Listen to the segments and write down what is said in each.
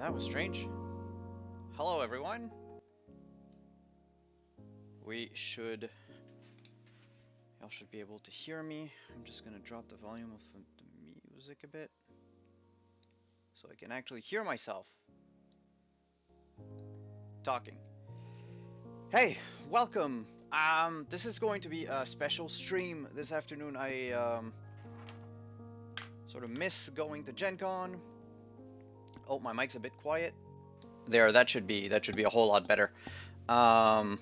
That was strange. Hello, everyone. Y'all should be able to hear me. I'm just gonna drop the volume of the music a bit so I can actually hear myself talking. Hey, welcome. This is going to be a special stream this afternoon. I sort of miss going to Gen Con. Oh, my mic's a bit quiet. There, that should be a whole lot better. Let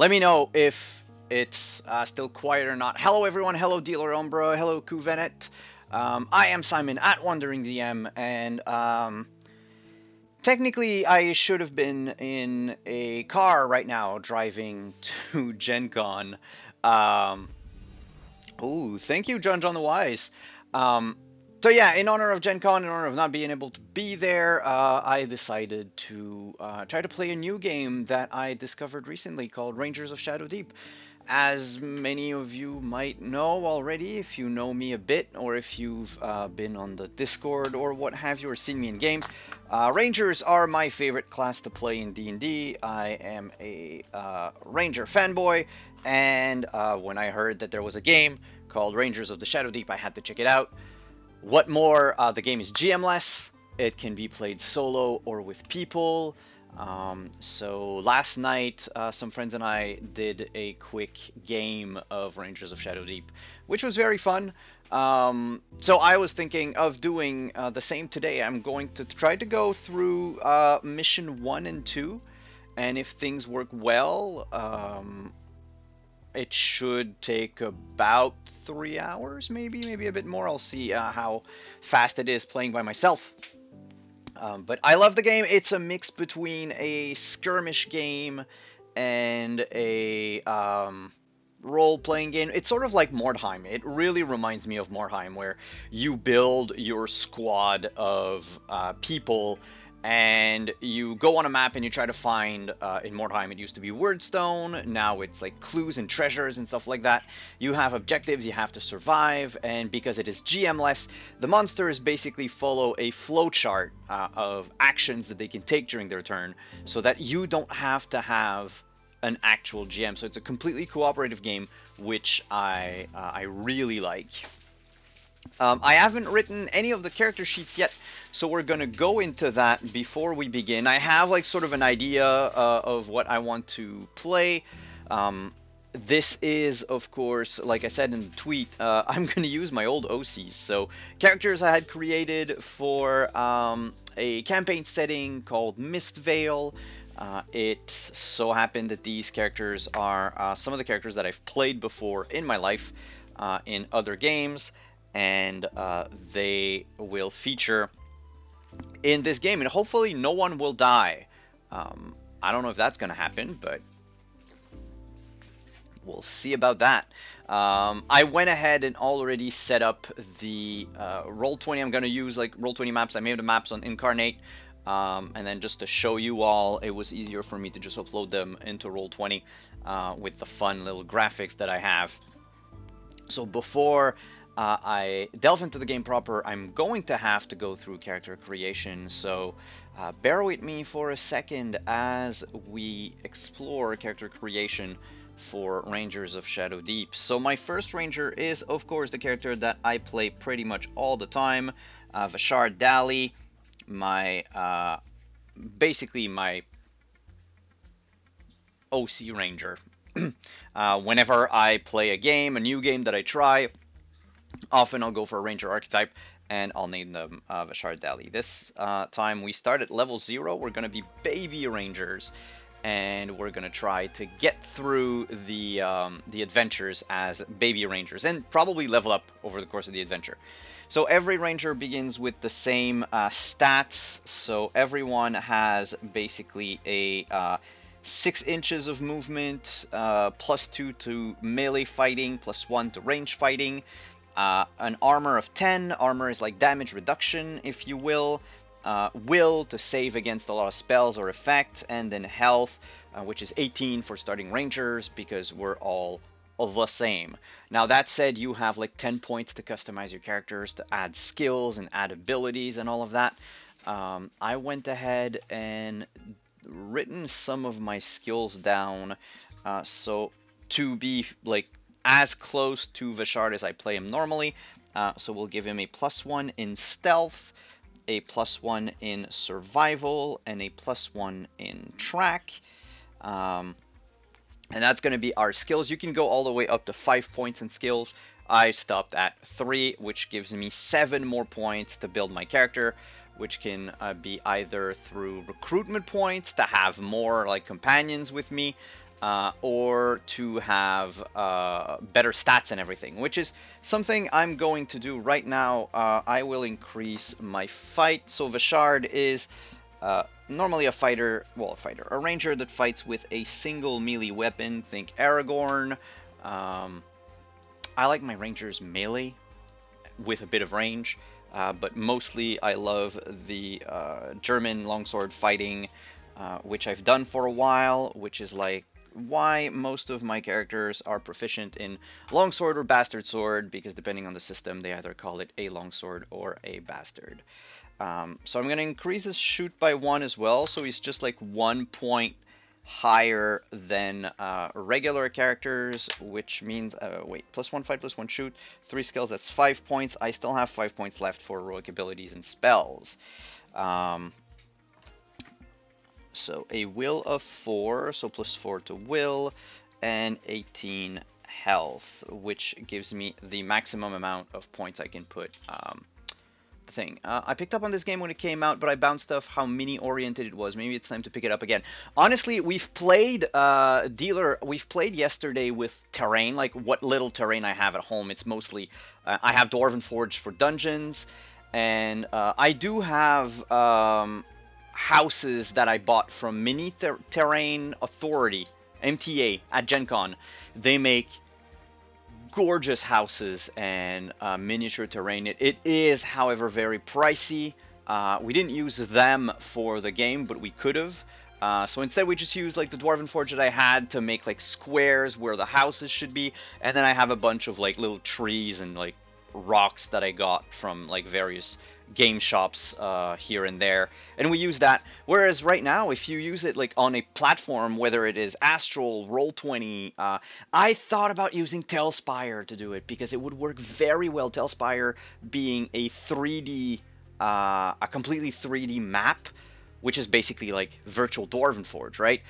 me know if it's still quiet or not. Hello everyone, hello Dealer Umbra, hello Kuvenet. I am Simon at Wandering DM, and technically I should have been in a car right now driving to Gen Con. Oh, thank you, John the Wise. So yeah, in honor of Gen Con, in honor of not being able to be there, I decided to try to play a new game that I discovered recently called Rangers of Shadow Deep. As many of you might know already, if you know me a bit, or if you've been on the Discord or what have you, or seen me in games, Rangers are my favorite class to play in D&D. I am a Ranger fanboy, and when I heard that there was a game called Rangers of the Shadow Deep, I had to check it out. What more, the game is GM-less. It can be played solo or with people. So last night, some friends and I did a quick game of Rangers of Shadow Deep, which was very fun. So I was thinking of doing the same today. I'm going to try to go through mission 1 and 2, and if things work well, it should take about 3 hours, maybe a bit more. I'll see how fast it is playing by myself. But I love the game. It's a mix between a skirmish game and a role-playing game. It's sort of like Mordheim. It really reminds me of Mordheim, where you build your squad of people and you go on a map and you try to find, in Mordheim it used to be Wordstone, now it's like clues and treasures and stuff like that. You have objectives, you have to survive, and because it is GM-less, the monsters basically follow a flowchart of actions that they can take during their turn, so that you don't have to have an actual GM. So it's a completely cooperative game, which I really like. I haven't written any of the character sheets yet, so we're gonna go into that before we begin. I have like sort of an idea of what I want to play. This is, of course, like I said in the tweet, I'm gonna use my old OCs. So characters I had created for a campaign setting called Mistvale. It so happened that these characters are some of the characters that I've played before in my life in other games, and they will feature in this game, and hopefully no one will die. I don't know if that's gonna happen, but we'll see about that. I went ahead and already set up the Roll20. I'm gonna use like Roll20 maps. I made the maps on Incarnate, and then just to show you all, it was easier for me to just upload them into Roll20 with the fun little graphics that I have. So before I delve into the game proper, I'm going to have to go through character creation, so bear with me for a second as we explore character creation for Rangers of Shadow Deep. So my first ranger is, of course, the character that I play pretty much all the time, Vashar Dali, basically my OC ranger. Whenever I play a game, a new game that I try, often I'll go for a ranger archetype, and I'll name them Vashar Dali. This time we start at level 0. We're going to be baby rangers, and we're going to try to get through the adventures as baby rangers, and probably level up over the course of the adventure. So every ranger begins with the same stats, so everyone has basically a 6 inches of movement, +2 to melee fighting, +1 to range fighting, an armor of 10. Armor is like damage reduction, if you will. Will to save against a lot of spells or effect, and then health, which is 18 for starting rangers, because we're all the same. Now that said, you have like 10 points to customize your characters, to add skills and add abilities and all of that. I went ahead and written some of my skills down, so to be like as close to Vashard as I play him normally. So we'll give him a +1 in stealth, a +1 in survival, and a +1 in track. Um, and that's going to be our skills. You can go all the way up to 5 points in skills. I stopped at 3, which gives me 7 more points to build my character, which can be either through recruitment points to have more like companions with me, or to have better stats and everything, which is something I'm going to do right now. I will increase my fight. So Vashard is normally a fighter, a ranger that fights with a single melee weapon. Think Aragorn. I like my rangers melee with a bit of range, but mostly I love the German longsword fighting, which I've done for a while, which is like why most of my characters are proficient in longsword or bastard sword, because depending on the system, they either call it a longsword or a bastard. So I'm going to increase his shoot by 1 as well, so he's just like 1 point higher than regular characters, which means, +1 fight, +1 shoot, 3 skills, that's 5 points. I still have 5 points left for heroic abilities and spells. So a will of 4, so +4 to will, and 18 health, which gives me the maximum amount of points I can put thing. I picked up on this game when it came out, but I bounced off how mini-oriented it was. Maybe it's time to pick it up again. Honestly, we've played we've played yesterday with terrain, like what little terrain I have at home. It's mostly, I have Dwarven Forge for dungeons, and I do have houses that I bought from Mini Terrain Authority, MTA, at Gen Con. They make gorgeous houses and miniature terrain. It is, however, very pricey. We didn't use them for the game, but we could have. So instead we just used like the Dwarven Forge that I had to make like squares where the houses should be, and then I have a bunch of like little trees and like rocks that I got from like various game shops here and there, and we use that. Whereas right now, if you use it like on a platform, whether it is Astral, Roll20, I thought about using Telspire to do it because it would work very well. Telspire being a 3D, a completely 3D map, which is basically like virtual Dwarven Forge, right?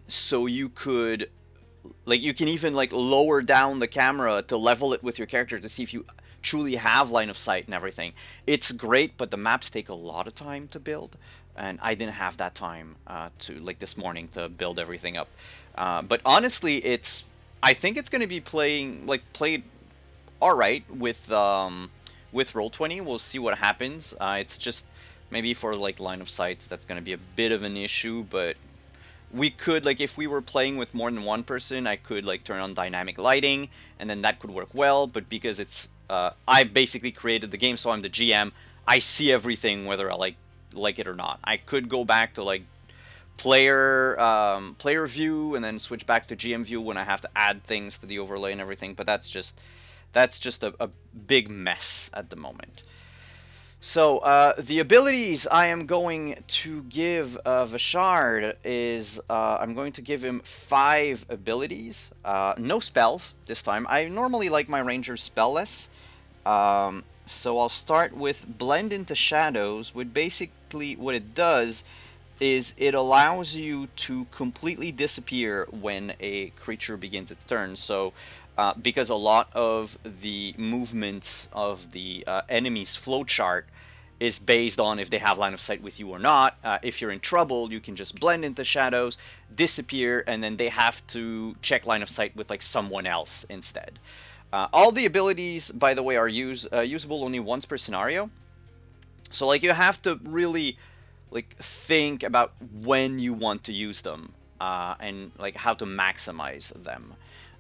So you could, like, you can even like lower down the camera to level it with your character to see if you truly have line of sight and everything. It's great, but the maps take a lot of time to build, and I didn't have that time to, like, this morning to build everything up. But honestly, I think it's going to be played all right with Roll20. We'll see what happens. It's just maybe for like line of sights that's going to be a bit of an issue, but we could, like, if we were playing with more than one person, I could like turn on dynamic lighting, and then that could work well. But because it's I basically created the game, so I'm the GM. I see everything whether I like it or not. I could go back to like player view and then switch back to GM view when I have to add things to the overlay and everything. But that's just a big mess at the moment. So the abilities I am going to give Vashard is I'm going to give him 5 abilities. No spells this time. I normally like my rangers spell-less. So I'll start with Blend into Shadows, which basically what it does is it allows you to completely disappear when a creature begins its turn. So because a lot of the movements of the enemy's flowchart is based on if they have line of sight with you or not. If you're in trouble, you can just blend into shadows, disappear, and then they have to check line of sight with like someone else instead. All the abilities, by the way, are usable only once per scenario. So like you have to really like think about when you want to use them and like how to maximize them.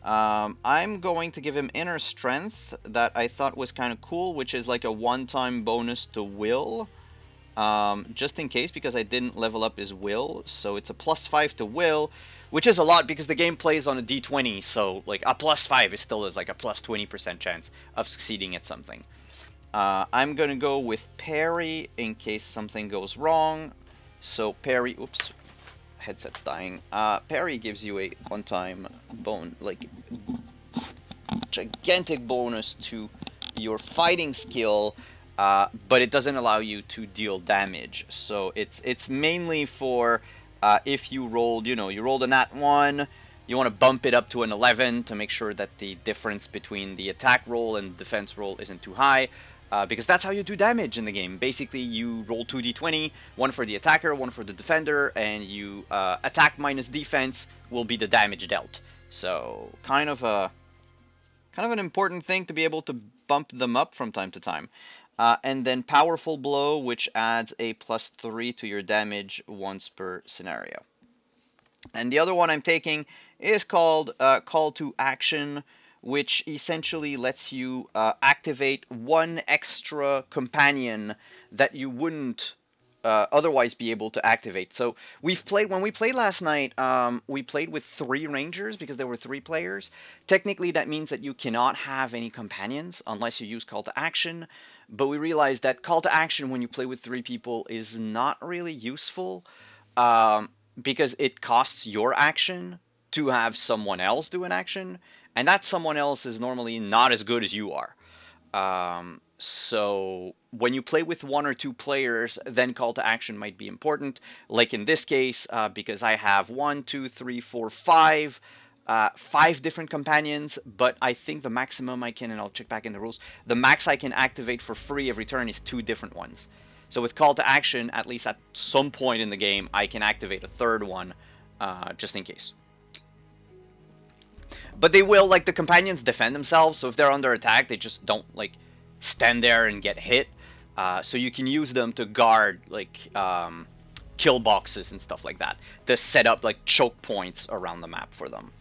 I'm going to give him Inner Strength that I thought was kind of cool, which is like a one-time bonus to Will, just in case, because I didn't level up his Will. So it's a +5 to Will, which is a lot because the game plays on a d20, so like a +5 is still like a +20% chance of succeeding at something. I'm gonna go with parry in case something goes wrong. So parry, oops, headset's dying. Parry gives you a one-time gigantic bonus to your fighting skill, but it doesn't allow you to deal damage. So it's mainly for if you rolled, you rolled a nat 1, you want to bump it up to an 11 to make sure that the difference between the attack roll and defense roll isn't too high. Because that's how you do damage in the game. Basically, you roll 2d20, one for the attacker, one for the defender, and you attack minus defense will be the damage dealt. So kind of an important thing to be able to bump them up from time to time. And then Powerful Blow, which adds a +3 to your damage once per scenario. And the other one I'm taking is called Call to Action, which essentially lets you activate one extra companion that you wouldn't otherwise be able to activate. So when we played last night, we played with 3 rangers because there were 3 players. Technically, that means that you cannot have any companions unless you use Call to Action. But we realized that Call to Action when you play with 3 people is not really useful because it costs your action to have someone else do an action, and that someone else is normally not as good as you are. So when you play with 1 or 2 players, then Call to Action might be important. Like in this case, because I have 1, 2, 3, 4, 5, 5 different companions, but I think the maximum I can, and I'll check back in the rules, the max I can activate for free every turn is 2 different ones. So with Call to Action, at least at some point in the game, I can activate a 3rd one, just in case. But they will, like, the companions defend themselves, so if they're under attack, they just don't, like, stand there and get hit. So you can use them to guard, like, kill boxes and stuff like that, to set up, like, choke points around the map for them.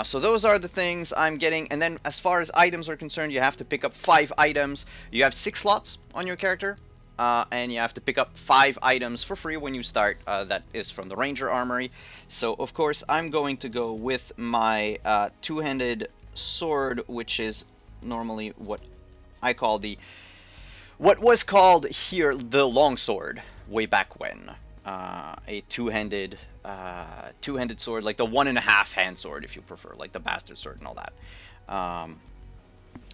So those are the things I'm getting. And then as far as items are concerned, you have to pick up 5 items. You have 6 slots on your character. And you have to pick up 5 items for free when you start. That is from the Ranger Armory. So, of course, I'm going to go with my 2-handed sword, which is normally what I call what was called here the longsword way back when. A two-handed sword, like the 1.5 hand sword, if you prefer, like the bastard sword and all that.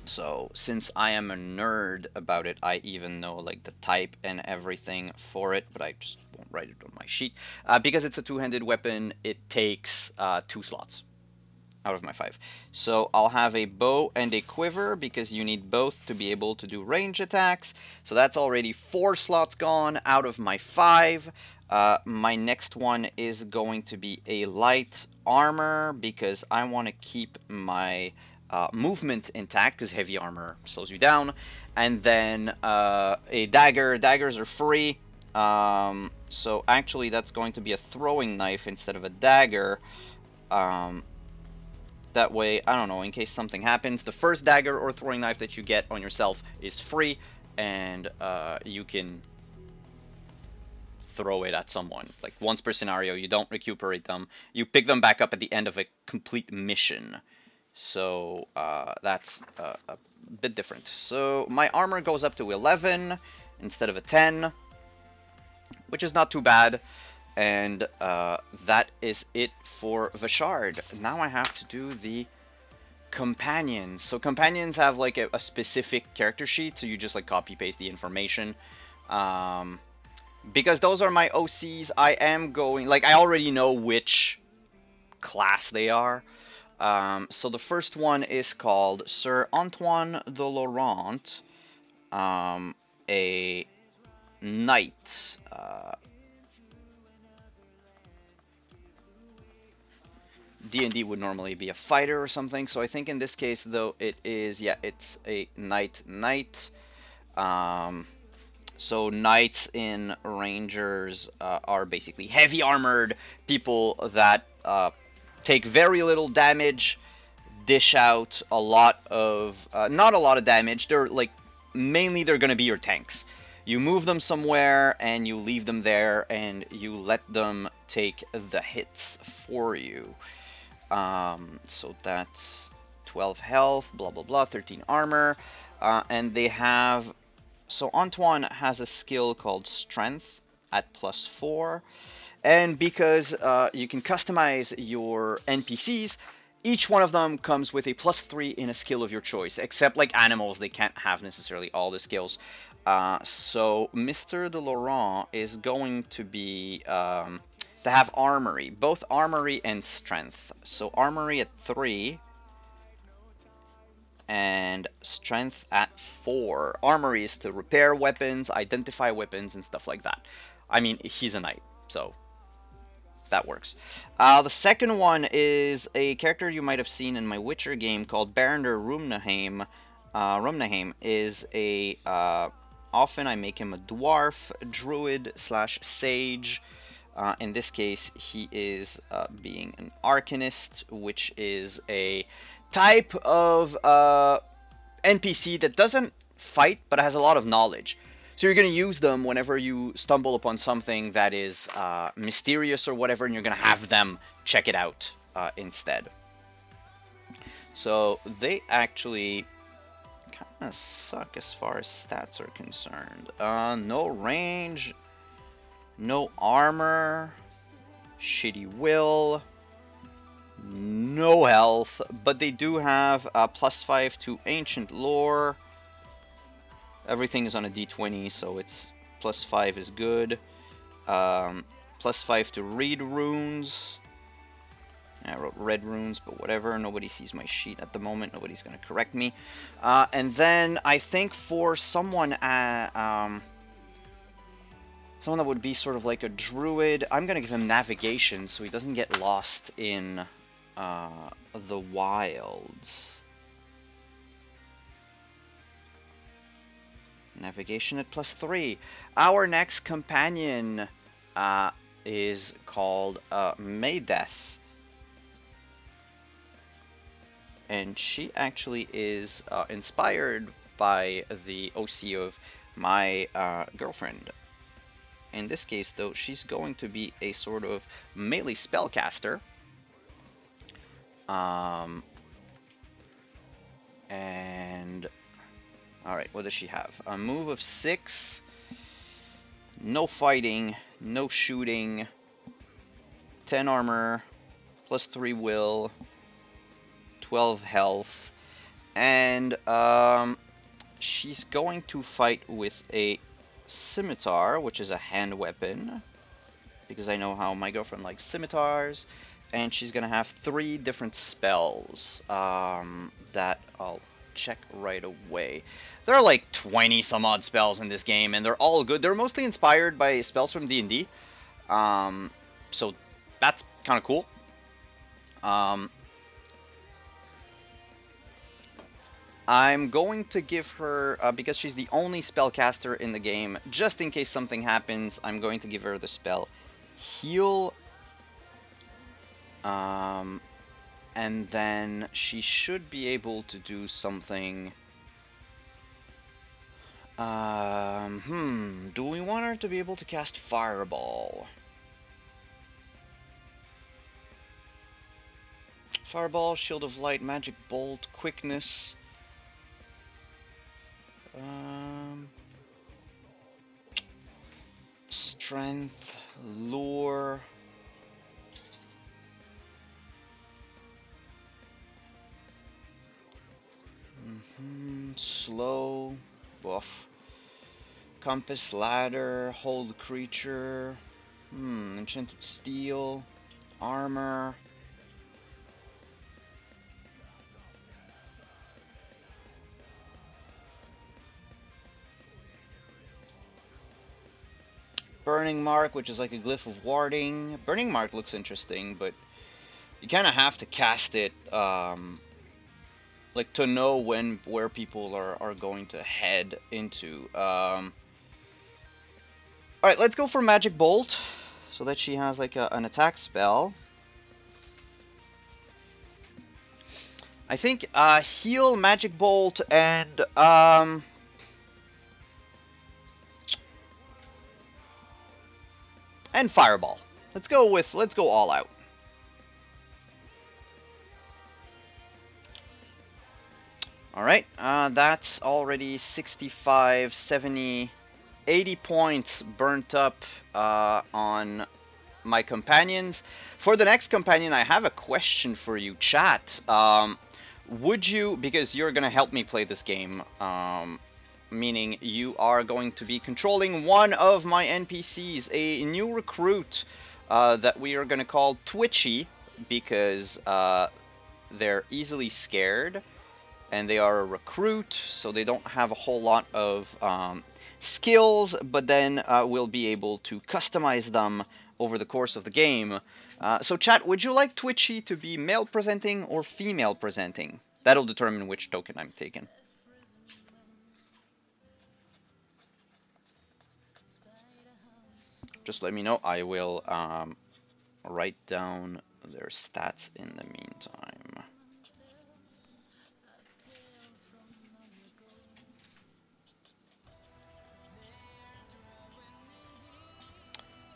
So since I am a nerd about it, I even know like the type and everything for it, but I just won't write it on my sheet. Because it's a 2-handed weapon, it takes 2 slots out of my 5. So I'll have a bow and a quiver because you need both to be able to do range attacks. So that's already 4 slots gone out of my 5. My next one is going to be a light armor because I want to keep my movement intact because heavy armor slows you down. And then a dagger. Daggers are free. So actually that's going to be a throwing knife instead of a dagger. That way, I don't know, in case something happens, the first dagger or throwing knife that you get on yourself is free, and you can throw it at someone. Like once per scenario, you don't recuperate them. You pick them back up at the end of a complete mission. So that's a bit different. So my armor goes up to 11 instead of a 10, which is not too bad. And that is it for Vashard. Now I have to do the companions. So companions have like a specific character sheet, so you just like copy paste the information. Because those are my OCs, I am going, like I already know which class they are. So the first one is called Sir Antoine de Laurent, a knight. D&D would normally be a fighter or something, so I think in this case though it is, yeah, it's a knight. So knights in Rangers are basically heavy armored people that take very little damage, dish out a lot of, not a lot of damage, they're like, mainly they're gonna be your tanks. You move them somewhere and you leave them there and you let them take the hits for you. So that's 12 health, blah blah blah, 13 armor, and they have So Antoine has a skill called Strength at +4, and because you can customize your NPCs, each one of them comes with a +3 in a skill of your choice, except like animals, they can't have necessarily all the skills. So Mr. de Laurent is going to be to have Armory, both Armory and Strength. So Armory at 3 and Strength at 4. Armory is to repair weapons, identify weapons, and stuff like that. I mean, he's a knight, so that works. The second one is a character you might have seen in my Witcher game called Berander Rumnahame. Rumnahame is a often I make him a dwarf, druid slash sage. In this case, he is being an arcanist, which is a type of NPC that doesn't fight but has a lot of knowledge. So you're going to use them whenever you stumble upon something that is mysterious or whatever, and you're going to have them check it out instead. So they actually kind of suck as far as stats are concerned. No range, no armor, shitty will, no health, but they do have +5 to ancient lore. Everything is on a d20, so it's +5 is good. +5 to read runes. I wrote red runes, but whatever. Nobody sees my sheet at the moment. Nobody's going to correct me. And then I think for someone someone that would be sort of like a druid, I'm going to give him navigation so he doesn't get lost in the wilds. Navigation at +3. Our next companion is called Maydeth. And she actually is inspired by the OC of my girlfriend. In this case, though, she's going to be a sort of melee spellcaster. And alright, what does she have? A move of 6, no fighting, no shooting, 10 armor, +3 will, 12 health, and she's going to fight with a scimitar, which is a hand weapon, because I know how my girlfriend likes scimitars, and she's gonna have 3 different spells that I'll check right away. There are like 20 some odd spells in this game, and they're all good. They're mostly inspired by spells from D&D, so that's kind of cool. I'm going to give her, because she's the only spellcaster in the game, just in case something happens, I'm going to give her the spell Heal. And then she should be able to do something. Do we want her to be able to cast Fireball? Fireball, Shield of Light, Magic Bolt, Quickness. Strength, Lure. Slow, buff. Compass, Ladder, Hold Creature. Enchanted Steel, Armor. Burning Mark, which is like a glyph of warding. Burning Mark looks interesting, but you kind of have to cast it, like to know where people are going to head into. Alright, let's go for Magic Bolt, so that she has like an attack spell. I think Heal, Magic Bolt, and Fireball. Let's go all out. Alright, that's already 65, 70, 80 points burnt up on my companions. For the next companion, I have a question for you, chat. Would you, because you're gonna help me play this game, meaning you are going to be controlling one of my NPCs, a new recruit that we are gonna call Twitchy, because they're easily scared, and they are a recruit, so they don't have a whole lot of skills, but then we'll be able to customize them over the course of the game. So chat, would you like Twitchy to be male presenting or female presenting? That'll determine which token I'm taking. Just let me know. I will write down their stats in the meantime.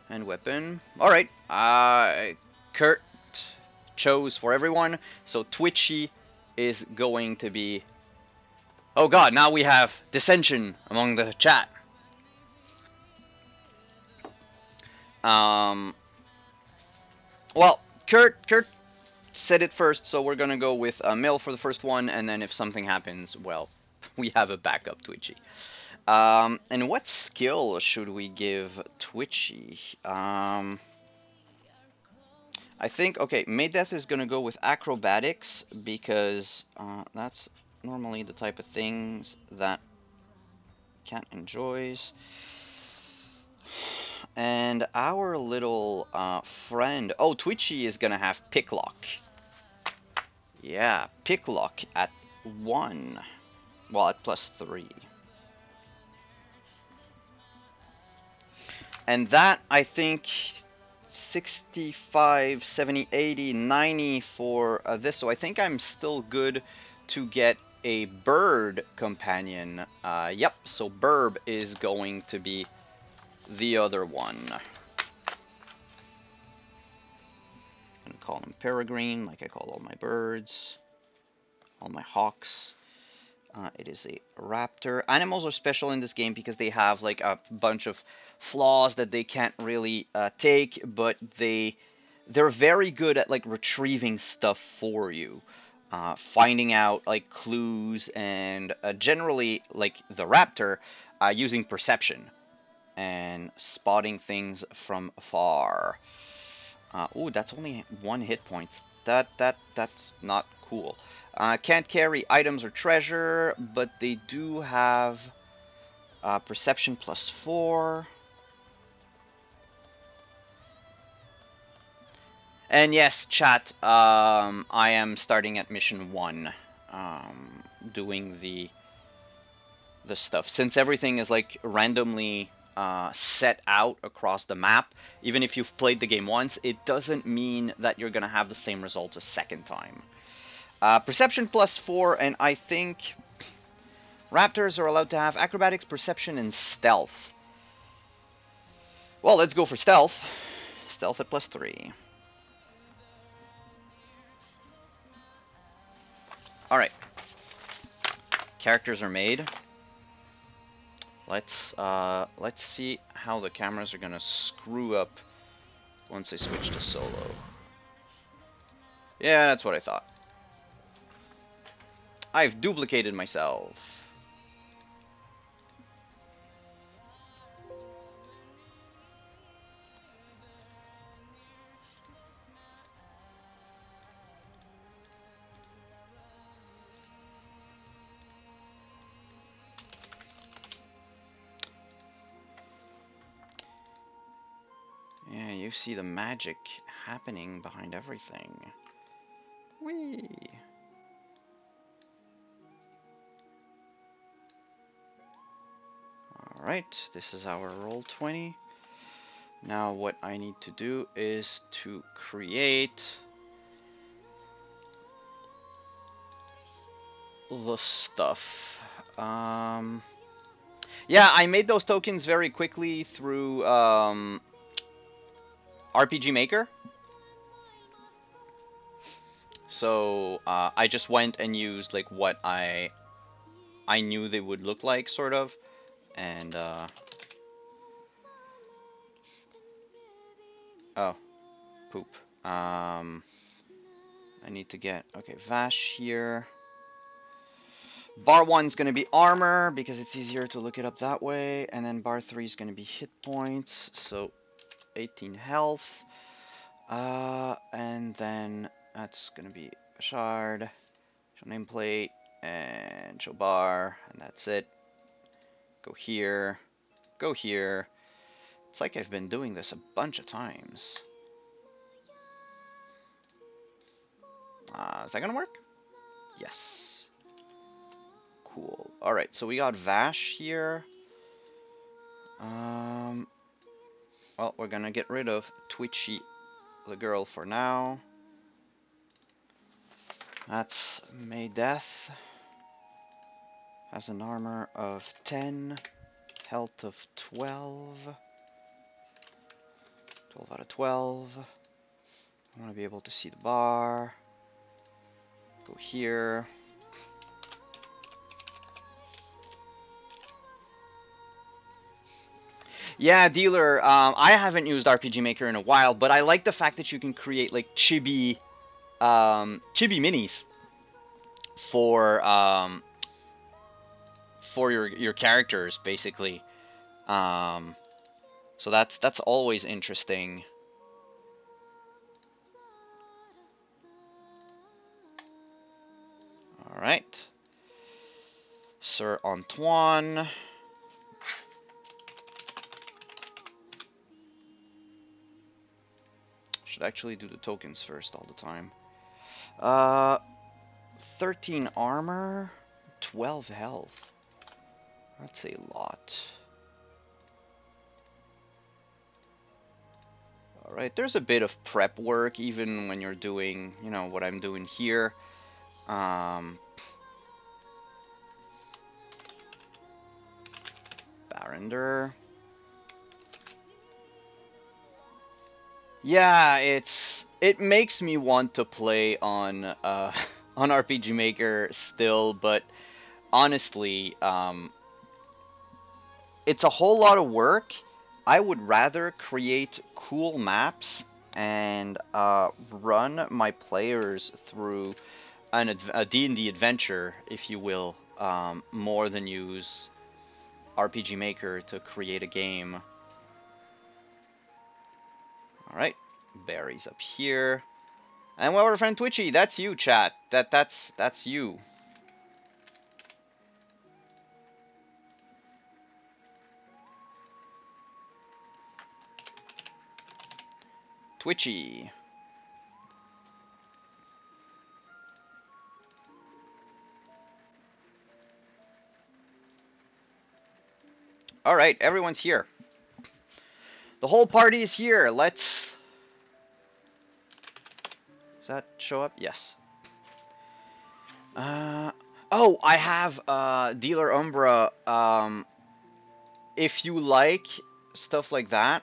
And weapon. Alright. Kurt chose for everyone. So Twitchy is going to be... Oh god, now we have dissension among the chat. Well, Kurt said it first, so we're gonna go with male for the first one, and then if something happens, well, we have a backup Twitchy. And what skill should we give Twitchy? I think, okay, Maydeth is gonna go with acrobatics, because that's normally the type of things that Cat enjoys. And our little friend, oh, Twitchy is gonna have Picklock. Yeah, Picklock at 1. Well, at +3. And that, I think, 65, 70, 80, 90 for this. So I think I'm still good to get a bird companion. Yep, so Burb is going to be the other one. I'm gonna call him Peregrine, like I call all my birds, all my hawks. It is a raptor. Animals are special in this game because they have like a bunch of flaws that they can't really take, but they're very good at like retrieving stuff for you, finding out like clues, and generally like the raptor using perception and spotting things from afar. Ooh, that's only 1 hit point. That's not cool. Can't carry items or treasure, but they do have perception +4. And yes, chat, I am starting at mission 1, doing the stuff. Since everything is like randomly set out across the map, even if you've played the game once, it doesn't mean that you're gonna have the same results a second time. Perception +4, and I think raptors are allowed to have acrobatics, perception, and stealth. Well, let's go for stealth. Stealth at +3. Alright. Characters are made. Let's see how the cameras are gonna screw up once I switch to solo. Yeah, that's what I thought. I've duplicated myself. Yeah, you see the magic happening behind everything. Whee! Alright, this is our Roll20. Now what I need to do is to create the stuff. Yeah, I made those tokens very quickly through RPG Maker. So I just went and used like what I I knew they would look like, sort of. And, oh, poop. I need to get, okay, Vash here. Bar 1's going to be armor, because it's easier to look it up that way. And then bar 3 is going to be hit points, so 18 health. And then that's going to be a shard, show nameplate, and show bar, and that's it. Go here, go here. It's like I've been doing this a bunch of times. Is that going to work? Yes. Cool. Alright, so we got Vash here. Well, we're gonna get rid of Twitchy the girl for now. That's May Death. Has an armor of 10, health of 12. 12 out of 12. I want to be able to see the bar. Go here. Yeah, Dealer, I haven't used RPG Maker in a while, but I like the fact that you can create like chibi minis for your characters, basically. So that's always interesting. All right, Sir Antoine. Should actually do the tokens first all the time. 13 armor, 12 health. That's a lot. Alright, there's a bit of prep work even when you're doing, you know, what I'm doing here. Barrender. Yeah, it makes me want to play on on RPG Maker still, but honestly, it's a whole lot of work. I would rather create cool maps and run my players through a D&D adventure, if you will, more than use RPG Maker to create a game. Alright, Barry's up here. And well, our friend Twitchy, that's you, chat. That's you. Twitchy. Alright, everyone's here. The whole party is here. Let's... Does that show up? Yes. Oh, I have Dealer Umbra. If you like stuff like that,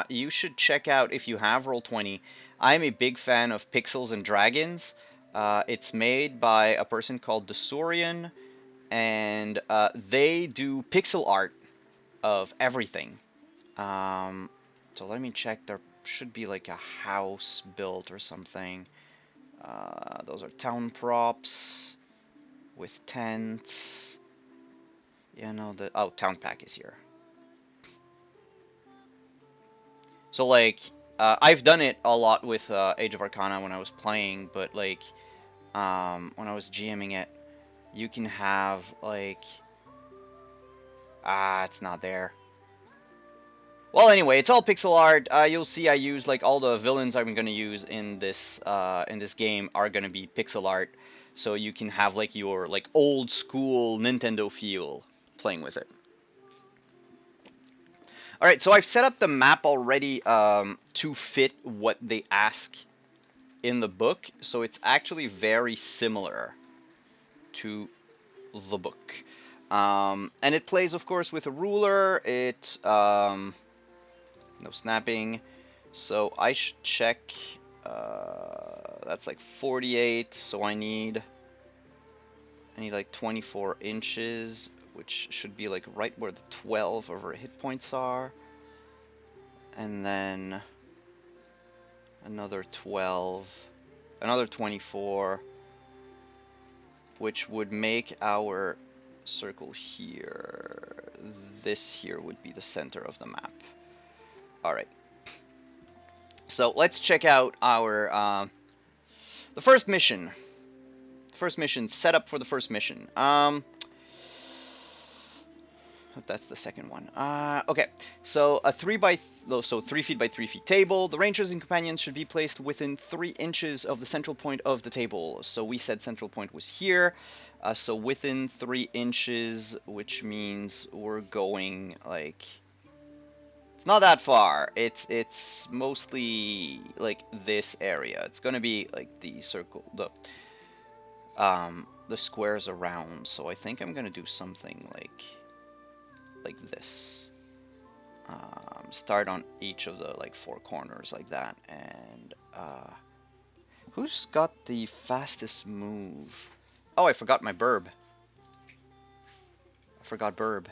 you should check out, if you have Roll20. I'm a big fan of Pixels and Dragons. It's made by a person called Desorian, and they do pixel art of everything. So let me check. There should be like a house built or something. Those are town props with tents. Yeah, no, oh, town pack is here. So like, I've done it a lot with Age of Arcana when I was playing, but like, when I was GMing it, you can have like, it's not there. Well, anyway, it's all pixel art. You'll see I use like all the villains I'm gonna use in this game are gonna be pixel art, so you can have like your like old school Nintendo feel playing with it. All right, so I've set up the map already to fit what they ask in the book, so it's actually very similar to the book. And it plays, of course, with a ruler. No snapping. So I should check. That's like 48, so I need I need like 24 inches, which should be like right where the 12 of our hit points are. And then another 12, another 24, which would make our circle here. This here would be the center of the map. Alright. So let's check out our the first mission. First mission, setup for the first mission. That's the second one. Okay, so a 3 feet by 3 feet table. The rangers and companions should be placed within 3 inches of the central point of the table. So we said central point was here. So within 3 inches, which means we're going like, it's not that far. It's mostly like this area. It's gonna be like the circle, the squares around. So I think I'm gonna do something like this. Start on each of the like 4 corners like that. And who's got the fastest move? Oh, I forgot my burb. I forgot burb.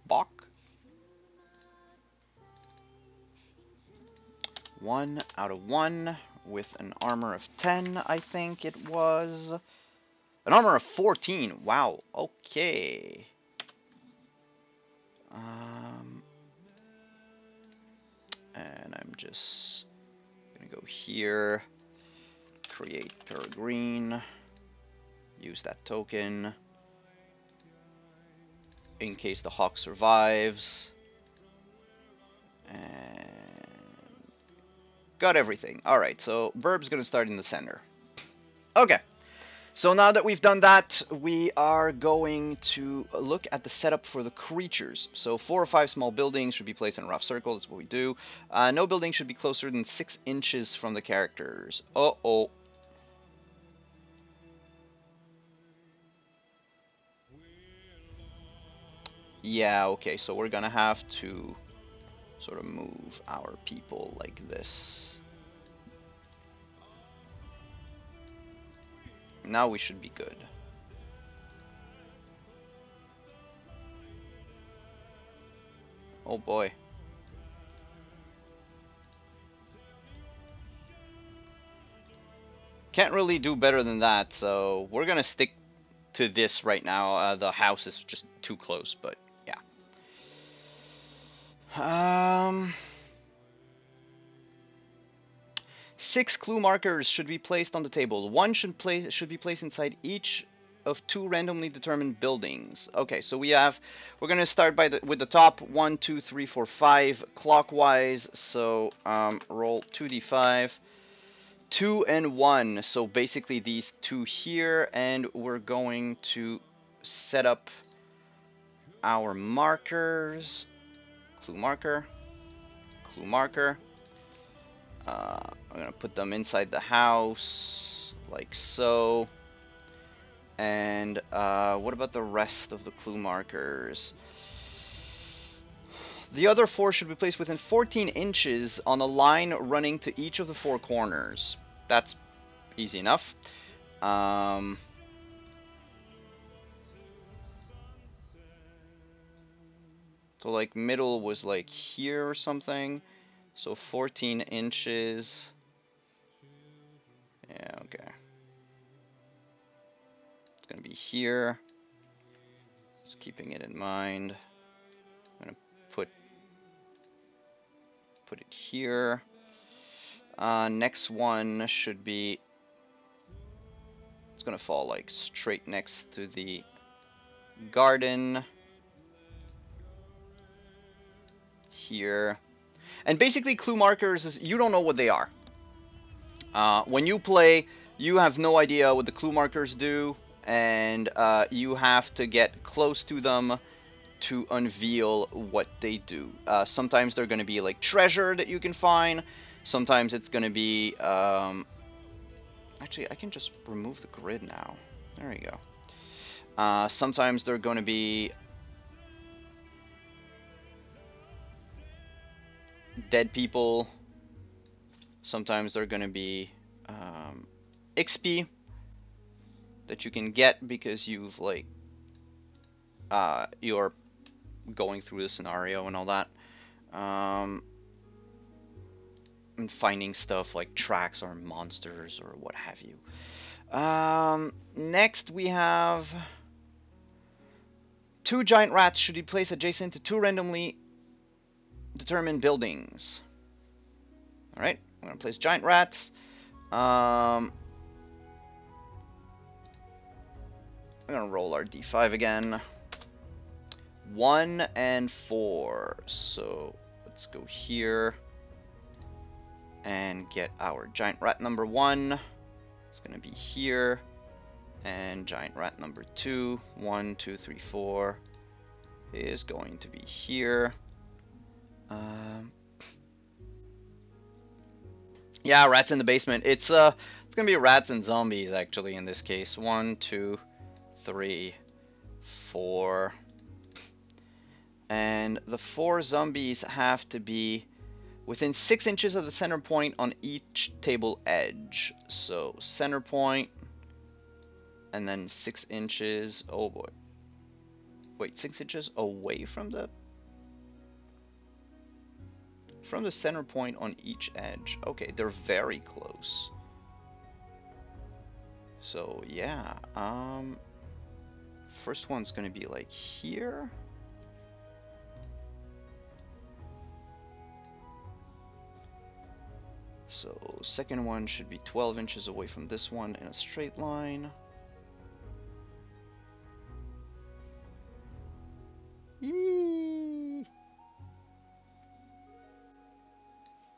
Bok. 1 out of 1 with an armor of 10, I think it was. An armor of 14. Wow. Okay. And I'm just gonna go here, create Peregrine, use that token in case the hawk survives, and got everything. Alright, so Burb's gonna start in the center. Okay. So now that we've done that, we are going to look at the setup for the creatures. So 4 or 5 small buildings should be placed in a rough circle. That's what we do. No building should be closer than 6 inches from the characters. Uh-oh. Yeah, okay, so we're gonna have to sort of move our people like this. Now we should be good. Oh boy. Can't really do better than that, so we're gonna stick to this right now. The house is just too close, but yeah. 6 clue markers should be placed on the table. 1 should be placed inside each of 2 randomly determined buildings. Okay, so we're gonna start with the top 1, 2, 3, 4, 5 clockwise. So roll 2d5, 2 and 1. So basically these 2 here, and we're going to set up our markers. Clue marker, clue marker. I'm gonna put them inside the house, like so. And what about the rest of the clue markers? The other 4 should be placed within 14 inches on a line running to each of the 4 corners. That's easy enough. So like middle was like here or something. So 14 inches. Yeah, okay. It's gonna be here. Just keeping it in mind. I'm gonna put it here. Next one should be, it's gonna fall like straight next to the garden. Here. And basically clue markers is, you don't know what they are. When you play, you have no idea what the clue markers do, and you have to get close to them to unveil what they do. Sometimes they're going to be like treasure that you can find. Sometimes it's going to be... actually, I can just remove the grid now. There you go. Sometimes they're going to be dead people. Sometimes they're gonna be XP that you can get because you've like you're going through the scenario and all that. And finding stuff like tracks or monsters or what have you. Next we have 2 giant rats should be placed adjacent to 2 randomly determined buildings. Alright, I'm gonna place giant rats. I'm gonna roll our d5 again. 1 and 4. So let's go here and get our giant rat number 1. It's gonna be here. And giant rat number 2, 1, 2, 3, 4 is going to be here. Yeah, rats in the basement. It's gonna be rats and zombies actually in this case. 1, 2, 3, 4. And the 4 zombies have to be within 6 inches of the center point on each table edge. So center point, and then 6 inches. Oh boy. Wait, 6 inches away from the center point on each edge. Okay, they're very close. So yeah, first one's gonna be like here. So second one should be 12 inches away from this one in a straight line. Yee!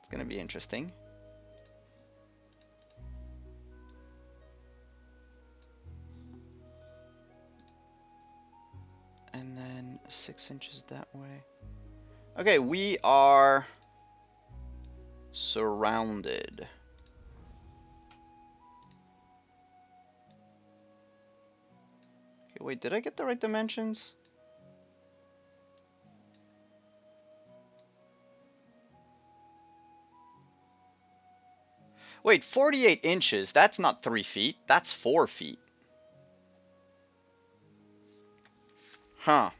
It's gonna be interesting. And then 6 inches that way. Okay, we are surrounded. Okay, wait, did I get the right dimensions? Wait, 48 inches, that's not 3 feet, that's 4 feet. Huh.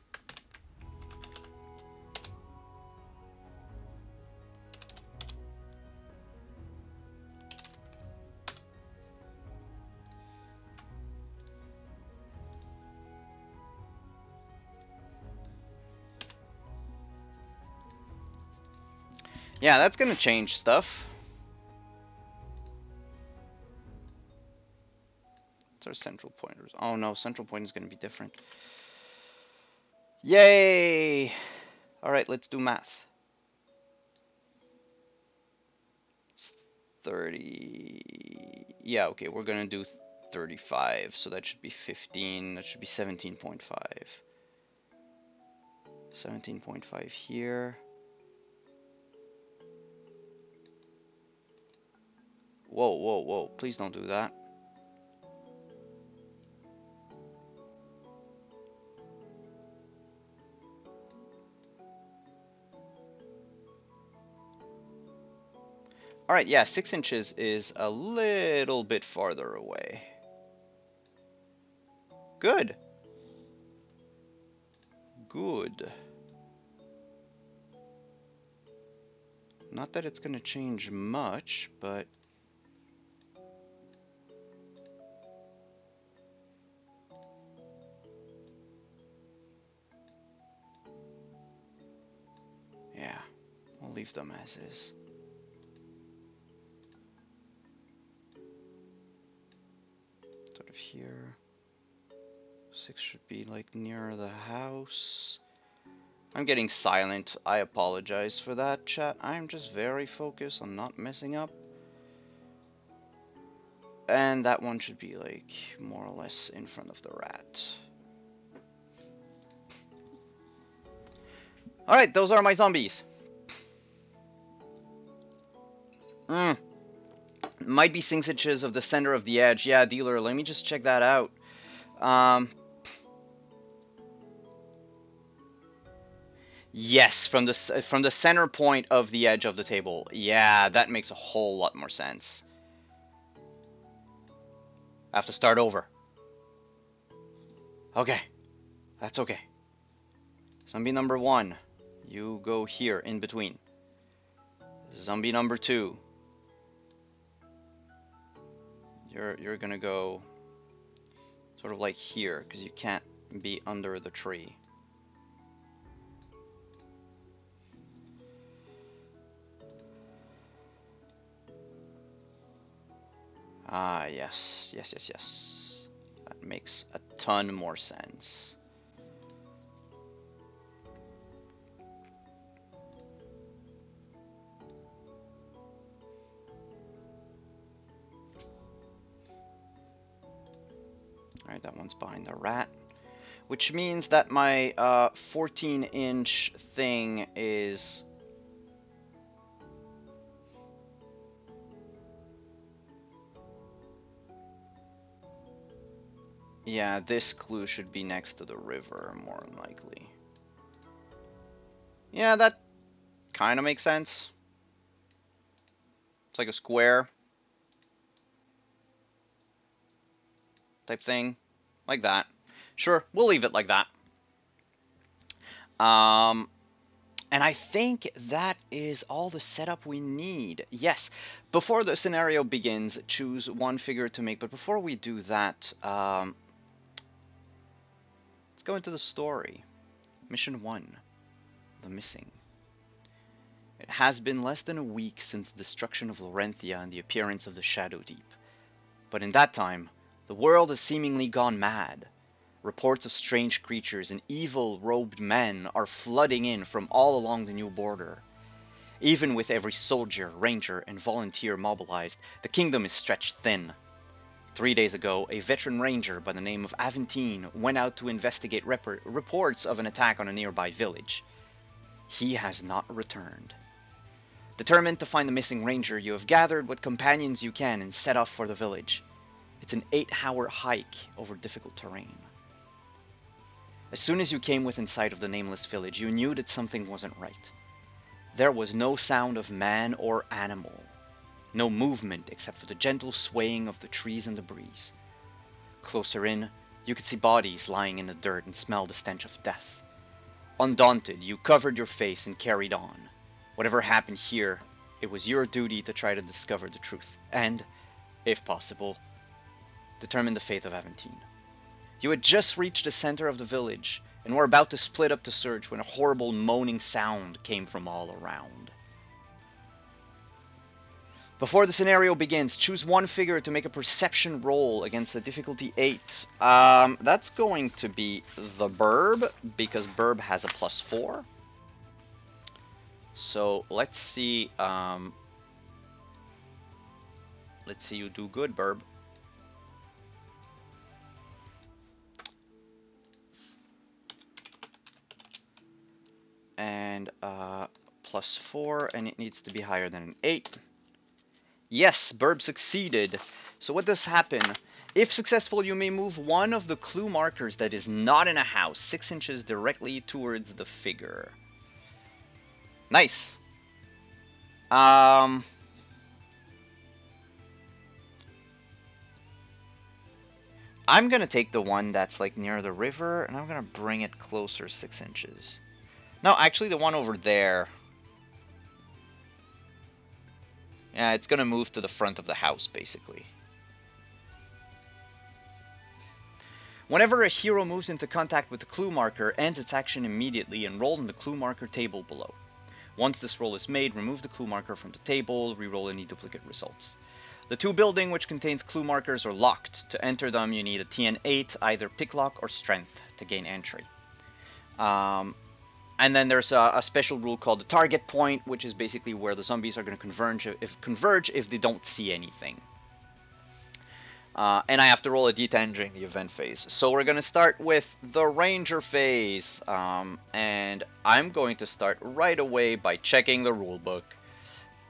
Yeah, that's gonna change stuff. What's our central point? Oh no, central point is gonna be different. Yay! Alright, let's do math. It's 30... Yeah, okay, we're gonna do 35, so that should be 15, that should be 17.5. 17.5 here. Whoa, whoa, whoa, please don't do that. Alright, yeah, 6 inches is a little bit farther away. Good. Good. Not that it's gonna change much, but... yeah, we'll leave them as is. Sort of here. 6 should be like near the house. I'm getting silent. I apologize for that, chat. I'm just very focused on not messing up. And that one should be like more or less in front of the rat. Alright, those are my zombies. Might be 6 inches of the center of the edge. Yeah, dealer, let me just check that out. Yes, from the center point of the edge of the table. Yeah, that makes a whole lot more sense. I have to start over. Okay, that's okay. Zombie number 1, you go here in between. Zombie number 2, you're gonna go sort of like here because you can't be under the tree. Ah, yes, yes, yes, yes. That makes a ton more sense. Alright, that one's behind the rat. Which means that my 14-inch thing is... Yeah, this clue should be next to the river, more than likely. Yeah, that kind of makes sense. It's like a square type thing. Like that. Sure, we'll leave it like that. And I think that is all the setup we need. Yes, before the scenario begins, choose one figure to make. But before we do that, let's go into the story. Mission 1, The Missing. It has been less than a week since the destruction of Laurenttia and the appearance of the Shadow Deep. But in that time, the world has seemingly gone mad. Reports of strange creatures and evil robed men are flooding in from all along the new border. Even with every soldier, ranger, and volunteer mobilized, the kingdom is stretched thin. 3 days ago, a veteran ranger by the name of Aventine went out to investigate reports of an attack on a nearby village. He has not returned. Determined to find the missing ranger, you have gathered what companions you can and set off for the village. It's an 8-hour hike over difficult terrain. As soon as you came within sight of the nameless village, you knew that something wasn't right. There was no sound of man or animal. No movement except for the gentle swaying of the trees in the breeze. Closer in, you could see bodies lying in the dirt and smell the stench of death. Undaunted, you covered your face and carried on. Whatever happened here, it was your duty to try to discover the truth, and, if possible, determine the fate of Aventine. You had just reached the center of the village, and were about to split up the search when a horrible moaning sound came from all around. Before the scenario begins, choose one figure to make a perception roll against the difficulty 8. That's going to be the Burb, because Burb has a +4. So let's see. Let's see you do good, Burb. And +4, and it needs to be higher than an 8. Yes, Burb succeeded. So what does happen? If successful, you may move one of the clue markers that is not in a house 6 inches directly towards the figure. Nice. I'm gonna take the one that's like near the river, and I'm gonna bring it closer 6 inches. No, actually the one over there. Yeah, it's gonna move to the front of the house, basically. Whenever a hero moves into contact with the clue marker, ends its action immediately and roll in the clue marker table below. Once this roll is made, remove the clue marker from the table, reroll any duplicate results. The 2 building which contains clue markers are locked. To enter them, you need a TN8, either picklock or strength, to gain entry. And then there's a special rule called the target point, which is basically where the zombies are going to converge if they don't see anything. And I have to roll a d10 during the event phase. So we're going to start with the ranger phase. And I'm going to start right away by checking the rulebook.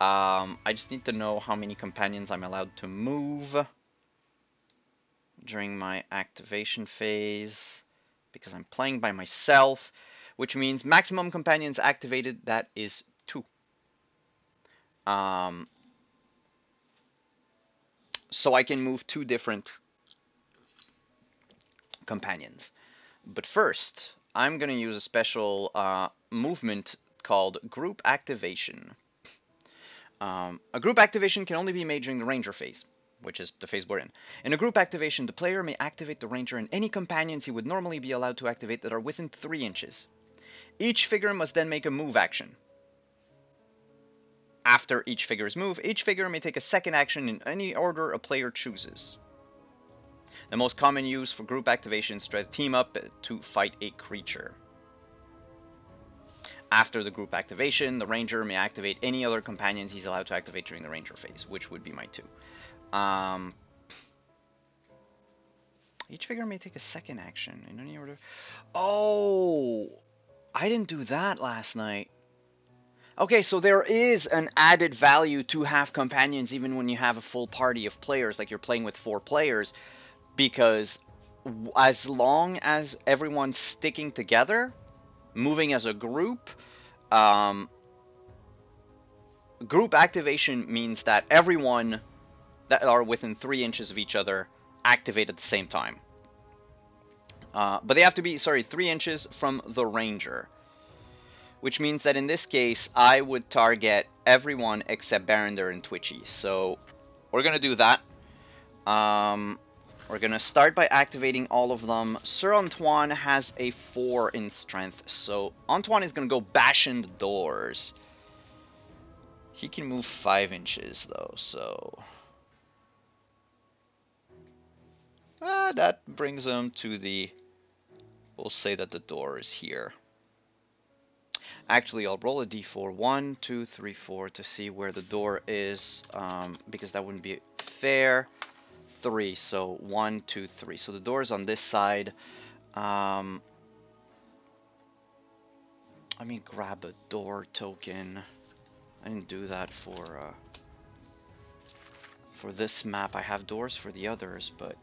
I just need to know how many companions I'm allowed to move during my activation phase, because I'm playing by myself. which means maximum companions activated, that is 2. So I can move 2 different companions. But first, I'm going to use a special movement called Group Activation. A group activation can only be made during the Ranger phase, which is the phase we're in. In a group activation, the player may activate the Ranger and any companions he would normally be allowed to activate that are within 3 inches. Each figure must then make a move action. After each figure's move, each figure may take a second action in any order a player chooses. The most common use for group activations is to team up to fight a creature. After the group activation, the Ranger may activate any other companions he's allowed to activate during the Ranger phase, which would be my 2. Each figure may take a second action in any order. Oh, I didn't do that last night. Okay, so there is an added value to have companions even when you have a full party of players, like you're playing with 4 players, because as long as everyone's sticking together, moving as a group, group activation means that everyone that are within 3 inches of each other activate at the same time. But they have to be, 3 inches from the Ranger. Which means that in this case, I would target everyone except Barrender and Twitchy. So we're going to do that. We're going to start by activating all of them. Sir Antoine has a 4 in strength. So Antoine is going to go bash in the doors. He can move 5 inches though, so... that brings him to the... We'll say that the door is here. Actually, I'll roll a d4. 1, 2, 3, 4 to see where the door is, because that wouldn't be fair. 3, so 1, 2, 3. So the door is on this side. Let me grab a door token. I didn't do that for this map. I have doors for the others, but...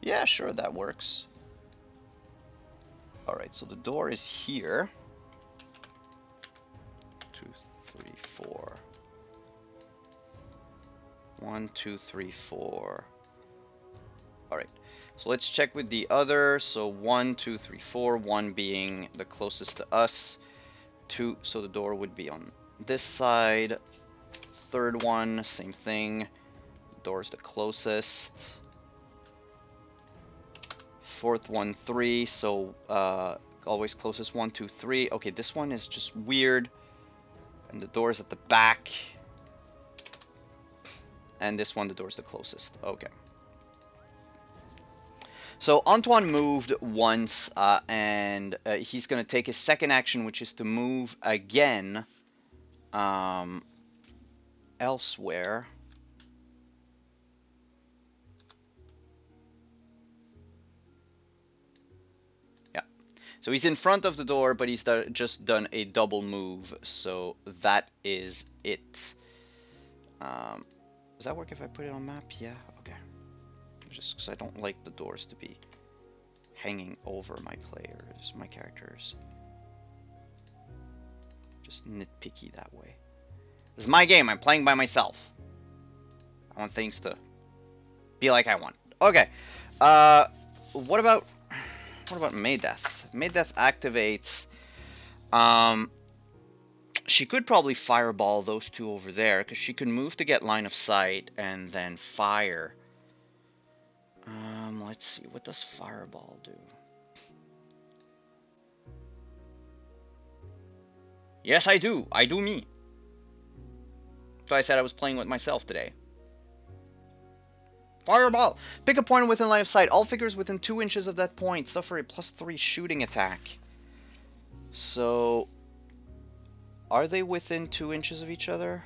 Yeah, sure, that works. Alright, so the door is here. 2, 3, 4. 1, 2, 3, 4. Alright, so let's check with the other. So 1, 2, 3, 4. 1 being the closest to us. 2, so the door would be on this side. Third one, same thing. Door's the closest. Fourth one, 3, so always closest. 1, 2, 3. Okay, this one is just weird. And the door's at the back. And this one, the door's the closest. Okay. So Antoine moved once, and he's going to take his second action, which is to move again elsewhere. So he's in front of the door, but he's just done a double move, so that is it. Does that work if I put it on map? Yeah, okay. Just because I don't like the doors to be hanging over my players, my characters. Just nitpicky that way. This is my game, I'm playing by myself. I want things to be like I want. Okay, what about Maydeth? Maydeth activates. She could probably fireball those 2 over there, because she could move to get line of sight and then fire. Let's see, what does fireball do? Yes, I do. I do me. So I said I was playing with myself today. Fireball! Pick a point within line of sight. All figures within 2 inches of that point suffer a +3 shooting attack. So... Are they within 2 inches of each other?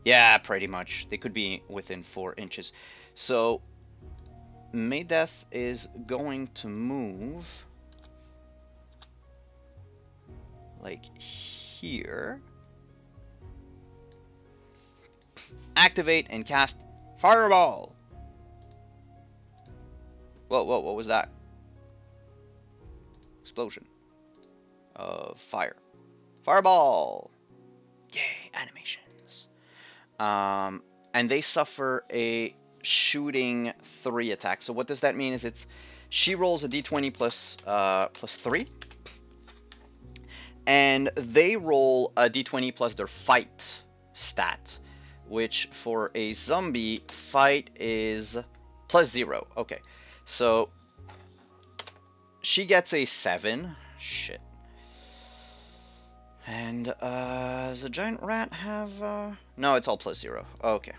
Yeah, pretty much. They could be within 4 inches. So... Maydeth is going to move... like here. Activate and cast Fireball! Whoa, whoa, what was that? Explosion of fire. Fireball! Yay, animations. And they suffer a shooting 3 attack. So what does that mean is she rolls a d20 plus 3. And they roll a d20 plus their fight stat. Which for a zombie, fight is plus 0. Okay, so she gets a 7. Shit. And does the giant rat have... No, it's all plus 0. Okay.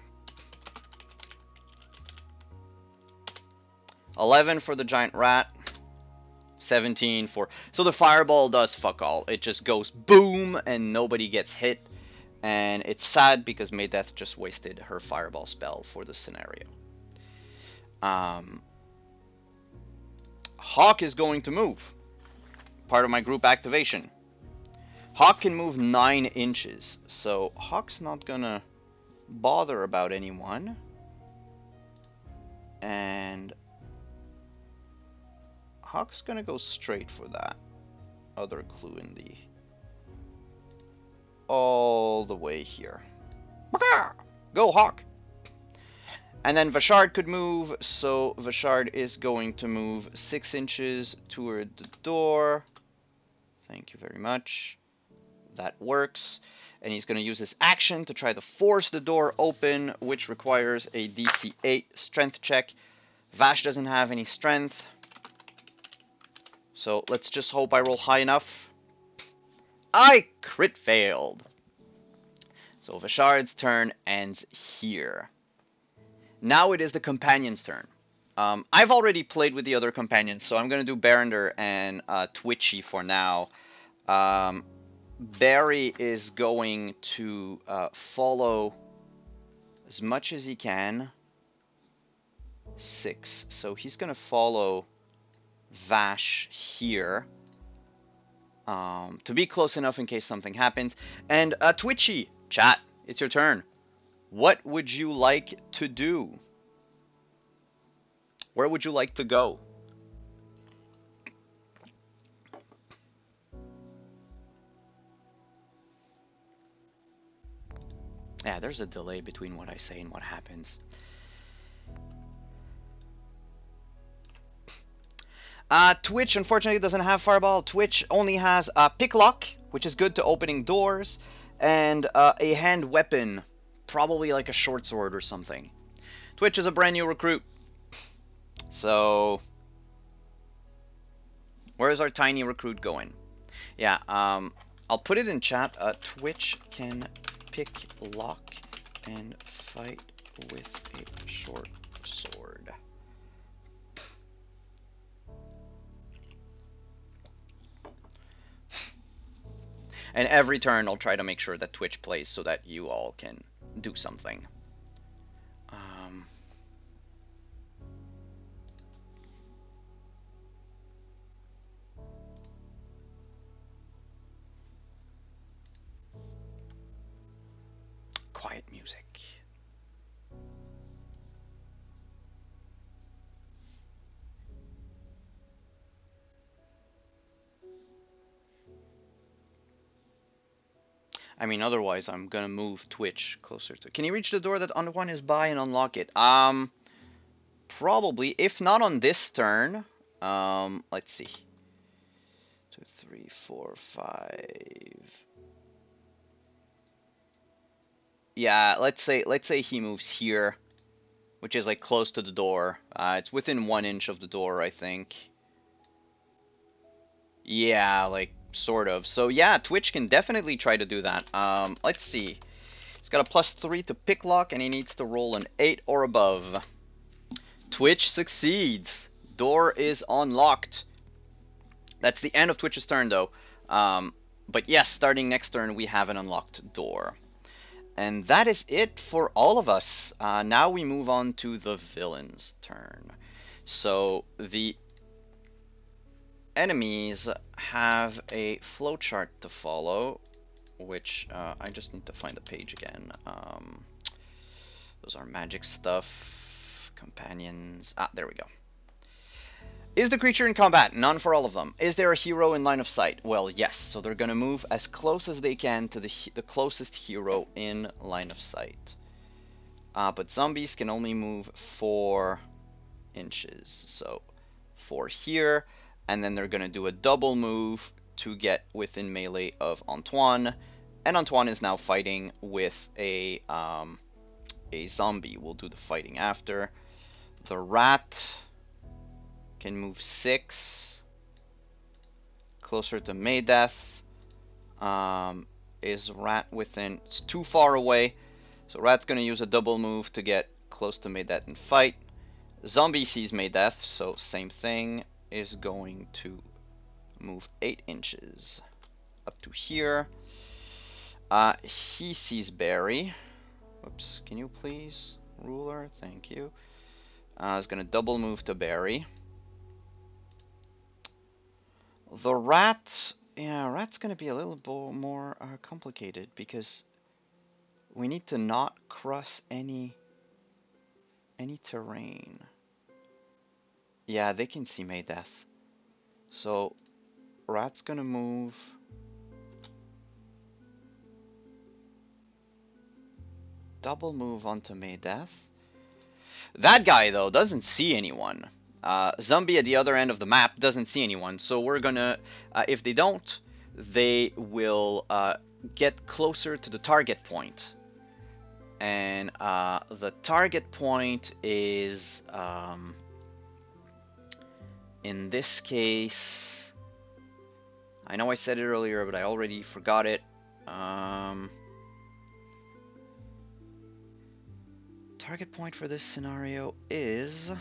11 for the giant rat. 17 for... So the fireball does fuck all. It just goes boom and nobody gets hit. And it's sad because Maydeth just wasted her fireball spell for the scenario. Hawk is going to move. Part of my group activation. Hawk can move 9 inches. So Hawk's not gonna bother about anyone. And Hawk's gonna go straight for that other clue in the... all the way here. Go, Hawk! And then Vashard could move, so Vashard is going to move 6 inches toward the door. Thank you very much. That works. And he's going to use his action to try to force the door open, which requires a DC 8 strength check. Vash doesn't have any strength. So let's just hope I roll high enough. I crit failed. So Vashard's turn ends here. Now it is the companion's turn. I've already played with the other companions, so I'm going to do Barrender and Twitchy for now. Barry is going to follow as much as he can. 6. So he's going to follow Vash here. To be close enough in case something happens. And Twitchy, chat, it's your turn. What would you like to do? Where would you like to go? Yeah, there's a delay between what I say and what happens. Twitch, unfortunately, doesn't have Fireball. Twitch only has Picklock, which is good to opening doors, and a hand weapon, probably like a short sword or something. Twitch is a brand new recruit. So, where is our tiny recruit going? Yeah, I'll put it in chat. Twitch can pick lock and fight with a short sword. And every turn I'll try to make sure that Twitch plays so that you all can do something. Quiet music. I mean, otherwise I'm gonna move Twitch closer to... Can you reach the door that Antoine is by and unlock it? Probably. If not on this turn, let's see. 2, 3, 4, 5. Yeah, let's say he moves here, which is like close to the door. It's within 1 inch of the door, I think. Yeah, like sort of. So yeah, Twitch can definitely try to do that. Let's see. He's got a +3 to pick lock, and he needs to roll an 8 or above. Twitch succeeds. Door is unlocked. That's the end of Twitch's turn, though. But yes, starting next turn, we have an unlocked door. And that is it for all of us. Now we move on to the villain's turn. So the enemies have a flowchart to follow, which I just need to find the page again. Those are magic stuff, companions. There we go. Is the creature in combat? None for all of them. Is there a hero in line of sight? Well, yes. So they're gonna move as close as they can to the closest hero in line of sight. But zombies can only move 4 inches. So 4 here, and then they're gonna do a double move to get within melee of Antoine. And Antoine is now fighting with a zombie. We'll do the fighting after. The rat can move 6 closer to Maydeth. Is rat within? It's too far away, so rat's gonna use a double move to get close to Maydeth and fight. Zombie sees Maydeth, so same thing, is going to move 8 inches up to here. He sees Barry. Whoops, can you please, ruler? Thank you. Is gonna double move to Barry. The rat, yeah, rat's gonna be a little bit more complicated because we need to not cross any terrain. Yeah, they can see Maydeth. So rat's gonna move double move onto Maydeth. That guy though doesn't see anyone. Zombie at the other end of the map doesn't see anyone, so we're gonna, if they don't, they will get closer to the target point. And the target point is, in this case, I know I said it earlier, but I already forgot it. Target point for this scenario is...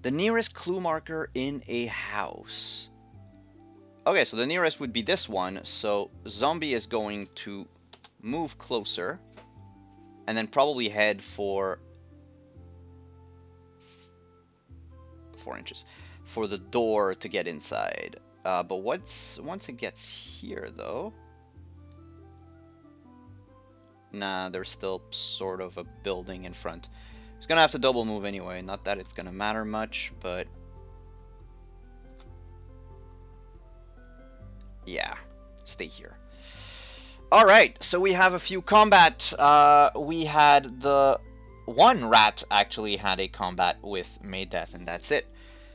the nearest clue marker in a house. Okay, so the nearest would be this one, so zombie is going to move closer and then probably head for 4 inches for the door to get inside. But once it gets here though, nah, there's still sort of a building in front. It's gonna have to double move anyway, not that it's gonna matter much, but yeah, stay here. Alright, so we have a few combat. We had the one rat actually had a combat with Maydeth, and that's it.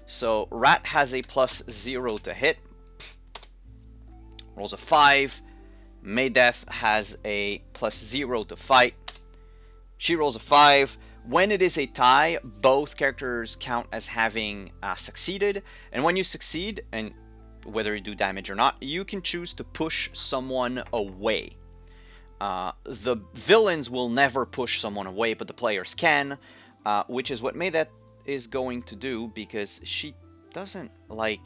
So rat has a +0 to hit, rolls a 5. Maydeth has a +0 to fight. She rolls a 5. When it is a tie, both characters count as having succeeded, and when you succeed, and whether you do damage or not, you can choose to push someone away. The villains will never push someone away, but the players can, which is what Maydeth is going to do, because she doesn't like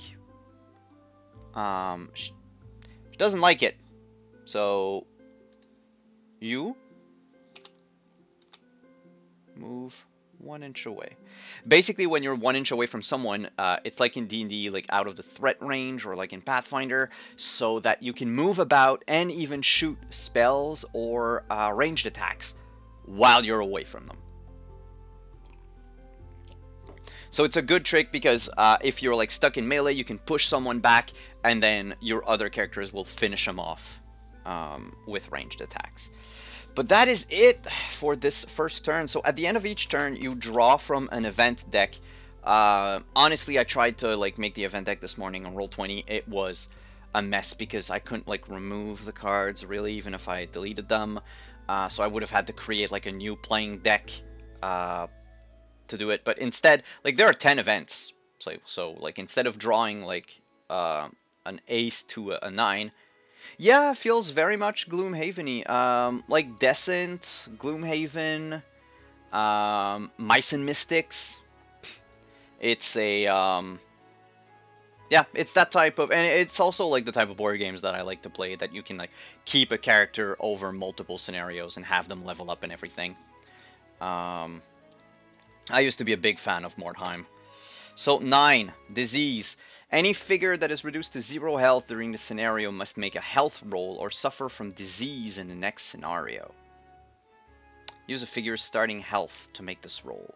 she doesn't like it. So you move 1 inch away. Basically, when you're 1 inch away from someone, it's like in D&D, like out of the threat range, or like in Pathfinder, so that you can move about and even shoot spells or ranged attacks while you're away from them. So it's a good trick because if you're like stuck in melee, you can push someone back, and then your other characters will finish them off with ranged attacks. But that is it for this first turn. So at the end of each turn, you draw from an event deck. Honestly, I tried to like make the event deck this morning on Roll20. It was a mess because I couldn't like remove the cards really, even if I deleted them. So I would have had to create like a new playing deck to do it. But instead, like there are 10 events. So like instead of drawing like an ace to a 9. Yeah, feels very much Gloomhaven-y. Like Descent, Gloomhaven, Mice and Mystics. It's a, yeah, it's that type of, and it's also like the type of board games that I like to play, that you can like keep a character over multiple scenarios and have them level up and everything. I used to be a big fan of Mordheim. So 9, Disease. Any figure that is reduced to 0 health during the scenario must make a health roll or suffer from disease in the next scenario. Use a figure's starting health to make this roll.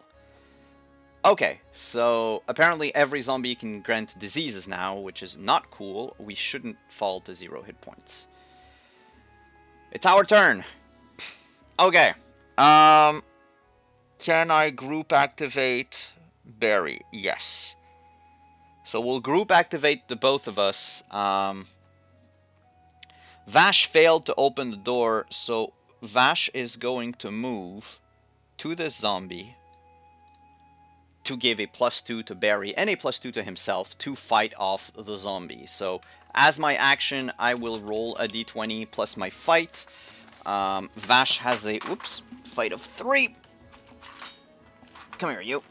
Okay, so apparently every zombie can grant diseases now, which is not cool. We shouldn't fall to 0 hit points. It's our turn. Okay. Can I group activate Barry? Yes. So we'll group activate the both of us. Vash failed to open the door, so Vash is going to move to this zombie to give a +2 to Barry and a +2 to himself to fight off the zombie. So as my action, I will roll a d20 plus my fight. Vash has a fight of 3. Come here, you.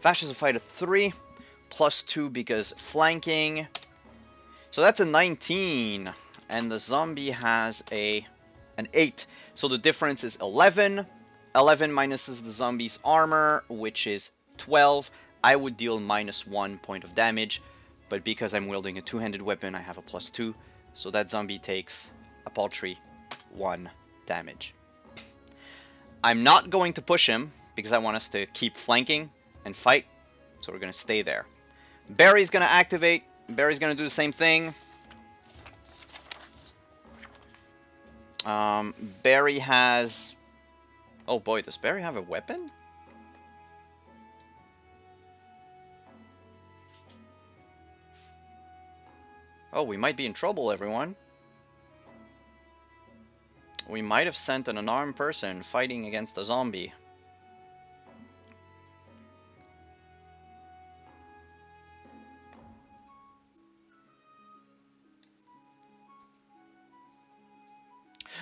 Vash has a fight of 3 +2 because flanking. So that's a 19, and the zombie has an 8. So the difference is 11. 11 minuses the zombie's armor, which is 12. I would deal -1 point of damage, but because I'm wielding a two-handed weapon, I have a +2. So that zombie takes a paltry 1 damage. I'm not going to push him because I want us to keep flanking and fight, so we're going to stay there. Barry's going to activate. Barry's going to do the same thing. Barry has... Oh boy, does Barry have a weapon? Oh, we might be in trouble, everyone. We might have sent an unarmed person fighting against a zombie.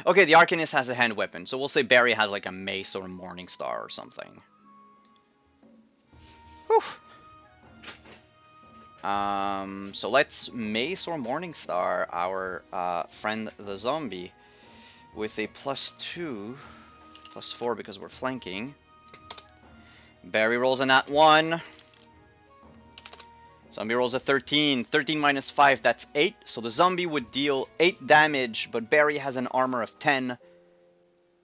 Okay, the Arcanist has a hand weapon, so we'll say Barry has like a mace or a Morning Star or something. Whew. So let's mace or Morning Star our friend the zombie with a +2, +4 because we're flanking. Barry rolls a nat 1. Zombie rolls a 13. 13 minus 5, that's 8. So the zombie would deal 8 damage, but Barry has an armor of 10.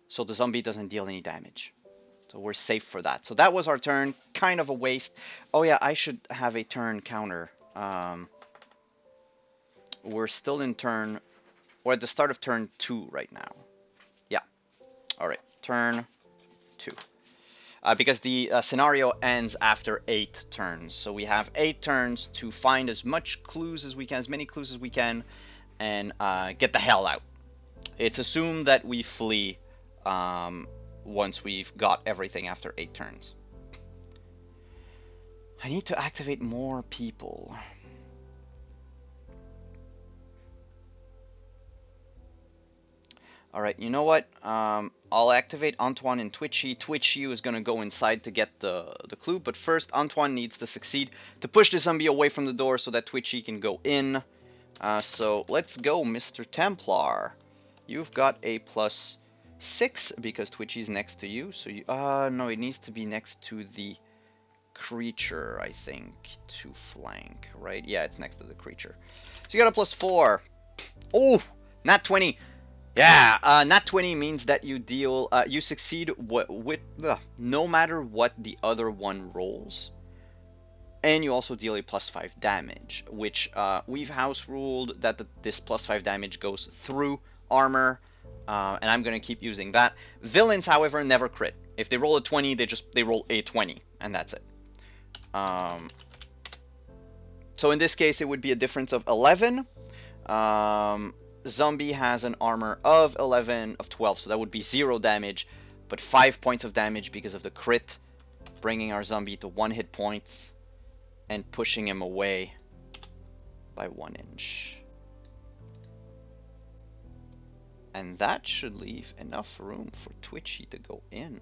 So the zombie doesn't deal any damage. So we're safe for that. So that was our turn. Kind of a waste. Oh yeah, I should have a turn counter. We're still in turn... We're at the start of turn 2 right now. Yeah. Alright, turn 2. Because the scenario ends after 8 turns. So we have 8 turns to find as much clues as we can, as many clues as we can, and get the hell out. It's assumed that we flee once we've got everything after 8 turns. I need to activate more people. Alright, you know what? I'll activate Antoine and Twitchy. Twitchy is going to go inside to get the clue, but first Antoine needs to succeed to push the zombie away from the door so that Twitchy can go in. So let's go, Mr. Templar. You've got a +6 because Twitchy's next to you. So you, no, it needs to be next to the creature, I think, to flank, right? Yeah, it's next to the creature. So you got a +4. Oh, nat 20. Yeah, nat 20 means that you deal, you succeed with no matter what the other one rolls. And you also deal a +5 damage, which we've house ruled that this +5 damage goes through armor, and I'm gonna keep using that. Villains, however, never crit. If they roll a 20, they roll a 20, and that's it. So in this case, it would be a difference of 11. Zombie has an armor of 11, of 12, so that would be 0 damage, but 5 points of damage because of the crit, bringing our zombie to 1 hit points and pushing him away by 1 inch. And that should leave enough room for Twitchy to go in.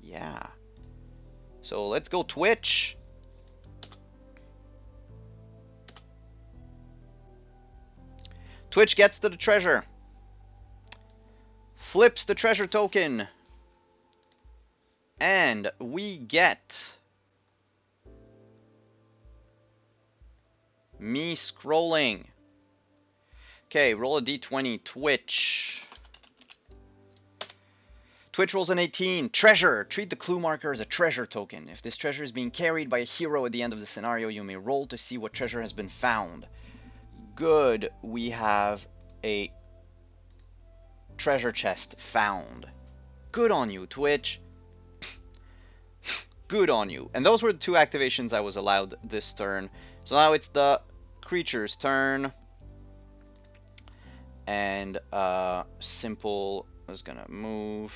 Yeah. So let's go, Twitch. Twitch gets to the treasure. Flips the treasure token. And we get... me scrolling. Okay, roll a d20, Twitch. Twitch rolls an 18. Treasure. Treat the clue marker as a treasure token. If this treasure is being carried by a hero at the end of the scenario, you may roll to see what treasure has been found. Good. We have a treasure chest found. Good on you, Twitch. Good on you. And those were the 2 activations I was allowed this turn. So now it's the creature's turn. And Simple is gonna move.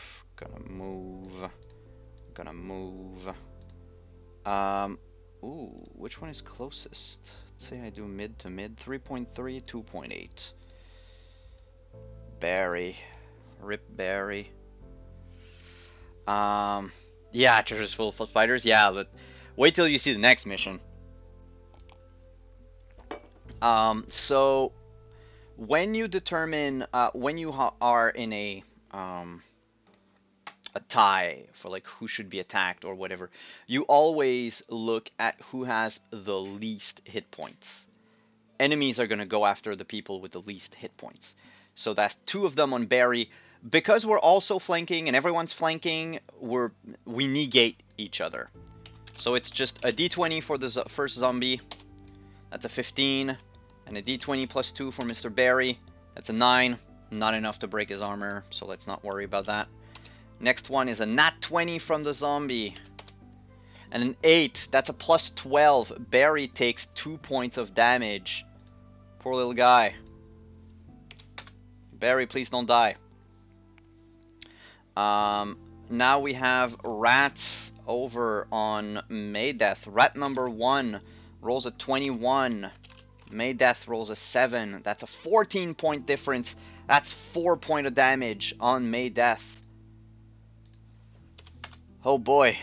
Ooh, which one is closest? Let's say I do mid to mid. 3.3, 2.8. Barry. Rip Barry. Yeah, treasure's full of spiders. Yeah, but wait till you see the next mission. So when you determine when you are in a tie for like who should be attacked or whatever, you always look at who has the least hit points. Enemies are gonna go after the people with the least hit points. So that's 2 of them on Barry. Because we're also flanking and everyone's flanking, we negate each other. So it's just a d20 for the first zombie. That's a 15. And a d20 plus 2 for Mr. Barry. That's a 9. Not enough to break his armor, so let's not worry about that. Next one is a nat 20 from the zombie. And an 8. That's a plus 12. Barry takes 2 points of damage. Poor little guy. Barry, please don't die. Now we have rats over on Maydeth. Rat number 1 rolls a 21. Maydeth rolls a 7. That's a 14-point difference. That's 4 points of damage on Maydeth. Oh boy.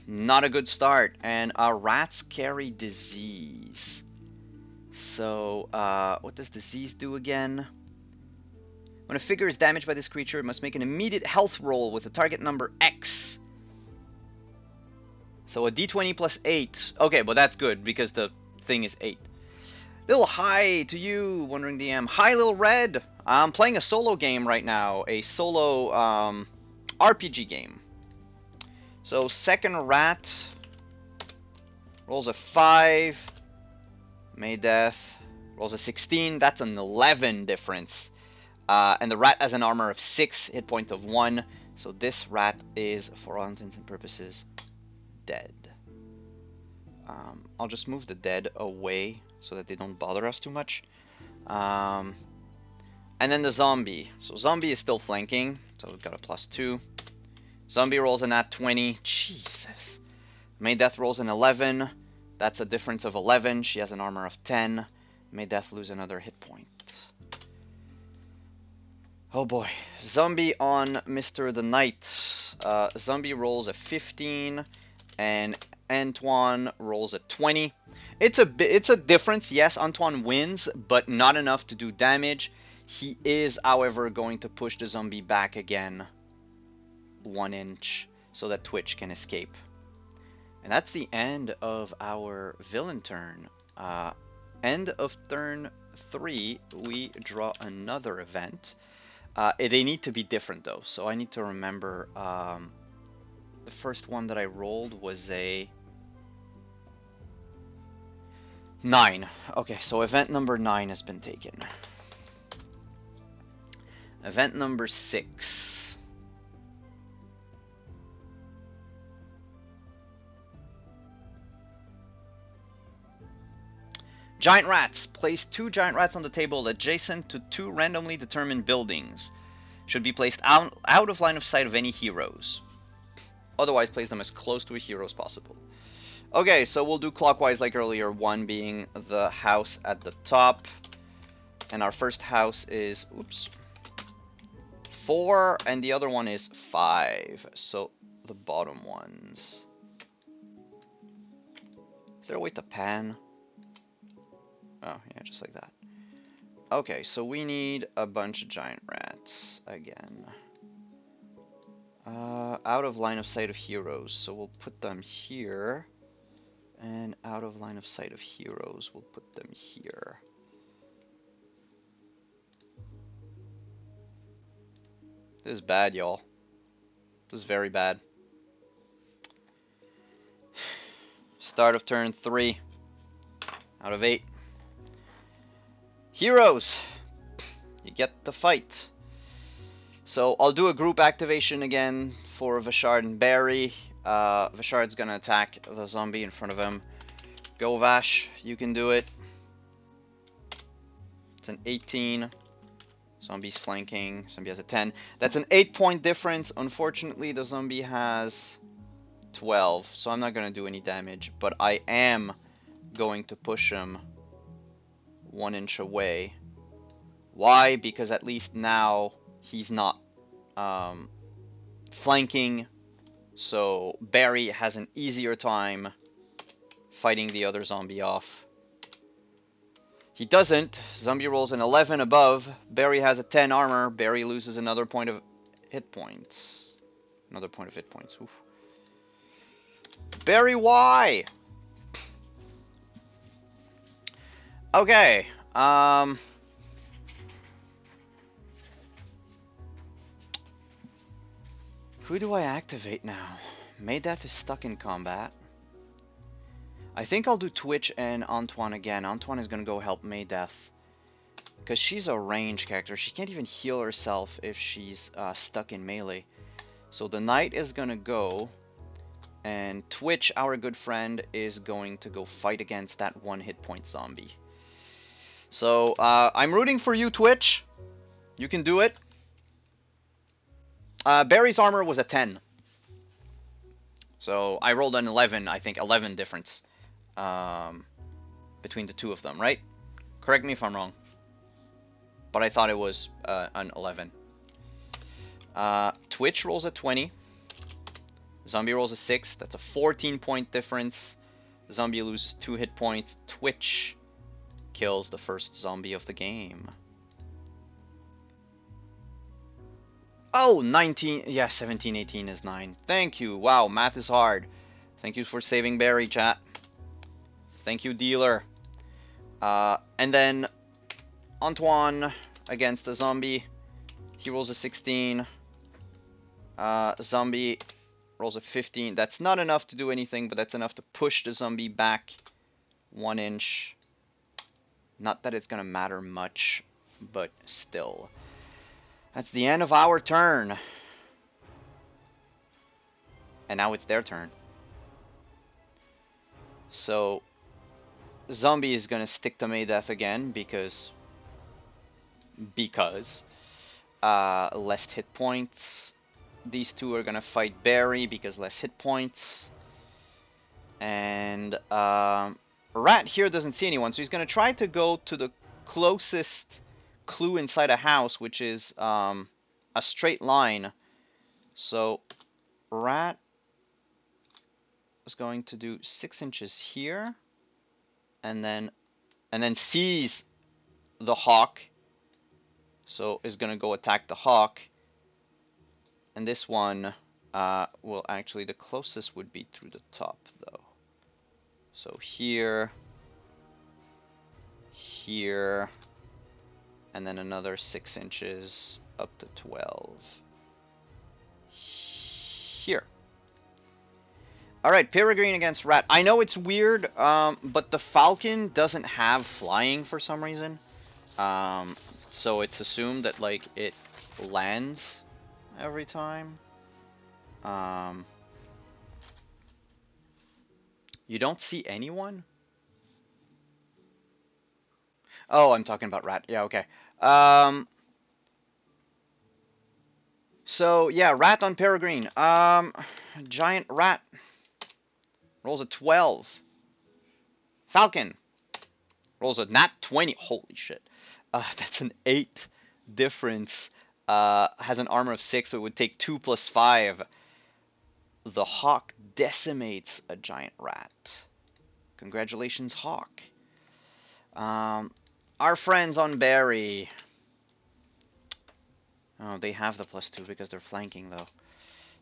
Not a good start. And our rats carry disease. So, what does disease do again? When a figure is damaged by this creature, it must make an immediate health roll with a target number X. So a d20 plus 8. Okay, but that's good because the thing is 8. Little hi to you, Wondering DM. Hi, Little Red. I'm playing a solo game right now. A solo RPG game. So second rat rolls a 5. Maydeth rolls a 16. That's an 11 difference. And the rat has an armor of 6, hit point of 1. So this rat is, for all intents and purposes, dead. I'll just move the dead away so that they don't bother us too much. And then the zombie. So zombie is still flanking. So we've got a plus 2. Zombie rolls a nat 20. Jesus. Maydeth rolls an 11. That's a difference of 11. She has an armor of 10. Maydeth lose another hit point. Oh boy. Zombie on Mr. the Knight. Zombie rolls a 15 and Antoine rolls a 20. It's a difference. Yes, Antoine wins, but not enough to do damage. He is, however, going to push the zombie back again 1 inch so that Twitch can escape. And that's the end of our villain turn. End of turn 3, we draw another event. They need to be different though, so I need to remember the first one that I rolled was a 9. Okay, so event number 9 has been taken. Event number 6. Giant rats. Place 2 giant rats on the table adjacent to 2 randomly determined buildings. Should be placed out of line of sight of any heroes. Otherwise, place them as close to a hero as possible. Okay, so we'll do clockwise like earlier, 1 being the house at the top. And our first house is, oops, 4, and the other one is 5. So the bottom ones. Is there a way to pan? Oh, yeah, just like that. Okay, so we need a bunch of giant rats again. Out of line of sight of heroes, so we'll put them here. And out of line of sight of heroes, we'll put them here. This is bad, y'all. This is very bad. Start of turn 3 out of 8. Heroes! You get the fight. So I'll do a group activation again for Vashard and Barry. Vashard's gonna attack the zombie in front of him. Go Vash, you can do it. It's an 18. Zombie's flanking. Zombie has a 10. That's an 8-point difference. Unfortunately, the zombie has 12, so I'm not gonna do any damage, but I am going to push him 1 inch away. Why? Because at least now he's not flanking, so Barry has an easier time fighting the other zombie off. He doesn't. Zombie rolls an 11 above. Barry has a 10 armor. Barry loses another point of hit points. Another point of hit points. Oof. Barry, why? Okay. Who do I activate now? Maydeth is stuck in combat. I think I'll do Twitch and Antoine again. Antoine is gonna go help Maydeth, because she's a range character. She can't even heal herself if she's stuck in melee. So the knight is gonna go, and Twitch, our good friend, is going to go fight against that 1 hit point zombie. So I'm rooting for you, Twitch. You can do it. Barry's armor was a 10. So I rolled an 11, I think 11 difference between the two of them, right? Correct me if I'm wrong. But I thought it was an 11. Twitch rolls a 20. Zombie rolls a 6. That's a 14-point difference. Zombie loses 2 hit points. Twitch kills the first zombie of the game. Oh, 19. Yeah, 17, 18 is 9. Thank you. Wow, math is hard. Thank you for saving Barry, chat. Thank you, dealer. And then Antoine against the zombie. He rolls a 16. Zombie rolls a 15. That's not enough to do anything, but that's enough to push the zombie back 1 inch. Not that it's gonna matter much, but still. That's the end of our turn. And now it's their turn. So zombie is gonna stick to Maydeth again because less hit points. These two are gonna fight Barry because less hit points. And Rat here doesn't see anyone, so he's gonna try to go to the closest clue inside a house, which is a straight line. So Rat is going to do 6 inches here, and then sees the hawk, so is gonna go attack the hawk. And this one will actually, the closest would be through the top though. So here, here, and then another 6 inches up to 12. Here. Alright, Peregrine against Rat. I know it's weird, but the Falcon doesn't have flying for some reason. So it's assumed that, like, it lands every time. You don't see anyone? Oh, I'm talking about Rat. Yeah, okay. So, yeah, Rat on Peregrine. Giant Rat rolls a 12. Falcon rolls a nat 20. Holy shit. That's an 8 difference. Has an armor of 6, so it would take 2 plus 5. The Hawk decimates a giant rat. Congratulations, Hawk. Our friends on Barry. Oh, they have the +2 because they're flanking, though.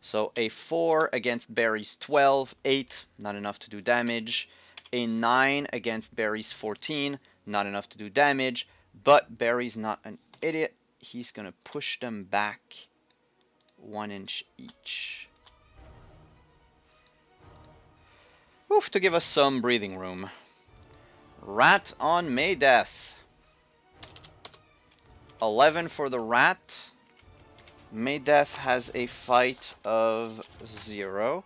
So a 4 against Barry's 12. 8, not enough to do damage. A 9 against Barry's 14. Not enough to do damage. But Barry's not an idiot. He's going to push them back 1 inch each. Oof, to give us some breathing room. Rat on Maydeth. 11 for the rat. Maydeth has a fight of 0.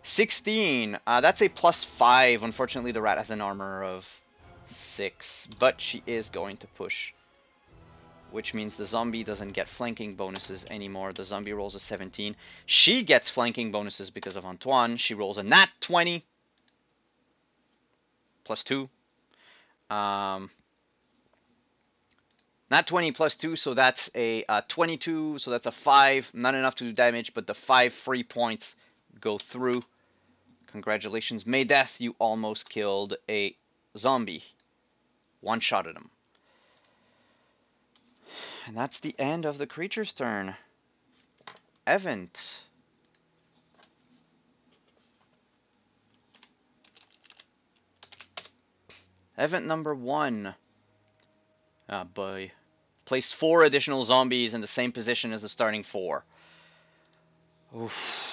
16. That's a +5. Unfortunately, the rat has an armor of 6, but she is going to push, which means the zombie doesn't get flanking bonuses anymore. The zombie rolls a 17. She gets flanking bonuses because of Antoine. She rolls a nat 20. +2. Nat 20 +2, so that's a 22. So that's a 5. Not enough to do damage, but the 5 free points go through. Congratulations, Maydeth, you almost killed a zombie. One-shotted him. And that's the end of the creature's turn. Event. Event number 1. Ah, boy. Place 4 additional zombies in the same position as the starting 4. Oof.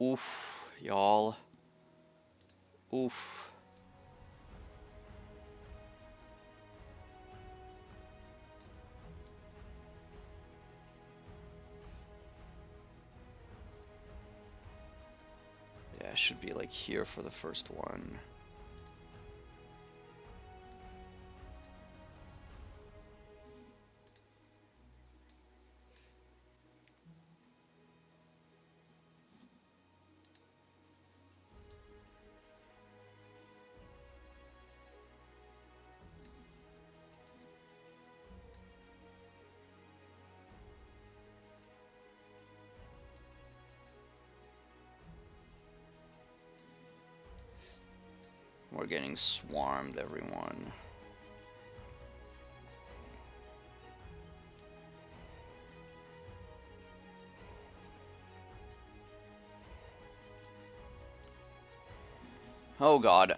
Oof, y'all. Oof. Yeah, it should be like here for the first one. We're getting swarmed, everyone. Oh god.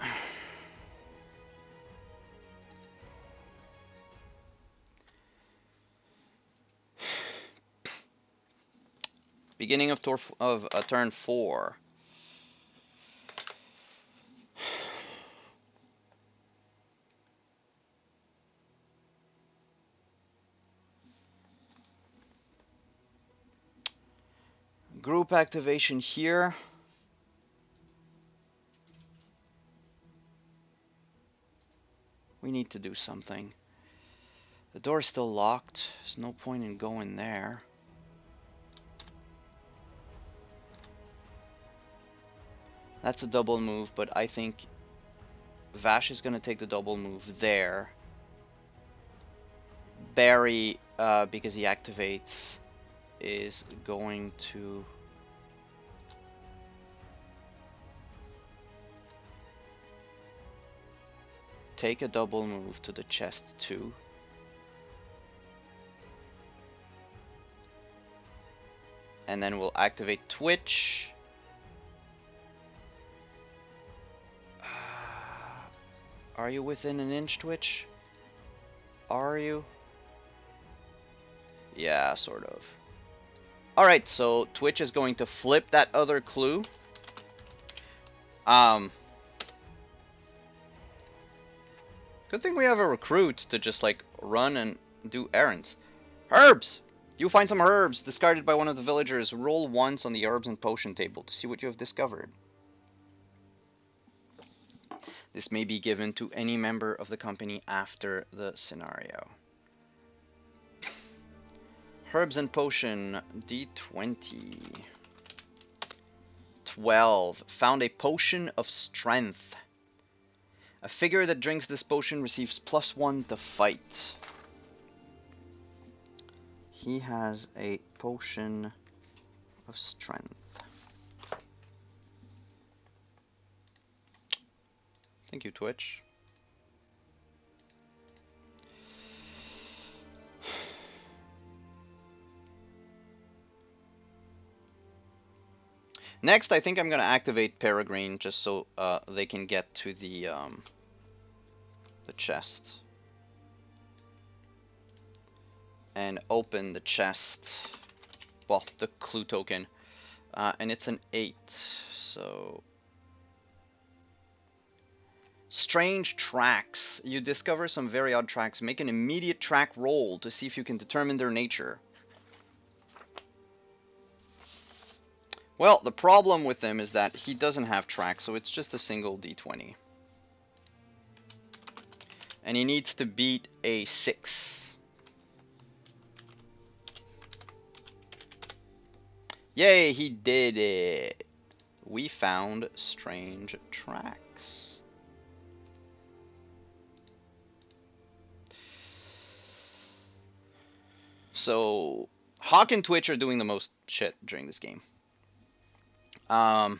Beginning of turn 4. Group activation here. We need to do something. The door is still locked. There's no point in going there. That's a double move, but I think Vash is going to take the double move there. Barry, because he activates, is going to... take a double move to the chest too. And then we'll activate Twitch. Are you within an inch, Twitch? Are you? Yeah, sort of. Alright, so Twitch is going to flip that other clue. Good thing we have a recruit to just like run and do errands. Herbs! You find some herbs discarded by one of the villagers. Roll once on the herbs and potion table to see what you have discovered. This may be given to any member of the company after the scenario. Herbs and potion, D20. 12. Found a potion of strength. A figure that drinks this potion receives +1 to fight. He has a potion of strength. Thank you, Twitch. Next, I think I'm going to activate Peregrine just so they can get to the chest. and open the chest. Well, the clue token. And it's an 8. So... Strange tracks. You discover some very odd tracks. Make an immediate track roll to see if you can determine their nature. Well, the problem with him is that he doesn't have tracks, so it's just a single d20. And he needs to beat a 6. Yay, he did it! We found strange tracks. So, Hawk and Twitch are doing the most shit during this game. Now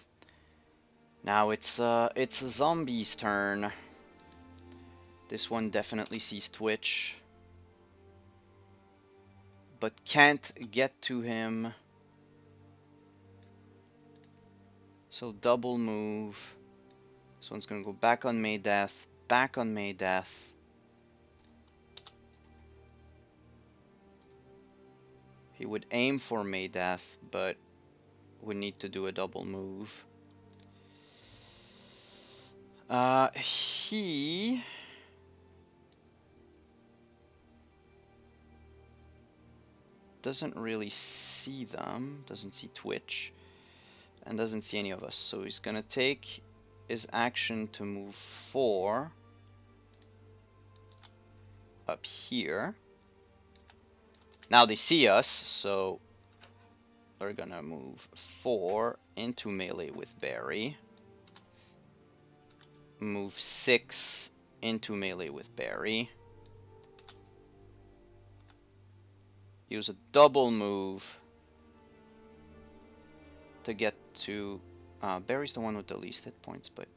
it's a zombie's turn. This one definitely sees Twitch, but can't get to him. So double move. This one's gonna go back on Maydeth, back on Maydeth. He would aim for Maydeth, but would need to do a double move. He doesn't really see them, doesn't see Twitch, and doesn't see any of us. So he's gonna take his action to move 4 up here. Now they see us, so they're gonna move 4 into melee with Barry. Move 6 into melee with Barry. Use a double move to get to... Barry's the one with the least hit points, but...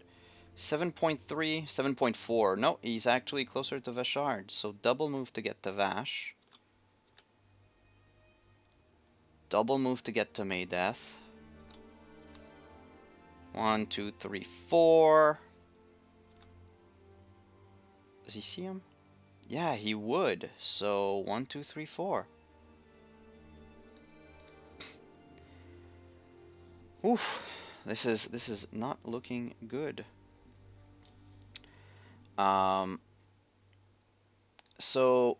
7.3, 7.4. No, he's actually closer to Vashard, so double move to get to Vash. Double move to get to Maydeth. 1, 2, 3, 4. Does he see him? Yeah, he would. So 1, 2, 3, 4. Oof, this is not looking good. So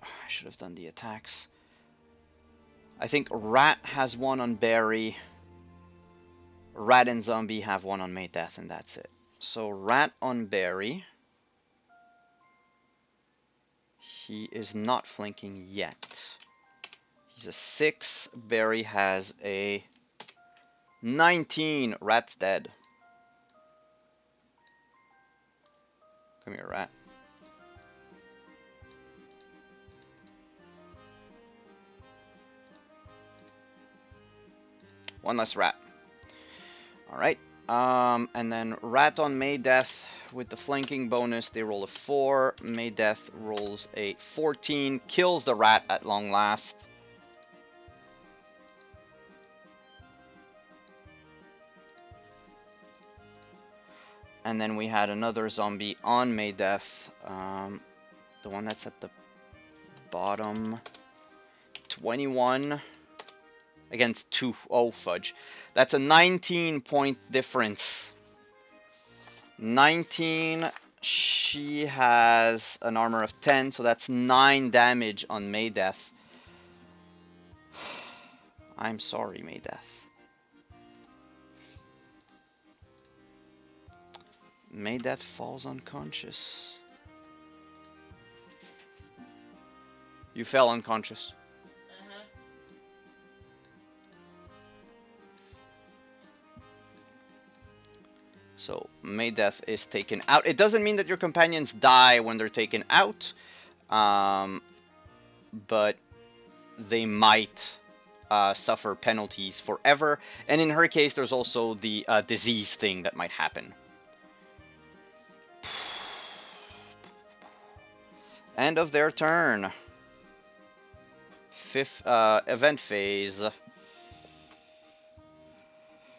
I should have done the attacks. I think Rat has one on Barry. Rat and Zombie have one on Maydeth, and that's it. So Rat on Barry. He is not flanking yet. He's a 6. Barry has a 19. Rat's dead. Come here, Rat. One less Rat. Alright. And then Rat on Maydeth with the flanking bonus. They roll a 4. Maydeth rolls a 14. Kills the Rat at long last. And then we had another zombie on Maydeth. The one that's at the bottom. 21 against 2. Oh, fudge. That's a 19-point difference. 19. She has an armor of 10, so that's 9 damage on Maydeth. I'm sorry, Maydeth. Maydeth falls unconscious. You fell unconscious. So Maydeth is taken out. It doesn't mean that your companions die when they're taken out, but they might suffer penalties forever. And in her case, there's also the disease thing that might happen. End of their turn. Fifth event phase.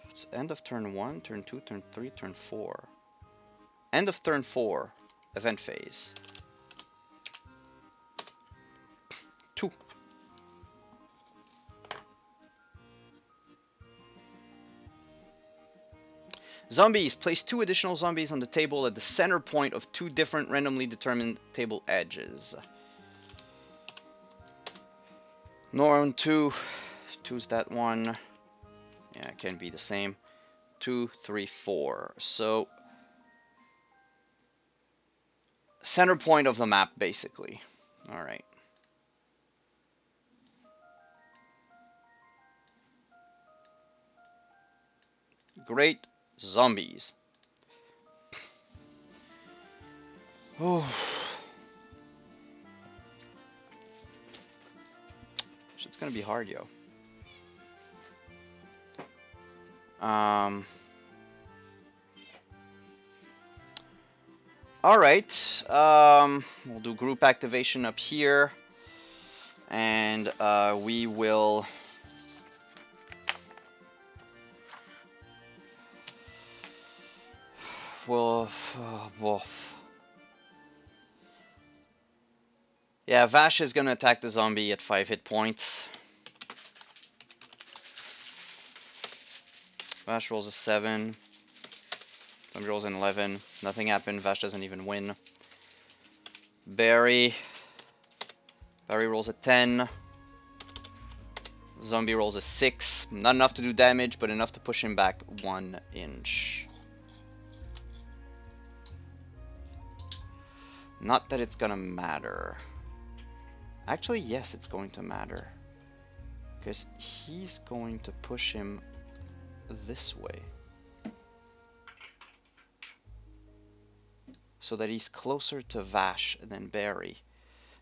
It's end of turn 1, turn 2, turn 3, turn 4. End of turn 4, event phase. 2. Zombies. Place 2 additional zombies on the table at the center point of 2 different randomly determined table edges. Norm 2. 2's that one. Yeah, it can be the same. 2, 3, 4. So, center point of the map, basically. Alright. Great. Zombies. Oh. Shit's gonna be hard, yo. Alright. We'll do group activation up here. And we will... Yeah, Vash is gonna attack the zombie at 5 hit points. Vash rolls a 7. Zombie rolls an 11. Nothing happened. Vash doesn't even win. Barry rolls a 10. Zombie rolls a 6. Not enough to do damage, but enough to push him back 1 inch. Not that it's gonna matter. Actually, yes, it's going to matter. Because he's going to push him this way. So that he's closer to Vash than Barry.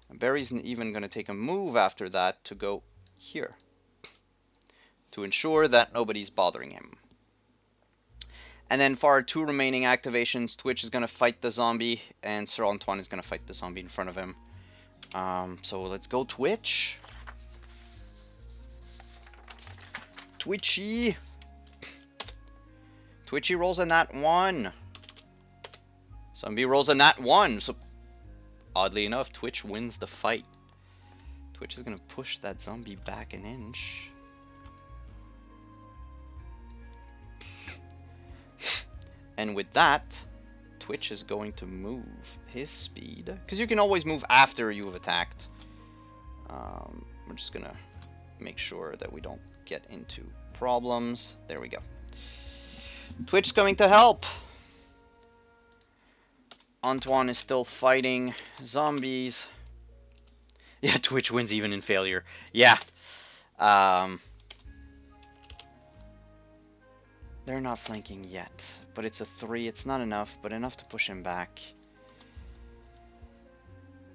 And Barry's even going to take a move after that to go here. To ensure that nobody's bothering him. And then for our 2 remaining activations, Twitch is going to fight the zombie, and Sir Antoine is going to fight the zombie in front of him. So let's go Twitch. Twitchy. Twitchy rolls a nat 1. Zombie rolls a nat 1. So oddly enough, Twitch wins the fight. Twitch is going to push that zombie back an inch. And with that, Twitch is going to move his speed. Because you can always move after you've attacked. We're just going to make sure that we don't get into problems. There we go. Twitch's coming to help. Antoine is still fighting zombies. Yeah, Twitch wins even in failure. Yeah. They're not flanking yet, but it's a 3. It's not enough, but enough to push him back.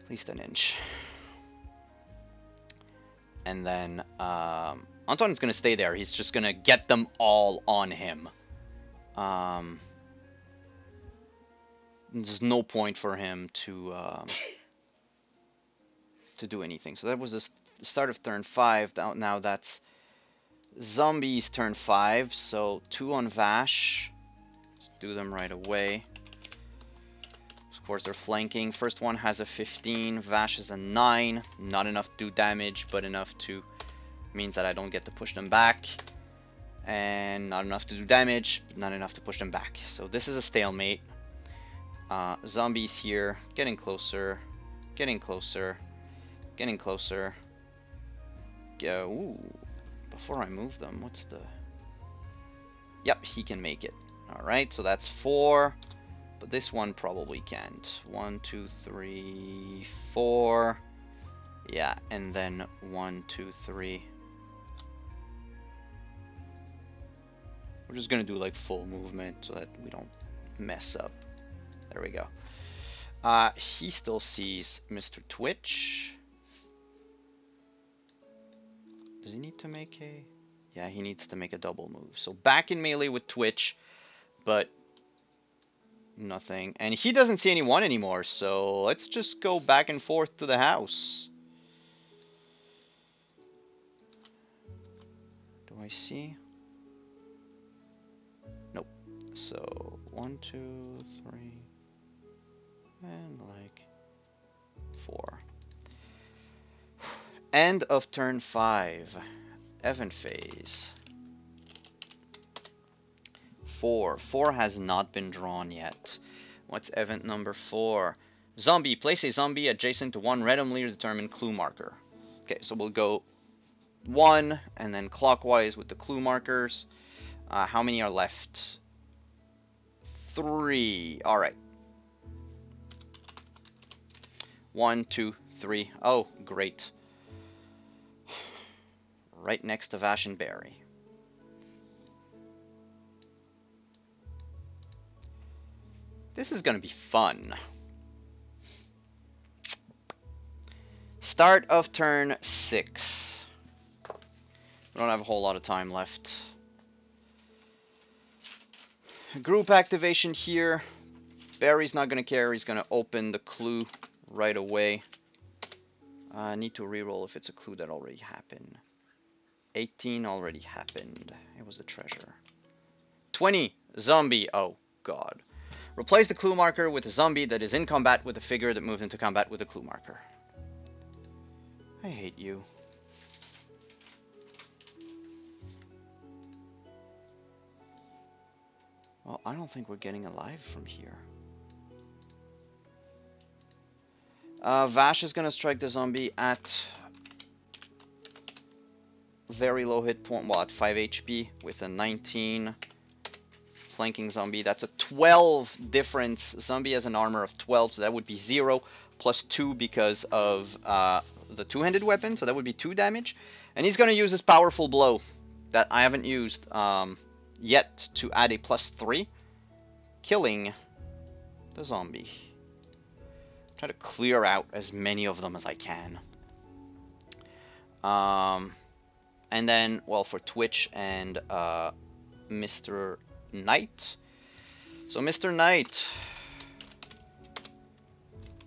At least an inch. And then Antoine's going to stay there. He's just going to get them all on him. There's no point for him to do anything. So that was the start of turn 5. Now that's zombies turn 5. So 2 on Vash. Let's do them right away. Of course, they're flanking. First one has a 15. Vash is a 9. Not enough to do damage, but enough to... means that I don't get to push them back. And not enough to do damage, but not enough to push them back. So this is a stalemate. Zombies here. Getting closer. Getting closer. Getting closer. Ooh. Before I move them, what's the... Yep, he can make it. Alright, so that's 4. But this one probably can't. 1, 2, 3, 4. Yeah, and then 1, 2, 3. We're just gonna do like full movement so that we don't mess up. There we go. He still sees Mr. Twitch. Does he need to make a... Yeah, he needs to make a double move. So back in melee with Twitch, but nothing. And he doesn't see anyone anymore, so let's just go back and forth to the house. Do I see? Nope. So 1, 2, 3, and like 4. End of turn 5. Event phase. 4. 4 has not been drawn yet. What's event number 4? Zombie. Place a zombie adjacent to one randomly determined clue marker. Okay, so we'll go 1 and then clockwise with the clue markers. How many are left? 3. Alright. 1, 2, 3. Oh, great. Right next to Vash and Barry. This is going to be fun. Start of turn 6. We don't have a whole lot of time left. Group activation here. Barry's not going to care. He's going to open the clue right away. I need to reroll if it's a clue that already happened. 18 already happened. It was the treasure. 20. Zombie. Oh, God. Replace the clue marker with a zombie that is in combat with a figure that moves into combat with a clue marker. I hate you. Well, I don't think we're getting alive from here. Vash is gonna strike the zombie at very low hit point, well, at 5 HP with a 19. Flanking zombie, that's a 12 difference. Zombie has an armor of 12, so that would be 0 plus 2 because of the two-handed weapon, so that would be 2 damage. And he's gonna use his powerful blow that I haven't used yet to add a plus 3, killing the zombie. Try to clear out as many of them as I can. And then, well, for Twitch and Mr. Knight. So Mr. Knight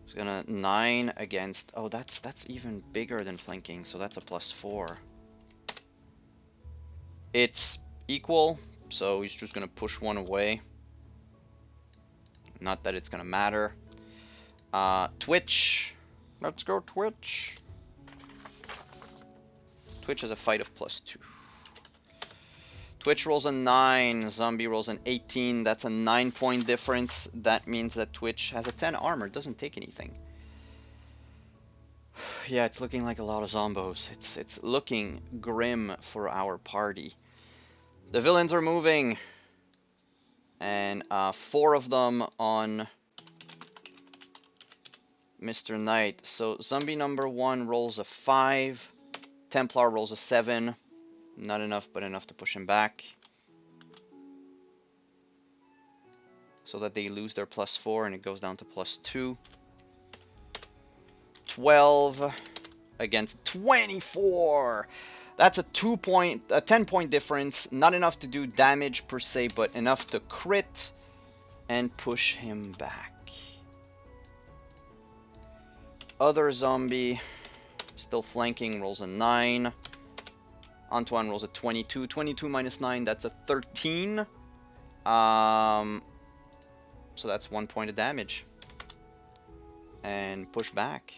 is gonna 9 against. Oh, that's even bigger than flanking, so that's a plus 4. It's equal, so he's just gonna push 1 away. Not that it's gonna matter. Twitch. Let's go Twitch. Twitch has a fight of plus 2. Twitch rolls a 9, Zombie rolls an 18, that's a 9-point difference. That means that Twitch has a 10 armor, doesn't take anything. Yeah, it's looking like a lot of zombos. It's looking grim for our party. The villains are moving. And 4 of them on Mr. Knight. So zombie number 1 rolls a 5. Templar rolls a 7. Not enough, but enough to push him back. So that they lose their plus 4 and it goes down to plus 2. 12 against 24. That's a 10-point difference. Not enough to do damage per se, but enough to crit and push him back. Other zombie, still flanking, rolls a 9. Antoine rolls a 22. 22 minus 9, that's a 13. So that's 1 point of damage. And push back.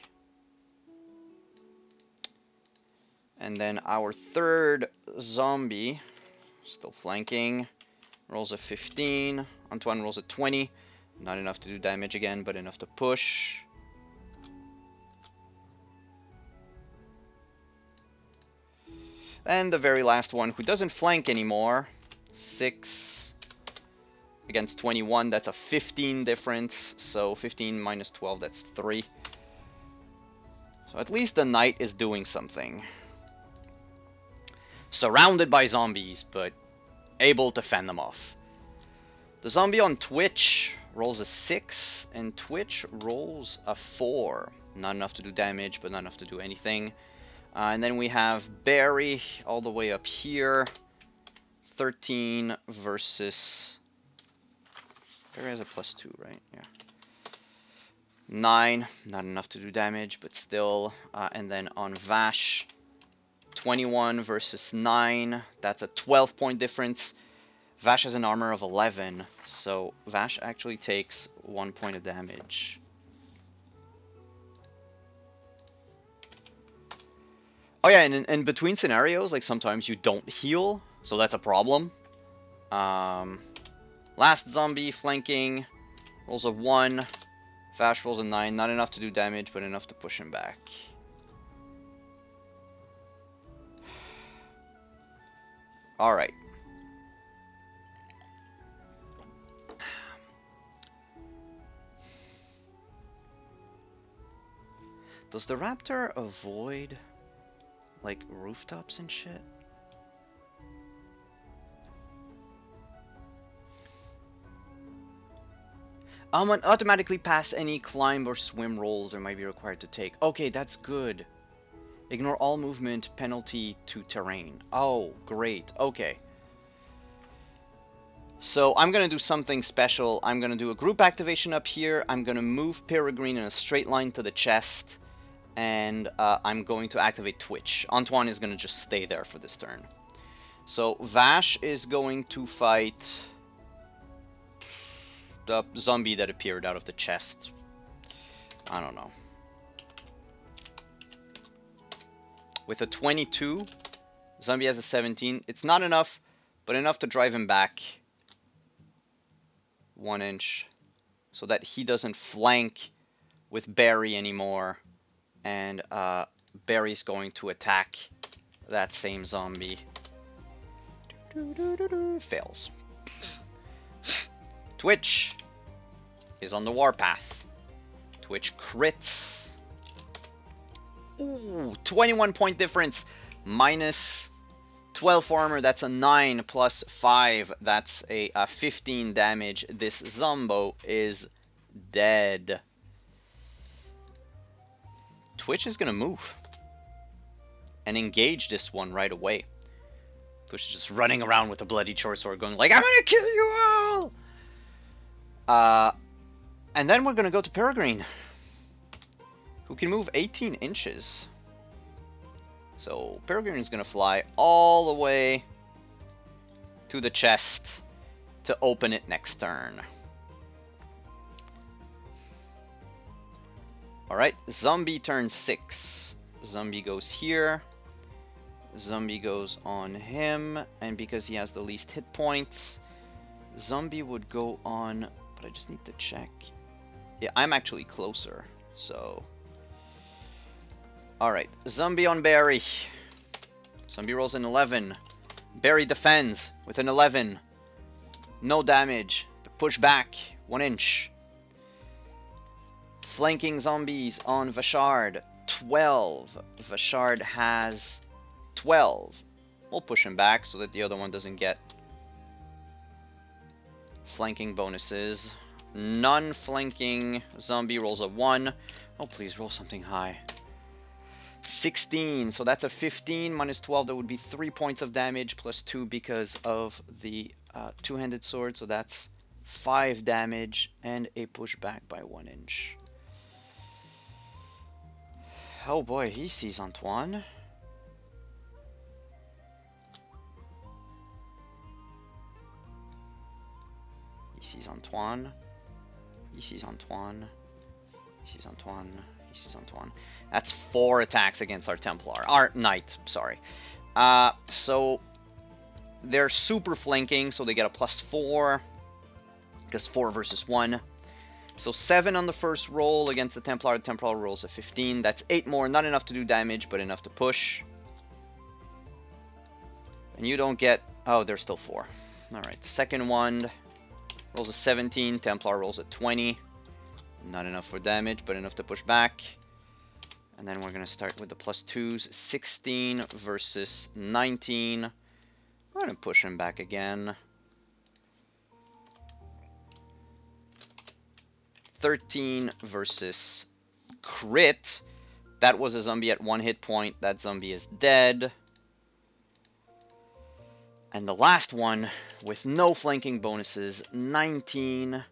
And then our third zombie, still flanking, rolls a 15. Antoine rolls a 20. Not enough to do damage again, but enough to push. And the very last one, who doesn't flank anymore, 6 against 21, that's a 15 difference. So 15 minus 12, that's 3. So at least the knight is doing something. Surrounded by zombies, but able to fend them off. The zombie on Twitch rolls a 6, and Twitch rolls a 4. Not enough to do damage, but not enough to do anything. And then we have Barry all the way up here. 13 versus... Barry has a plus 2, right? Yeah. 9, not enough to do damage, but still. And then on Vash, 21 versus 9. That's a 12-point difference. Vash has an armor of 11, so Vash actually takes 1 point of damage. Oh yeah, and in between scenarios, like sometimes you don't heal, so that's a problem. Last zombie flanking. Rolls a 1. Vash rolls a 9. Not enough to do damage, but enough to push him back. Alright. Does the raptor avoid, like, rooftops and shit? Automatically pass any climb or swim rolls or might be required to take. Okay, that's good. Ignore all movement penalty to terrain. Oh, great. Okay. So I'm going to do something special. I'm going to do a group activation up here. I'm going to move Peregrine in a straight line to the chest. And I'm going to activate Twitch. Antoine is going to just stay there for this turn. So Vash is going to fight the zombie that appeared out of the chest. I don't know. With a 22, zombie has a 17. It's not enough, but enough to drive him back 1 inch so that he doesn't flank with Barry anymore. And Barry's going to attack that same zombie. Fails. Twitch is on the warpath. Twitch crits. Ooh, 21 point difference. Minus 12 armor, that's a 9 plus 5. That's a 15 damage. This Zombo is dead. Twitch is gonna move and engage this one right away. Twitch is just running around with a bloody short sword going like, I'm gonna kill you all! And then we're gonna go to Peregrine, who can move 18 inches. So Peregrine is gonna fly all the way to the chest to open it next turn. Alright, Zombie turn 6. Zombie goes here. Zombie goes on him. And because he has the least hit points, Zombie would go on... But I just need to check. Yeah, I'm actually closer. So... Alright, Zombie on Barry. Zombie rolls an 11. Barry defends with an 11. No damage. But push back 1 inch. Flanking zombies on Vashard. 12. Vashard has 12. We'll push him back so that the other one doesn't get flanking bonuses. Non-flanking zombie rolls a 1. Oh, please roll something high. 16. So that's a 15 minus 12. That would be 3 points of damage plus 2 because of the two-handed sword. So that's 5 damage and a pushback by 1 inch. Oh boy, he sees Antoine. He sees Antoine. He sees Antoine. He sees Antoine. He sees Antoine. That's 4 attacks against our Templar. Our Knight, sorry. So they're super flanking, so they get a +4. Because 4 versus 1. So 7 on the first roll against the Templar. The Templar rolls a 15. That's 8 more. Not enough to do damage, but enough to push. And you don't get... Oh, there's still 4. Alright, second one rolls a 17. Templar rolls a 20. Not enough for damage, but enough to push back. And then we're going to start with the +2s. 16 versus 19. We're going to push him back again. 13 versus crit. That was a zombie at 1 hit point. That zombie is dead. And the last one with no flanking bonuses, 19.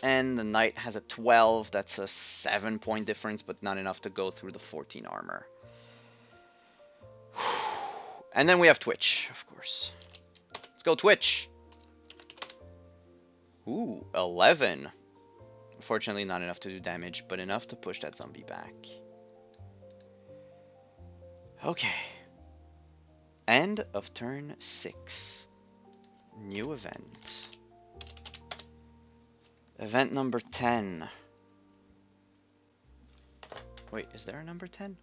And the Knight has a 12. That's a 7-point difference, but not enough to go through the 14 armor. And then we have Twitch, of course. Let's go Twitch. Ooh, 11. Unfortunately, not enough to do damage, but enough to push that zombie back. Okay. End of turn 6. New event. Event number 10. Wait, is there a number 10?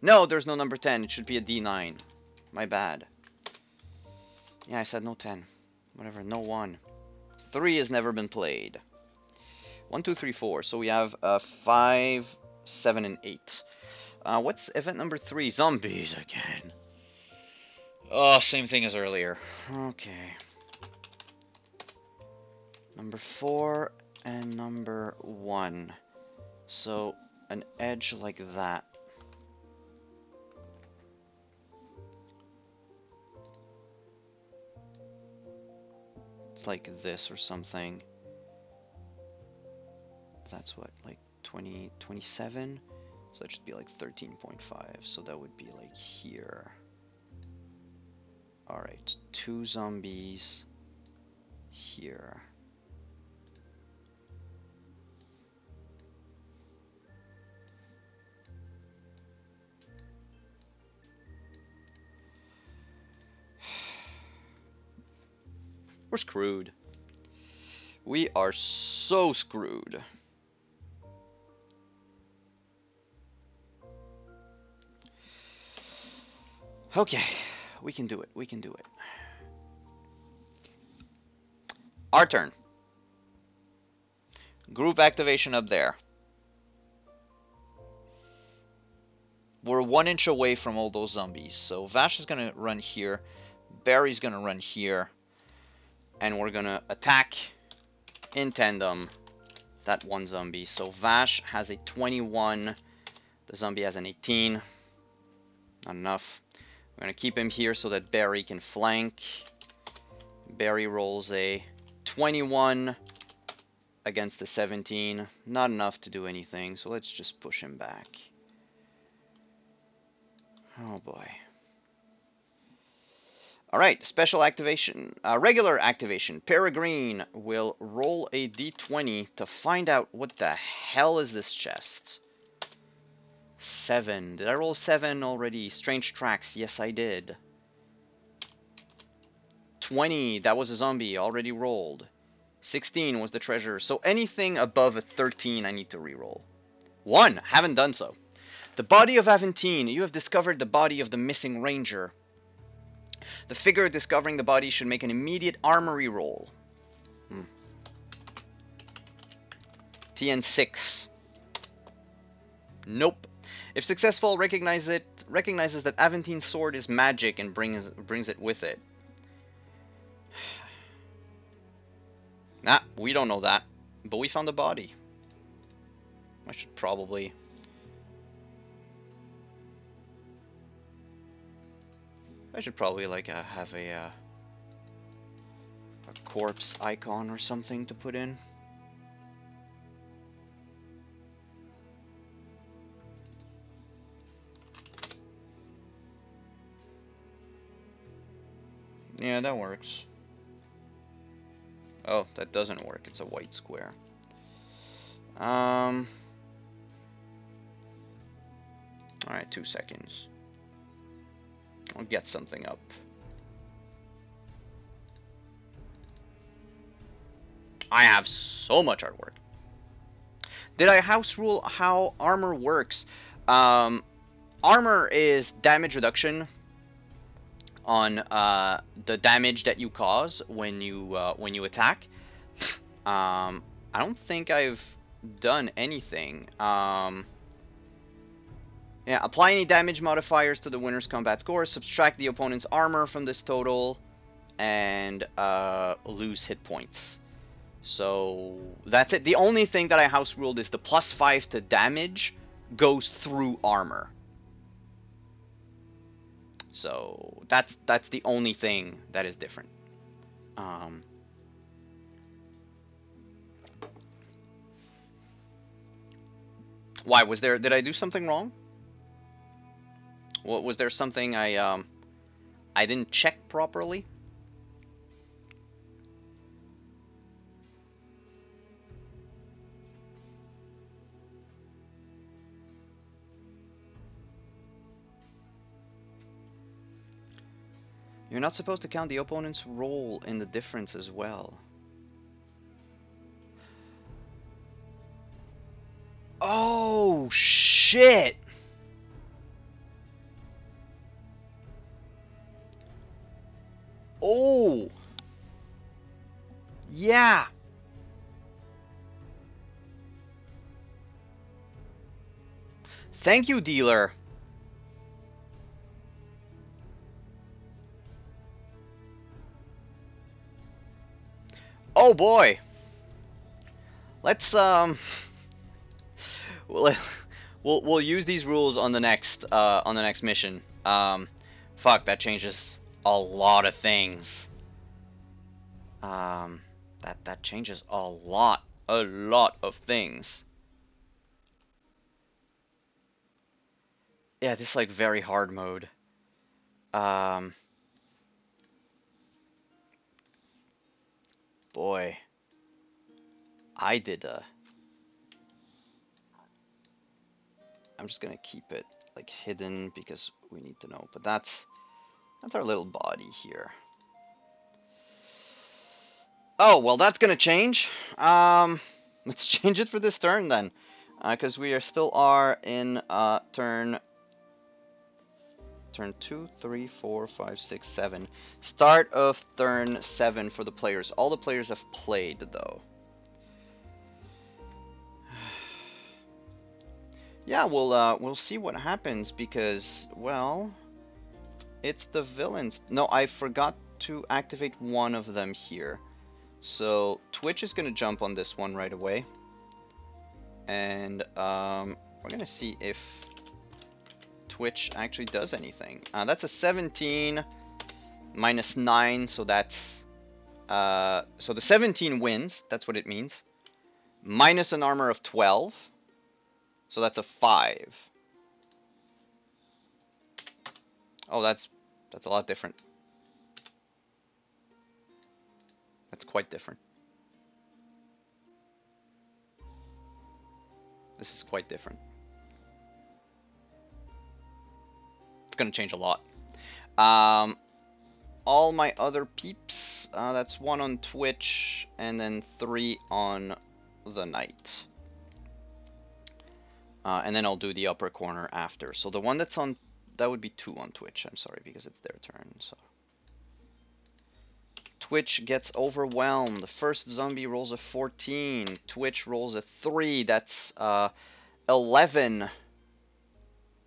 No, there's no number 10. It should be a D9. My bad. Yeah, I said no 10. Whatever, no 1. 3 has never been played. 1, 2, 3, 4. So we have 5, 7, and 8. What's event number 3? Zombies again. Oh, same thing as earlier. Okay. Number 4 and number 1. So an edge like that. It's like this or something. That's what, like 20, 27? So that should be like 13.5. So that would be like here. Alright, 2 zombies here. We're screwed. We are so screwed. Okay, we can do it. We can do it. Our turn. Group activation up there. We're 1 inch away from all those zombies. So Vash is going to run here. Barry's going to run here. And we're going to attack in tandem that one zombie. So Vash has a 21. The zombie has an 18. Not enough. We're going to keep him here so that Barry can flank. Barry rolls a 21 against the 17. Not enough to do anything, so let's just push him back. Oh boy. Alright, special activation. Regular activation. Peregrine will roll a d20 to find out what the hell is this chest. 7. Did I roll 7 already? Strange tracks. Yes, I did. 20. That was a zombie. Already rolled. 16 was the treasure. So anything above a 13 I need to reroll. 1. Haven't done so. The body of Aventine. You have discovered the body of the missing ranger. The figure discovering the body should make an immediate armory roll. TN6. Nope. If successful, recognizes that Aventine's sword is magic and brings it with it. Nah, we don't know that. But we found a body. I should probably... like have a corpse icon or something to put in. Yeah, that works. Oh, that doesn't work. It's a white square. Alright, 2 seconds. I'll get something up. I have so much artwork. Did I house rule how armor works? Armor is damage reduction on the damage that you cause when you attack. I don't think I've done anything. Yeah, apply any damage modifiers to the winner's combat score, subtract the opponent's armor from this total, and lose hit points. So that's it. The only thing that I house ruled is the +5 to damage goes through armor. So that's the only thing that is different. Why was there? Did I do something wrong? What was there something I didn't check properly? You're not supposed to count the opponent's roll in the difference as well. Oh, shit! Oh! Yeah! Thank you, dealer. Oh boy. Let's we'll we'll use these rules on the next mission. Fuck, that changes a lot of things. That changes a lot of things. Yeah, this is like very hard mode. Boy, I did I'm just gonna keep it like hidden because we need to know. But that's our little body here. Oh, well, that's gonna change. Let's change it for this turn then, because we are in turn 2, 3, 4, 5, 6, 7. Start of turn 7 for the players. All the players have played though. Yeah, we'll see what happens because, well, it's the villains. No, I forgot to activate one of them here. So Twitch is gonna jump on this one right away. And we're gonna see if Twitch actually does anything. That's a 17 minus 9, so that's so the 17 wins. That's what it means. Minus an armor of 12, so that's a 5. Oh, that's a lot different. That's quite different. This is quite different. It's gonna change a lot. All my other peeps, that's 1 on Twitch, and then 3 on the Knight. And then I'll do the upper corner after. So the one that's on, that would be 2 on Twitch, I'm sorry, because it's their turn, so. Twitch gets overwhelmed. The first zombie rolls a 14. Twitch rolls a 3, that's 11.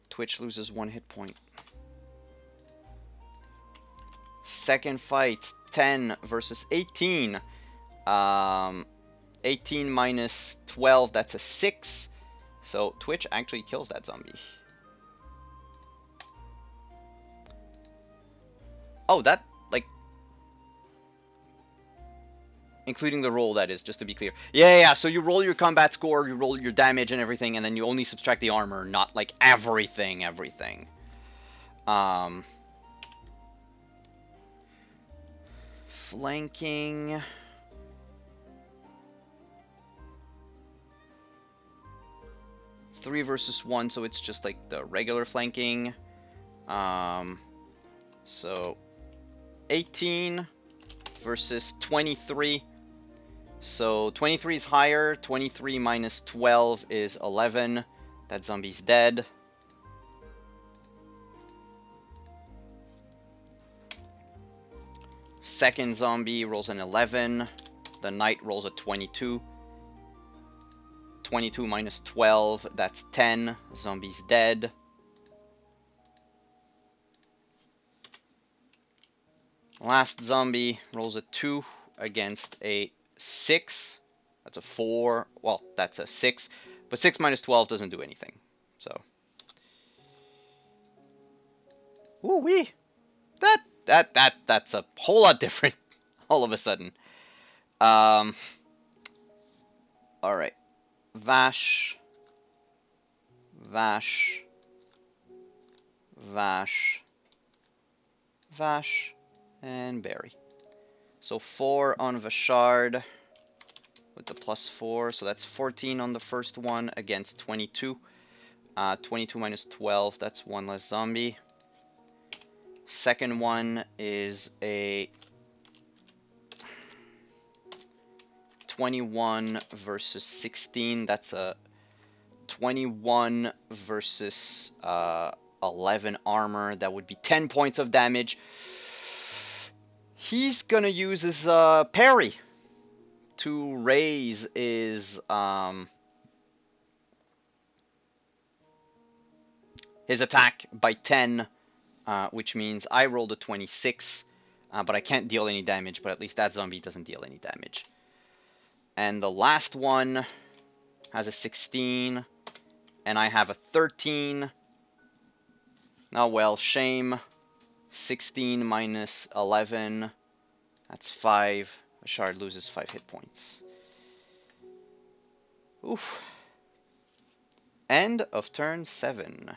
Twitch loses 1 hit point. Second fight, 10 versus 18. 18 minus 12, that's a 6. So Twitch actually kills that zombie. Oh, that, like, including the roll, that is, just to be clear. Yeah, so you roll your combat score, you roll your damage and everything, and then you only subtract the armor, not, like, everything. Flanking. Three versus 1, so it's just like the regular flanking. So 18 versus 23. So 23 is higher. 23 minus 12 is 11. That zombie's dead. Second zombie rolls an 11. The Knight rolls a 22. 22 minus 12, that's 10. Zombie's dead. Last zombie rolls a 2 against a 6. That's a 4. Well, that's a 6. But 6 minus 12 doesn't do anything. So. Ooh-wee. That's a whole lot different all of a sudden. Alright. Vash, Vash, Vash, Vash, and Barry. So 4 on Vashard with the +4, so that's 14 on the first one against 22. 22 minus 12, that's 1 less zombie. Second one is a 21 versus 16, that's a 21 versus 11 armor. That would be 10 points of damage. He's gonna use his parry to raise his attack by 10, which means I rolled a 26, but I can't deal any damage, but at least that zombie doesn't deal any damage. And the last one has a 16, and I have a 13. Oh well, shame. 16 minus 11, that's 5. Shard loses 5 hit points. Oof. End of turn 7.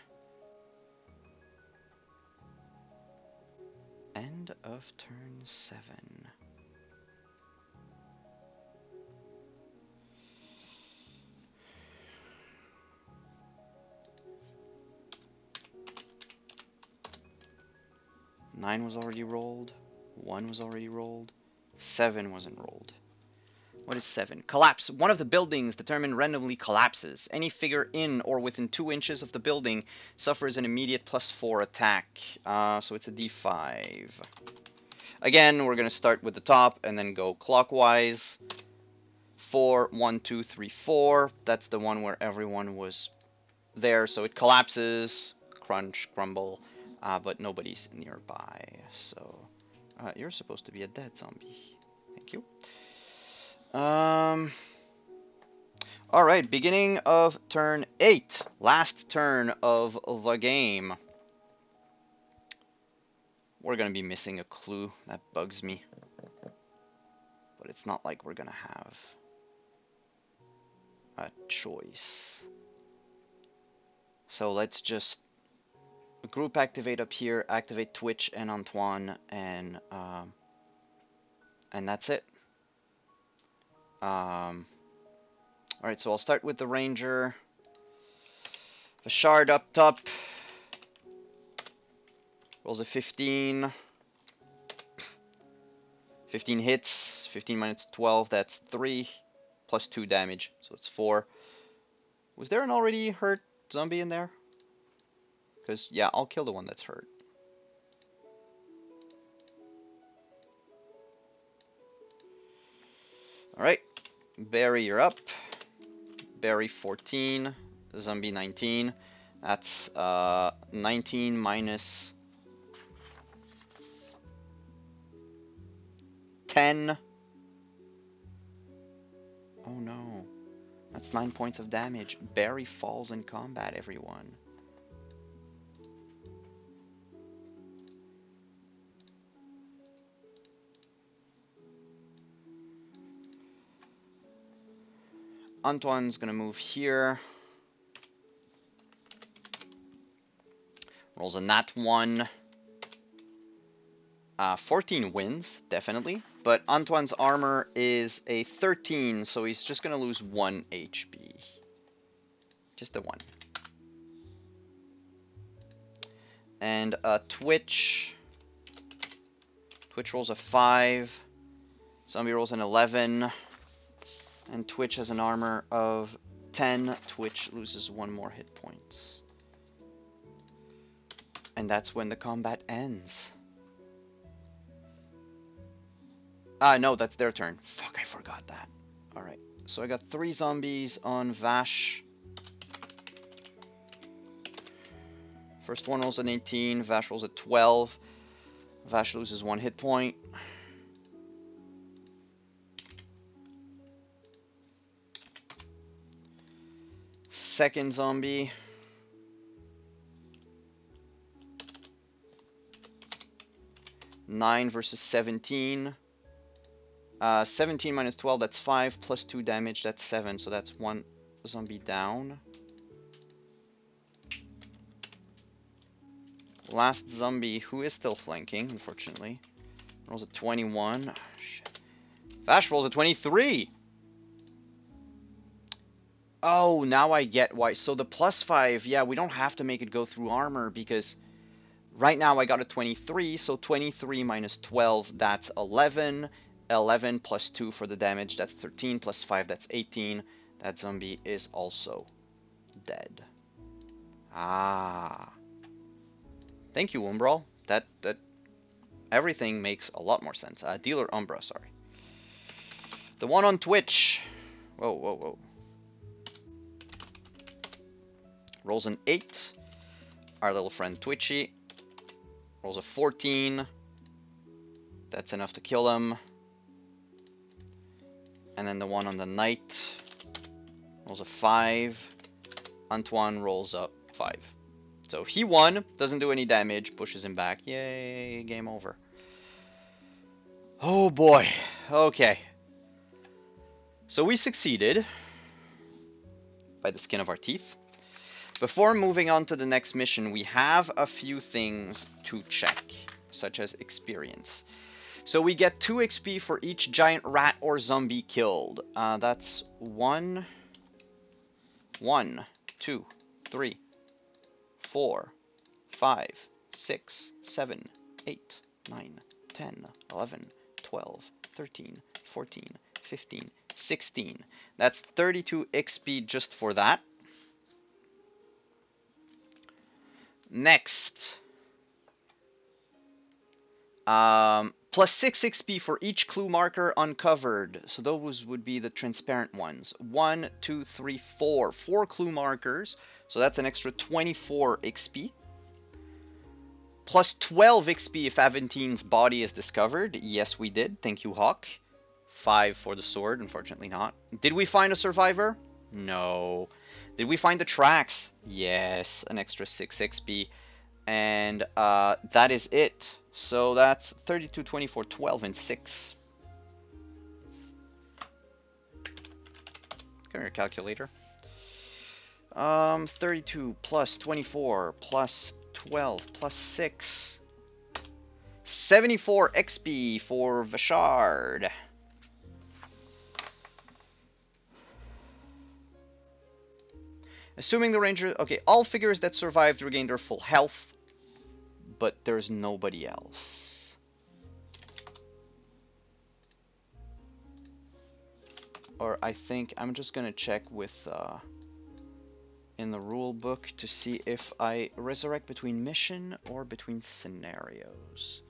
End of turn 7. Nine was already rolled. 1 was already rolled. 7 wasn't rolled. What is 7? Collapse. One of the buildings determined randomly collapses. Any figure in or within 2 inches of the building suffers an immediate +4 attack. So it's a d5. Again, we're going to start with the top and then go clockwise. 4, 1, 2, 3, 4. That's the one where everyone was there. So it collapses. Crunch, crumble. But nobody's nearby. So you're supposed to be a dead zombie. Thank you. Alright, beginning of turn 8. Last turn of the game. We're gonna be missing a clue. That bugs me. But it's not like we're gonna have a choice. So let's just group activate up here, activate Twitch and Antoine, and that's it. Alright, so I'll start with the Ranger. The Shard up top. Rolls a 15. 15 hits. 15 minus 12, that's 3. Plus 2 damage, so it's 4. Was there an already hurt zombie in there? Because, yeah, I'll kill the one that's hurt. Alright. Barry, you're up. Barry 14. Zombie 19. That's 19 minus 10. Oh no. That's 9 points of damage. Barry falls in combat, everyone. Antoine's gonna move here. Rolls a nat 1. 14 wins, definitely. But Antoine's armor is a 13, so he's just gonna lose 1 HP. Just a 1. And Twitch. Twitch rolls a 5. Zombie rolls an 11. And Twitch has an armor of 10. Twitch loses 1 more hit points. And that's when the combat ends. No, that's their turn. Fuck, I forgot that. Alright, so I got 3 zombies on Vash. First one rolls an 18. Vash rolls a 12. Vash loses 1 hit point. Second zombie. Nine versus 17. 17 minus 12, that's 5. Plus 2 damage, that's 7. So that's 1 zombie down. Last zombie, who is still flanking, unfortunately. Rolls a 21. Oh, shit. Vash rolls a 23! Oh, now I get why. So the +5, yeah, we don't have to make it go through armor because right now I got a 23, so 23 minus 12, that's 11. 11 plus 2 for the damage, that's 13, plus 5, that's 18. That zombie is also dead. Ah. Thank you, Umbral. That everything makes a lot more sense. Dealer Umbra, sorry. The one on Twitch. Whoa, whoa, whoa. Rolls an 8. Our little friend Twitchy rolls a 14. That's enough to kill him. And then the one on the knight rolls a 5. Antoine rolls up 5. So he won, doesn't do any damage, pushes him back. Yay, game over. Oh boy, okay. So we succeeded by the skin of our teeth. Before moving on to the next mission, we have a few things to check, such as experience. So we get 2 XP for each giant rat or zombie killed. That's 1, 2, 3, 4, 5, 6, 7, 8, 9, 10, 11, 12, 13, 14, 15, 16. That's 32 XP just for that. Next. Plus 6 XP for each clue marker uncovered. So those would be the transparent ones. 1, 2, 3, 4. 4 clue markers. So that's an extra 24 XP. Plus 12 XP if Aventin's body is discovered. Yes, we did. Thank you, Hawk. 5 for the sword. Unfortunately not. Did we find a survivor? No. Did we find the tracks? Yes. An extra 6 XP. And that is it. So that's 32, 24, 12, and 6. Come here, calculator. 32 plus 24 plus 12 plus 6. 74 XP for Vashard. Assuming the ranger... Okay, all figures that survived regained their full health. But there's nobody else. Or I think I'm just gonna check with in the rule book to see if I resurrect between mission or between scenarios.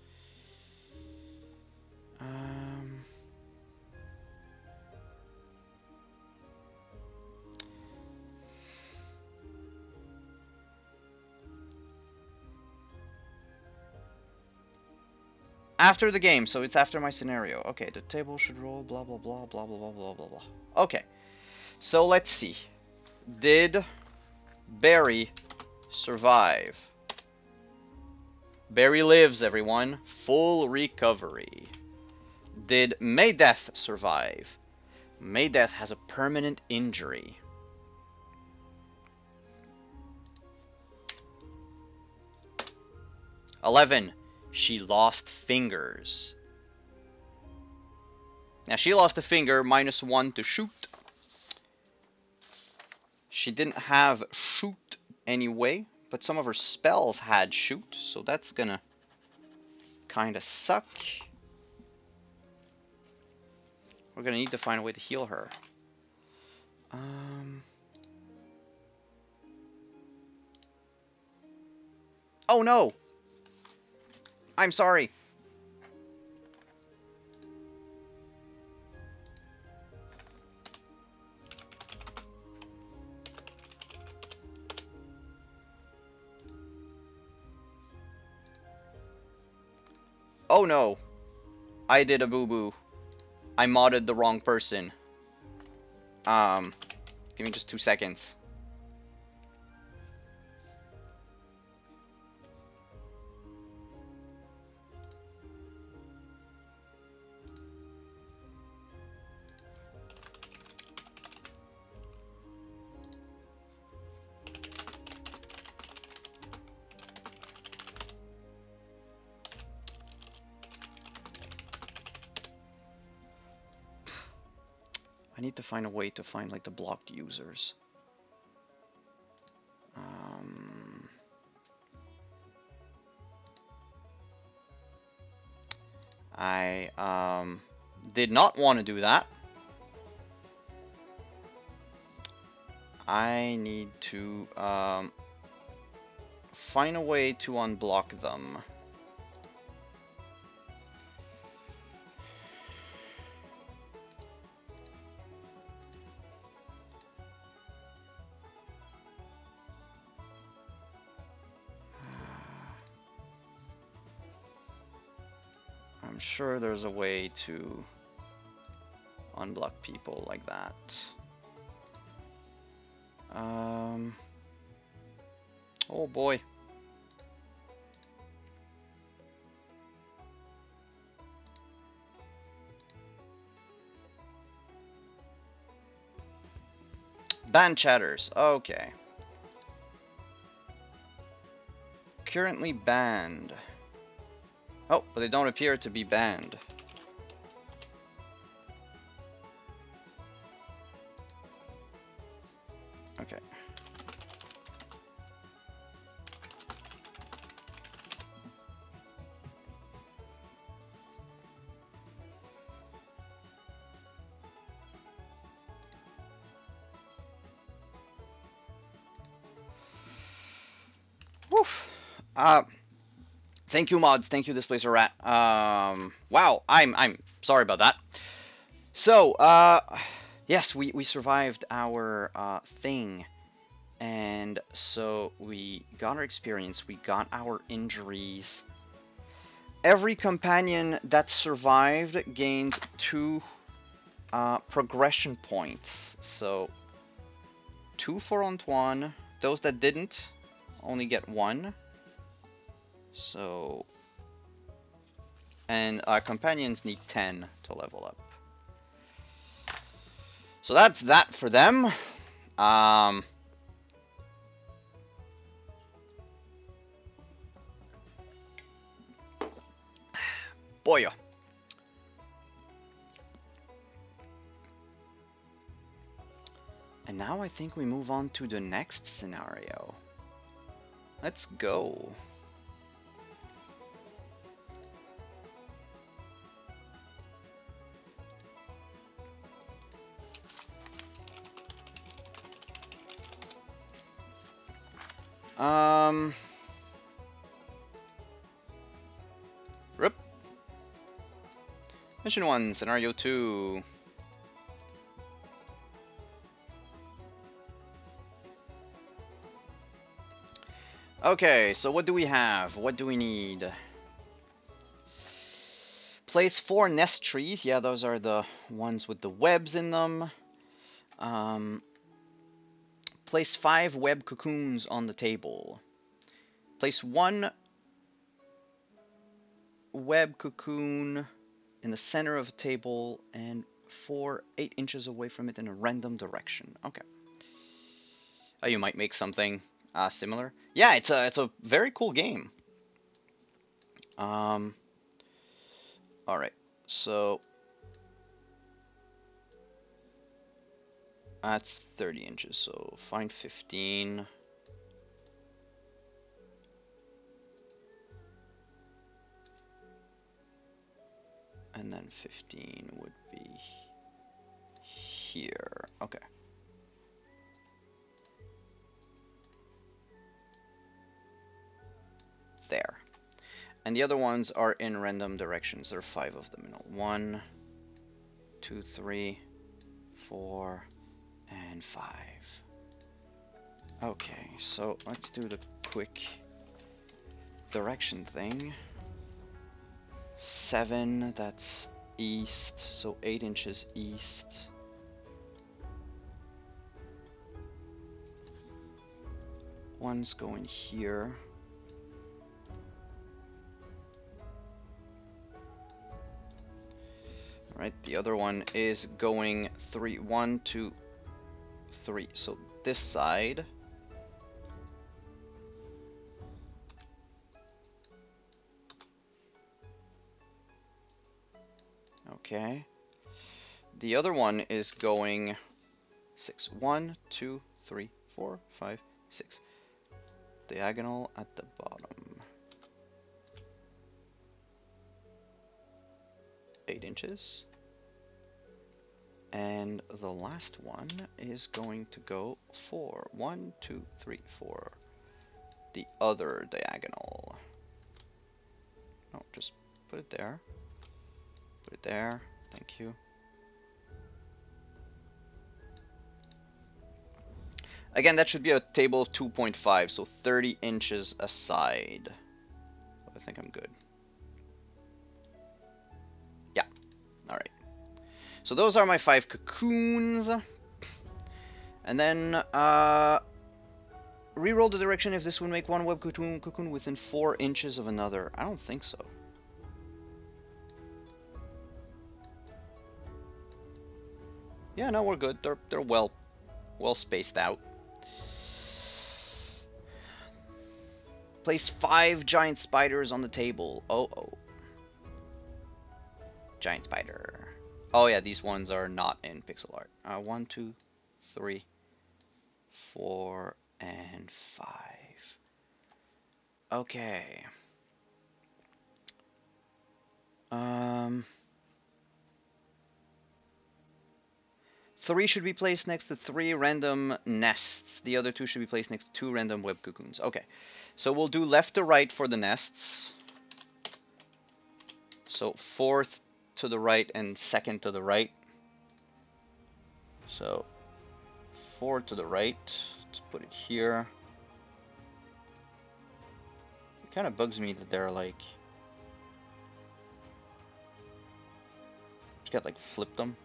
After the game, so it's after my scenario. Okay, the table should roll, blah, blah, blah, blah, blah, blah, blah, blah, blah. Okay, so let's see. Did Barry survive? Barry lives, everyone. Full recovery. Did Maydeth survive? Maydeth has a permanent injury. $11. She lost fingers. Now she lost a finger, -1 to shoot. She didn't have shoot anyway, but some of her spells had shoot, so that's gonna kinda suck. We're gonna need to find a way to heal her. Oh no! I'm sorry. Oh no. I did a boo-boo. I modded the wrong person. Give me just 2 seconds. I need to find a way to find like the blocked users. I did not want to do that. I need to find a way to unblock them. I'm sure there's a way to unblock people like that. Oh boy. Ban chatters. Okay. Currently banned. Oh, but they don't appear to be banned. Okay. Woof. Thank you, mods. Thank you, Displacer Rat. Wow. I'm sorry about that. So, yes, we survived our thing, and so we got our experience. We got our injuries. Every companion that survived gained 2 progression points. So 2 for Antoine. Those that didn't only get 1. So, and our companions need 10 to level up. So that's that for them. Boy. And now I think we move on to the next scenario. Let's go. Rip. Mission 1, Scenario 2. Okay, so what do we have? What do we need? Place 4 nest trees. Yeah, those are the ones with the webs in them. Place 5 web cocoons on the table. Place 1 web cocoon in the center of a table and 4 8 inches away from it in a random direction. Okay. Oh, you might make something similar. Yeah, it's a very cool game. All right. So that's 30 inches. So find 15. And then 15 would be here. Okay. There. And the other ones are in random directions. There are 5 of them. 1, 2, 3, 4, and 5. Okay, so let's do the quick direction thing. 7, that's east, so 8 inches east. One's going here. Right, the other one is going 3, 1, 2, 3. So this side. Okay. The other one is going 6. 1, 2, 3, 4, 5, 6. Diagonal at the bottom. 8 inches. And the last one is going to go for 1, 2, 3, 4. The other diagonal. No, just put it there. Put it there. Thank you. Again, that should be a table of 2.5, so 30 inches aside. I think I'm good. Yeah. Alright. So those are my 5 cocoons. And then, reroll the direction if this would make one web cocoon within 4 inches of another. I don't think so. Yeah, no, we're good. They're well spaced out. Place 5 giant spiders on the table. Oh. Giant spider. Oh yeah, these ones are not in pixel art. 1, 2, 3, 4, and 5. Okay. 3 should be placed next to 3 random nests. The other 2 should be placed next to 2 random web cocoons. Okay. So we'll do left to right for the nests. So 4th to the right and 2nd to the right. So 4 to the right. Let's put it here. It kind of bugs me that they're like... Just got like flip them.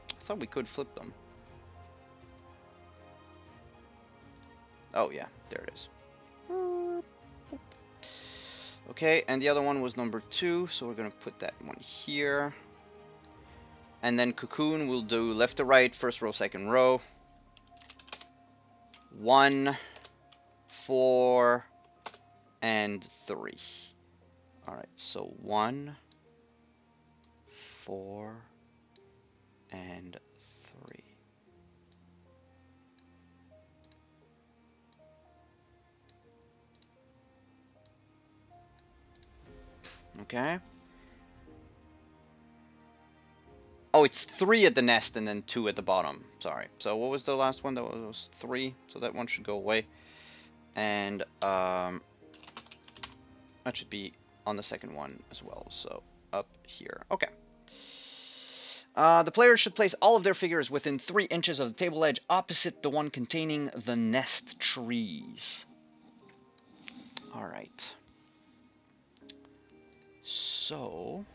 I thought we could flip them. Oh yeah, there it is. Okay, and the other one was number 2, so we're gonna put that one here. And then cocoon, we'll do left to right, first row, second row. 1, 4, and 3. Alright, so 1, 4, and 3. Okay. Oh, it's 3 at the nest and then 2 at the bottom. Sorry. So what was the last one? That was 3. So that one should go away. And that should be on the second one as well. So up here. Okay. The players should place all of their figures within 3 inches of the table edge opposite the one containing the nest trees. Alright. So...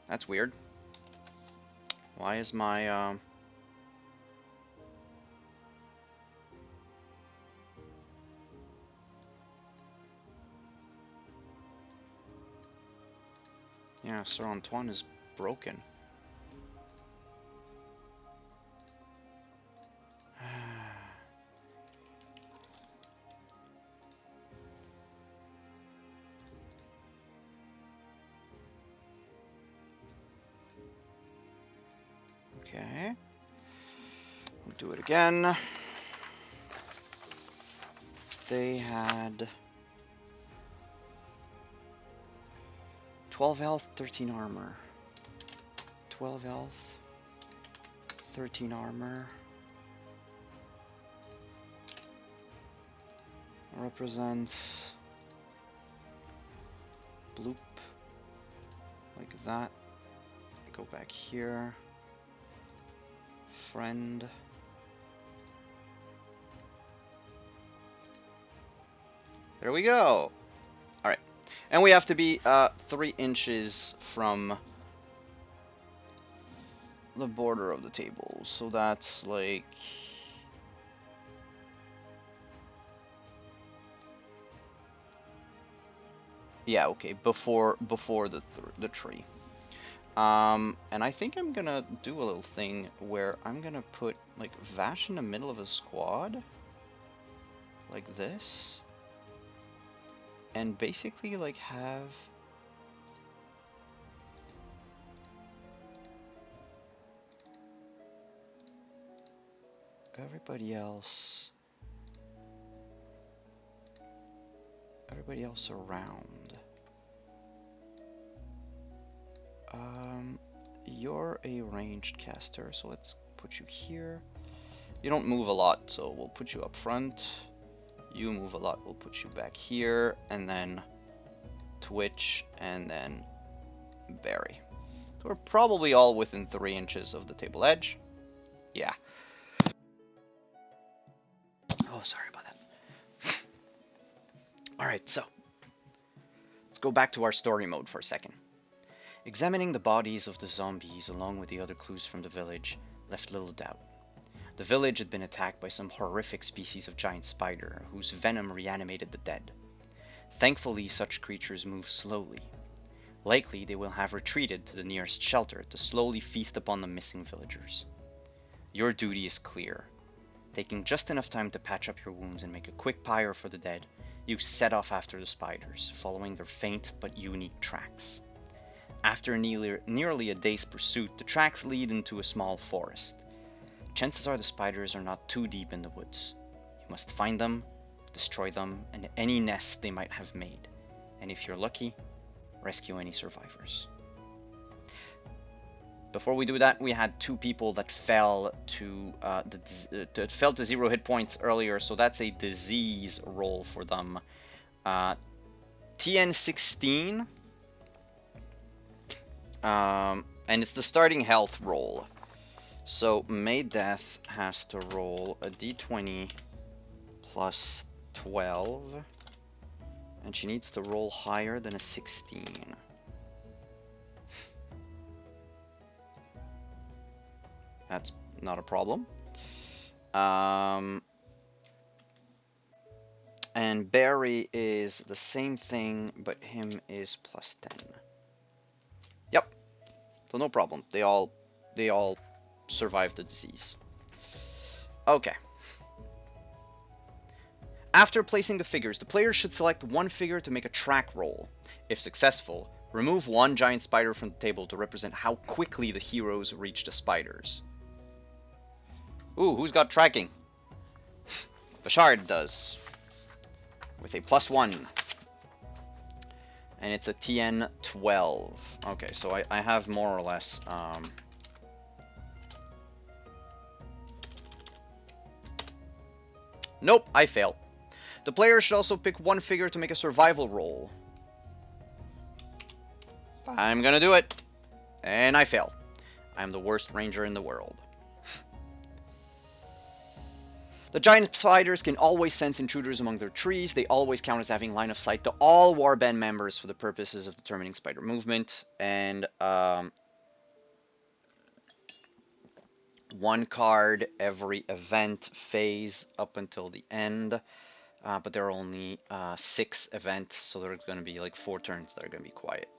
That's weird. Why is my, Yeah, Sir Antoine is broken. Okay. We'll do it again. They had 12 health, 13 armor. 12 health, 13 armor. Represents bloop, like that. Go back here. Friend. There we go. Alright. And we have to be 3 inches from the border of the table. So that's like... Yeah, okay, before the tree. And I think I'm gonna do a little thing where I'm gonna put like Vash in the middle of a squad, like this, and basically like have everybody else around. You're a ranged caster, so let's put you here. You don't move a lot, so we'll put you up front. You move a lot, we'll put you back here, and then Twitch, and then Barry. So we're probably all within 3 inches of the table edge. Yeah. Oh, sorry about that. Alright, so let's go back to our story mode for a second. Examining the bodies of the zombies along with the other clues from the village left little doubt. The village had been attacked by some horrific species of giant spider whose venom reanimated the dead. Thankfully, such creatures move slowly. Likely they will have retreated to the nearest shelter to slowly feast upon the missing villagers. Your duty is clear. Taking just enough time to patch up your wounds and make a quick pyre for the dead, you set off after the spiders, following their faint but unique tracks. After nearly a day's pursuit, the tracks lead into a small forest. Chances are the spiders are not too deep in the woods. You must find them, destroy them, and any nest they might have made. And if you're lucky, rescue any survivors. Before we do that, we had 2 people that fell to 0 hit points earlier, so that's a disease roll for them. TN16, and it's the starting health roll. So Maydeth has to roll a d20 plus 12, and she needs to roll higher than a 16. That's not a problem. And Barry is the same thing, but him is plus 10. Yep. So no problem. They all survive the disease. Okay. After placing the figures, the player should select one figure to make a track roll. If successful, remove one giant spider from the table to represent how quickly the heroes reach the spiders. Ooh, who's got tracking? Bashard does. With a +1. And it's a TN 12. Okay, so I have more or less... Nope, I fail. The player should also pick one figure to make a survival roll. I'm gonna do it. And I fail. I'm the worst ranger in the world. The giant spiders can always sense intruders among their trees. They always count as having line of sight to all warband members for the purposes of determining spider movement. And one card every event phase up until the end. But there are only 6 events, so there's going to be like 4 turns that are going to be quiet.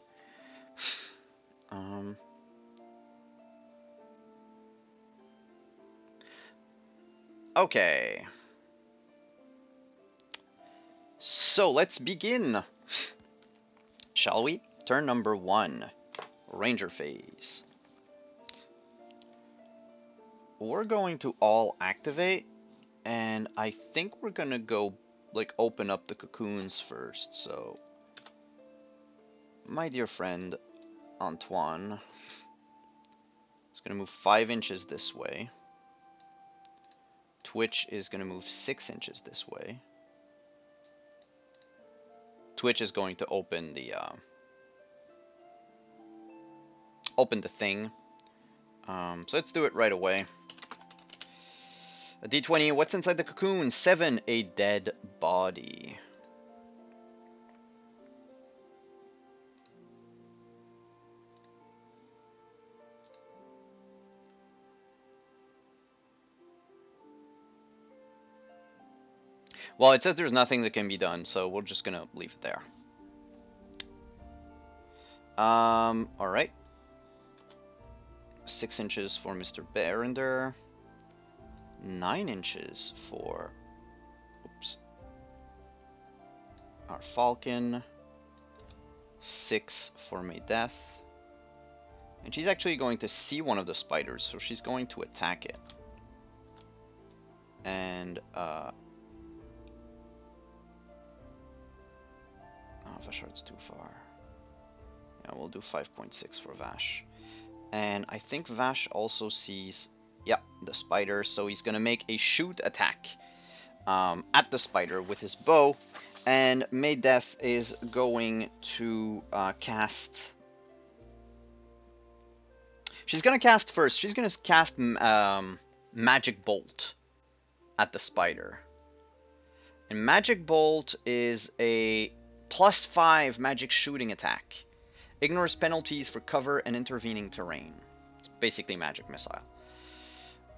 Okay. So let's begin. Shall we? Turn number 1. Ranger phase. We're going to all activate, and I think we're going to go like open up the cocoons first. So my dear friend Antoine is going to move 5 inches this way. Twitch is going to move 6 inches this way. Twitch is going to open the thing. So let's do it right away. A d20, what's inside the cocoon? 7, a dead body. Well, it says there's nothing that can be done, so we're just gonna leave it there. Alright. 6 inches for Mr. Berender. 9 inches for, our Falcon. 6 for Maydeth. And she's actually going to see one of the spiders, so she's going to attack it. And oh, Vashard's too far. Yeah, we'll do 5.6 for Vash. And I think Vash also sees, yeah, the spider, so he's gonna make a shoot attack at the spider with his bow. And Maydeth is going to cast. She's gonna cast first. She's gonna cast Magic Bolt at the spider. And Magic Bolt is a +5 magic shooting attack. Ignores penalties for cover and intervening terrain. It's basically Magic Missile.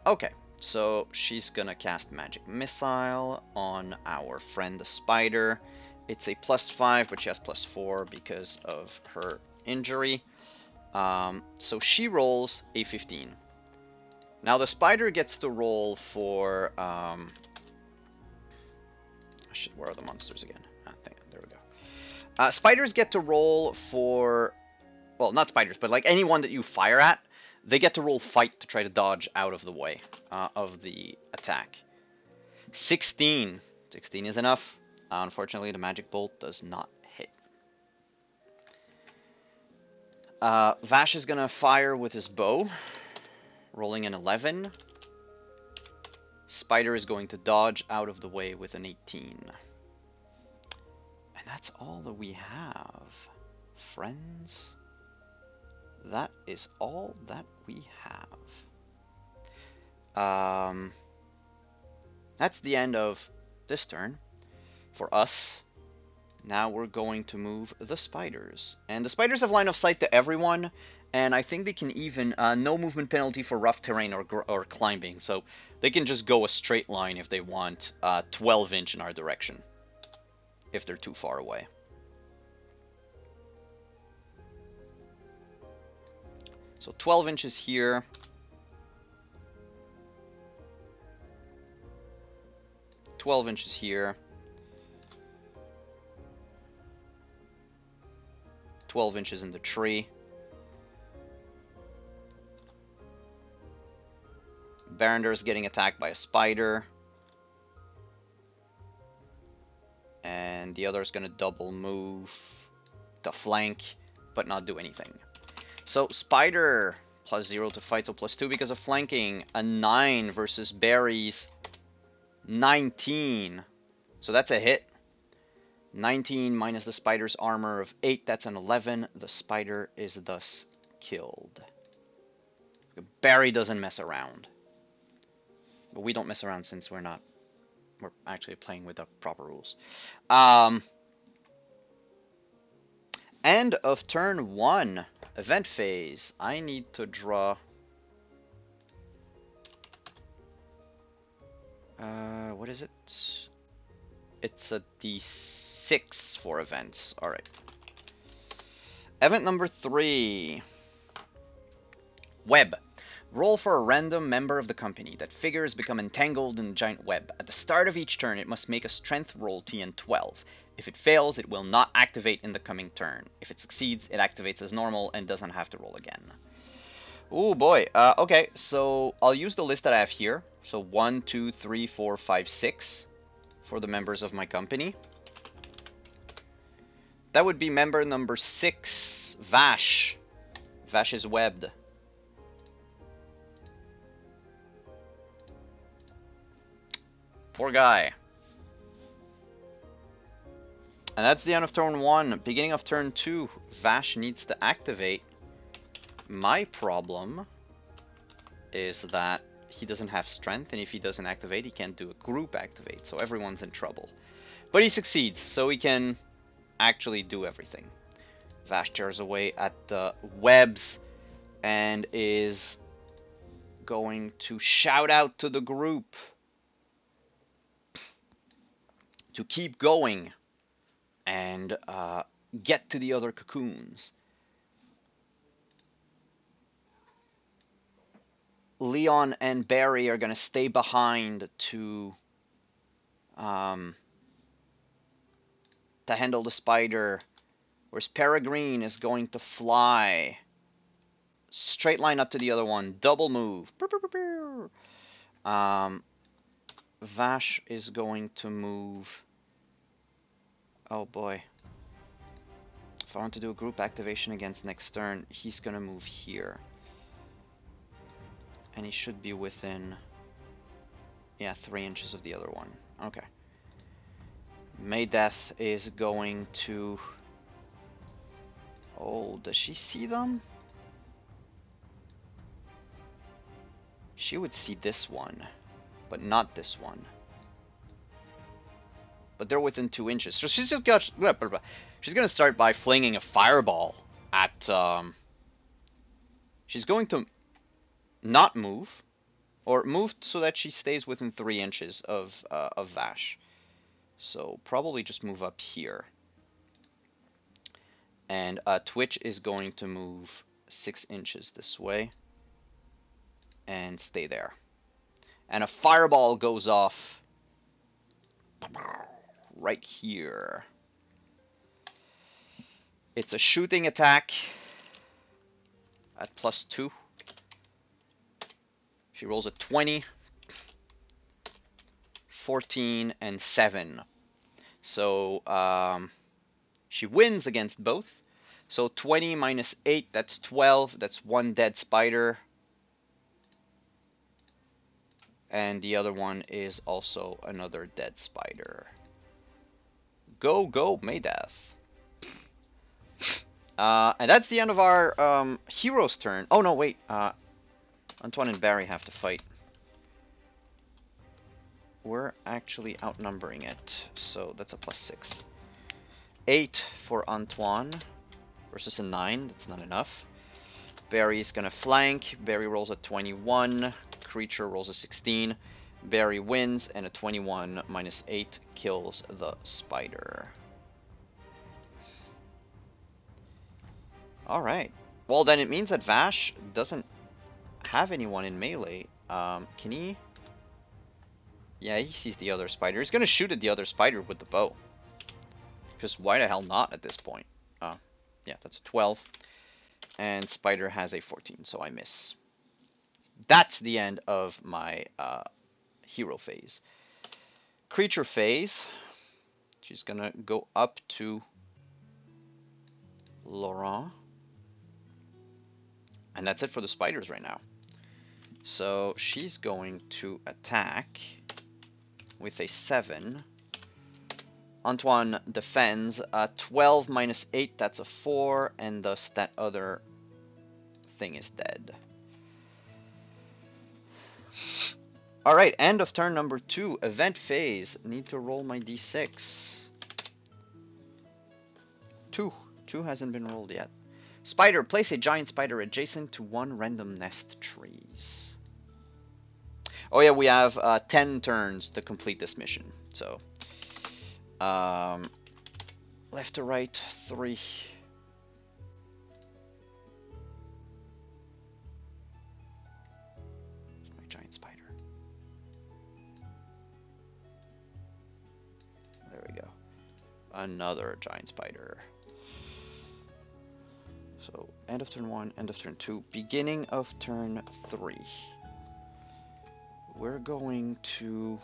Okay, so she's gonna cast Magic Missile on our friend the spider. It's a +5, but she has +4 because of her injury. So she rolls a 15. Now the spider gets to roll for... shit, where are the monsters again? There we go. Spiders get to roll for... Well, not spiders, but like anyone that you fire at, they get to roll fight to try to dodge out of the way of the attack. 16. 16 is enough. Unfortunately, the magic bolt does not hit. Vash is gonna fire with his bow, rolling an 11. Spider is going to dodge out of the way with an 18. And that's all that we have, friends. That is all that we have. That's the end of this turn for us. Now we're going to move the spiders. And the spiders have line of sight to everyone, and I think they can even, no movement penalty for rough terrain or climbing, so they can just go a straight line if they want, 12 inch in our direction, if they're too far away. So 12 inches here. $12 here. 12 inches in the tree. Barander's getting attacked by a spider. And the other's gonna double move to flank, but not do anything. So spider +0 to fight, so +2 because of flanking. A 9 versus Barry's 19. So that's a hit. 19 minus the spider's armor of 8, that's an 11. The spider is thus killed. Barry doesn't mess around. But we don't mess around since we're actually playing with the proper rules. End of turn 1. Event phase. I need to draw... what is it? It's a D6 for events. Alright. Event number 3. Web. Roll for a random member of the company. That figures become entangled in a giant web. At the start of each turn, it must make a strength roll TN 12. If it fails, it will not activate in the coming turn. If it succeeds, it activates as normal and doesn't have to roll again. Oh boy. Okay, so I'll use the list that I have here. So 1, 2, 3, 4, 5, 6 for the members of my company. That would be member number 6, Vash. Vash is webbed. Poor guy. And that's the end of turn 1. Beginning of turn 2, Vash needs to activate. My problem is that he doesn't have strength, and if he doesn't activate, he can't do a group activate, so everyone's in trouble. But he succeeds, so he can actually do everything. Vash tears away at the webs and is going to shout out to the group to keep going and get to the other cocoons. Leon and Barry are going to stay behind to handle the spider, whereas Peregrine is going to fly straight line up to the other one, double move. Vash is going to move. Oh boy. If I want to do a group activation against next turn, he's gonna move here. And he should be within, yeah, 3 inches of the other one. Okay. Maydeth is going to... Oh, does she see them? She would see this one, but not this one. But they're within 2 inches. So she's just got... She's gonna start by flinging a fireball at... She's going to not move, or move so that she stays within 3 inches of Vash. So probably just move up here. And Twitch is going to move 6 inches this way and stay there. And a fireball goes off right here. It's a shooting attack at +2. She rolls a 20, 14, and 7. So she wins against both. So 20 minus 8, that's 12. That's 1 dead spider. And the other one is also another dead spider. Go, go, Maydeth. And that's the end of our hero's turn. Oh, no, wait. Antoine and Barry have to fight. We're actually outnumbering it. So that's a +6. 8 for Antoine versus a 9. That's not enough. Barry's gonna flank. Barry rolls a 21. Creature rolls a 16. Barry wins, and a 21 minus 8 kills the spider. Alright. Well, then it means that Vash doesn't have anyone in melee. Can he? Yeah, he sees the other spider. He's gonna shoot at the other spider with the bow. Because why the hell not at this point? Yeah, that's a 12. And spider has a 14, so I miss. That's the end of my hero phase. Creature phase. She's gonna go up to Laurent. And that's it for the spiders right now. So she's going to attack with a 7. Antoine defends. 12 minus 8, that's a 4, and thus that other thing is dead. Alright, end of turn number 2. Event phase. Need to roll my d6. 2. 2 hasn't been rolled yet. Spider. Place a giant spider adjacent to 1 random nest trees. Oh yeah, we have 10 turns to complete this mission. So, left to right, 3. My giant spider. There we go. Another giant spider. So, end of turn 1, end of turn 2, beginning of turn 3. We're going to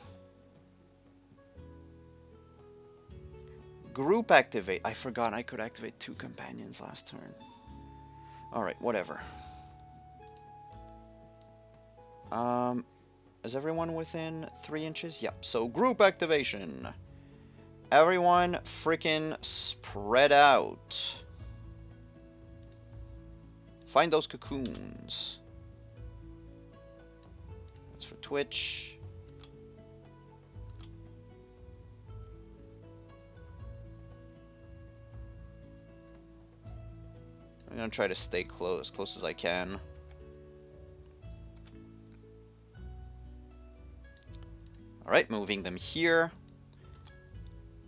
group activate. I forgot I could activate 2 companions last turn. Alright, whatever. Is everyone within 3 inches? Yep. So group activation. Everyone freaking spread out. Find those cocoons. That's for Twitch. I'm gonna try to stay close as I can. Alright, moving them here.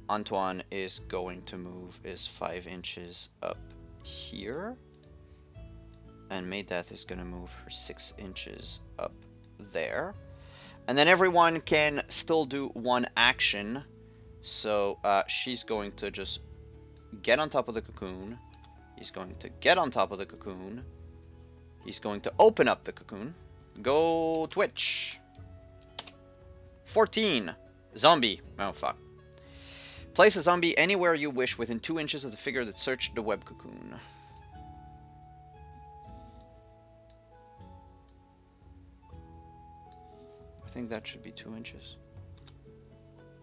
Antoine is going to move is 5 inches up here. And Maydeth is going to move her 6 inches up there. And then everyone can still do 1 action. So she's going to just get on top of the cocoon. He's going to get on top of the cocoon. He's going to open up the cocoon. Go Twitch. 14. Zombie. Oh, fuck. Place a zombie anywhere you wish within 2 inches of the figure that searched the web cocoon. I think that should be 2 inches.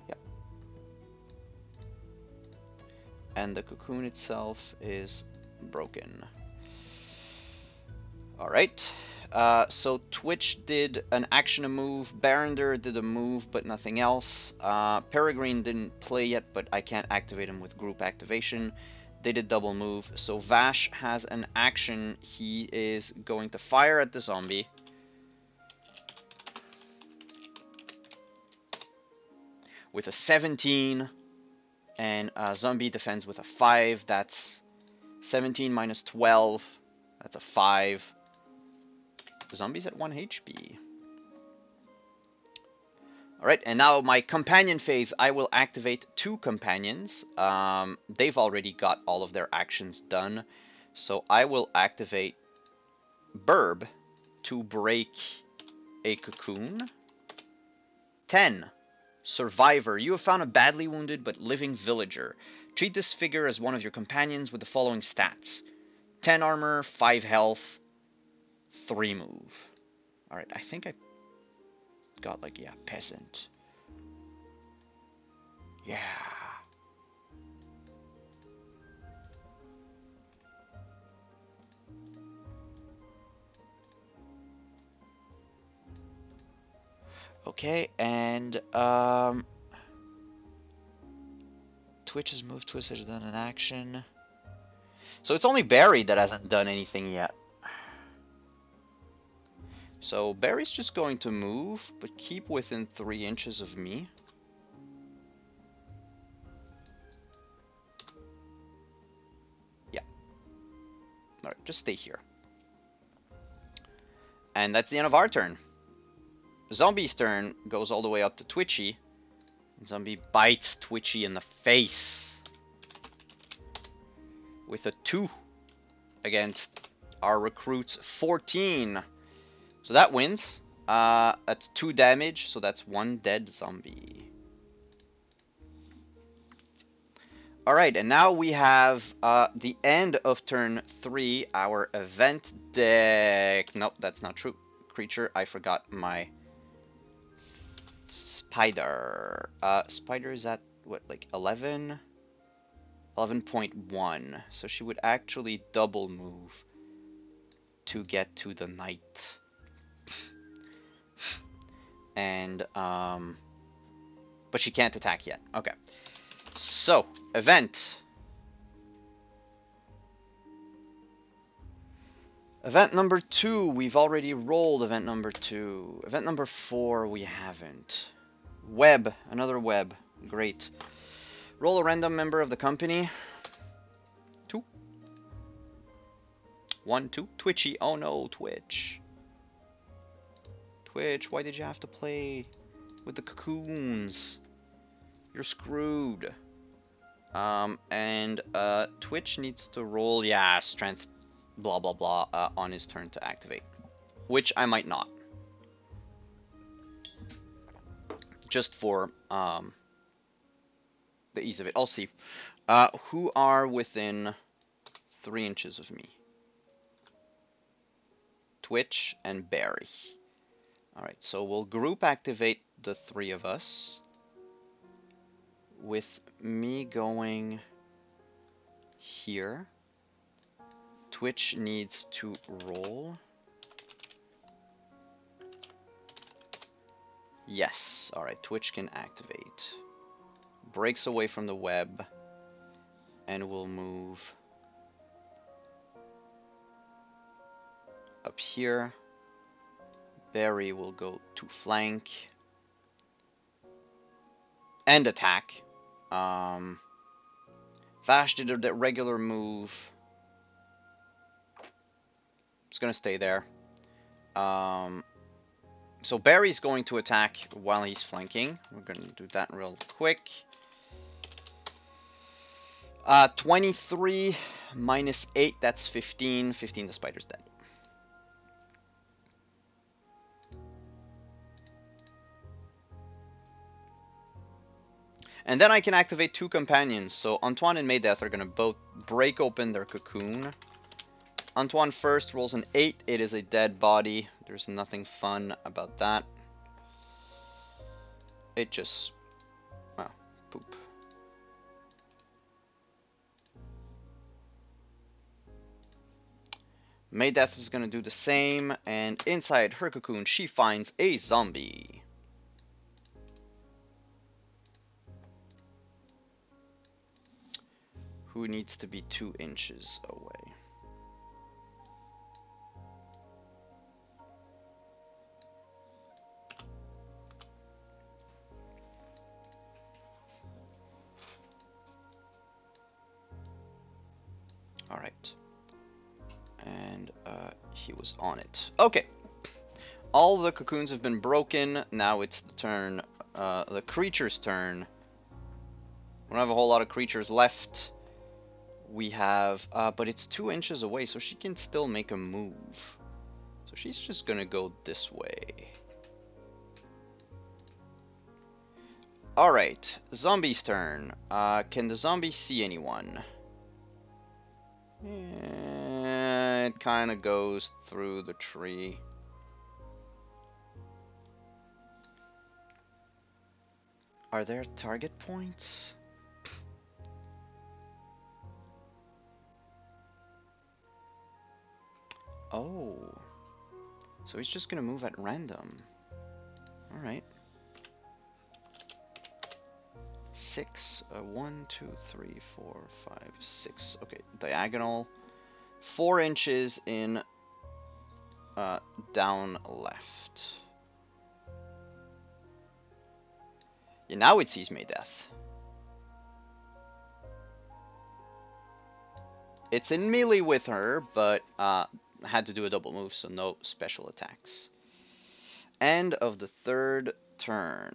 Yep. And the cocoon itself is broken. Alright. So Twitch did an action, a move. Barrender did a move, but nothing else. Peregrine didn't play yet, but I can't activate him with group activation. They did double move. So Vash has an action. He is going to fire at the zombie. With a 17. And zombie defends with a 5. That's 17 minus 12. That's a 5. The zombie's at 1 HP. Alright, and now my companion phase, I will activate 2 companions. They've already got all of their actions done. So I will activate Burb to break a cocoon. 10. Survivor. You have found a badly wounded but living villager. Treat this figure as one of your companions with the following stats. 10 armor, 5 health, 3 move. Alright, I think I got like, yeah, peasant. Yeah. Okay, and Twitch has moved, Twisted has done an action. So it's only Barry that hasn't done anything yet. So Barry's just going to move, but keep within 3 inches of me. Yeah. Alright, just stay here. And that's the end of our turn. Zombie's turn goes all the way up to Twitchy. Zombie bites Twitchy in the face. With a 2 against our recruit's 14. So that wins. That's 2 damage, so that's 1 dead zombie. Alright, and now we have the end of turn 3, our event deck. Nope, that's not true. Creature, I forgot my spider. Spider is at, what, like 11? 11.1. So she would actually double move to get to the knight. And, but she can't attack yet. Okay. So, event. Event number 2, we've already rolled event number 2. Event number 4, we haven't. Web, another web. Great. Roll a random member of the company. 2. 1, 2. Twitchy. Oh no, Twitch. Twitch, why did you have to play with the cocoons? You're screwed. And Twitch needs to roll, yeah, strength, blah blah blah, on his turn to activate. Which I might not. Just for the ease of it. I'll see. Who are within 3 inches of me? Twitch and Barry. Alright, so we'll group activate the 3 of us. With me going here. Twitch needs to roll. Yes. Alright, Twitch can activate. Breaks away from the web. And we'll move up here. Barry will go to flank. And attack. Vash did a regular move. It's gonna stay there. So Barry's going to attack while he's flanking. We're gonna do that real quick. 23 minus 8, that's 15. 15, the spider's dead. And then I can activate 2 companions. So Antoine and Maydeath are going to both break open their cocoon. Antoine first rolls an 8. It is a dead body. There's nothing fun about that. It just... well, poop. Maydeath is going to do the same. And inside her cocoon, she finds a zombie. Who needs to be 2 inches away. Alright. And he was on it. Okay. All the cocoons have been broken. Now it's the turn, the creature's turn. We don't have a whole lot of creatures left. We have, but it's 2 inches away, so she can still make a move. So she's just gonna go this way. Alright, zombie's turn. Can the zombie see anyone? Yeah, it kind of goes through the tree. Are there target points? Oh. So he's just gonna move at random. Alright. 6, 1, 2, 3, 4, 5, 6. Okay, diagonal. 4 inches in down left. Yeah, now it sees Maydeath. It's in melee with her, but had to do a double move, so no special attacks. End of the 3rd turn.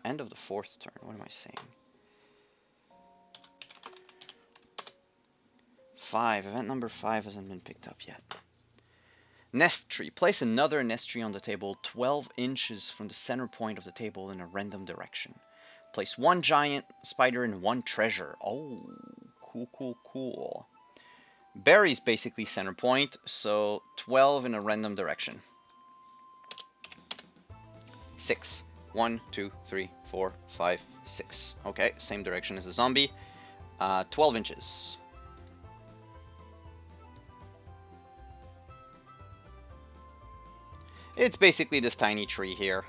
End of the 4th turn. What am I saying? 5. Event number 5 hasn't been picked up yet. Nest tree. Place another nest tree on the table 12 inches from the center point of the table in a random direction. Place 1 giant spider and 1 treasure. Oh, cool, cool, cool. Barry's basically center point, so 12 in a random direction. 6. 1, 2, 3, 4, 5, 6. Okay, same direction as the zombie. 12 inches. It's basically this tiny tree here.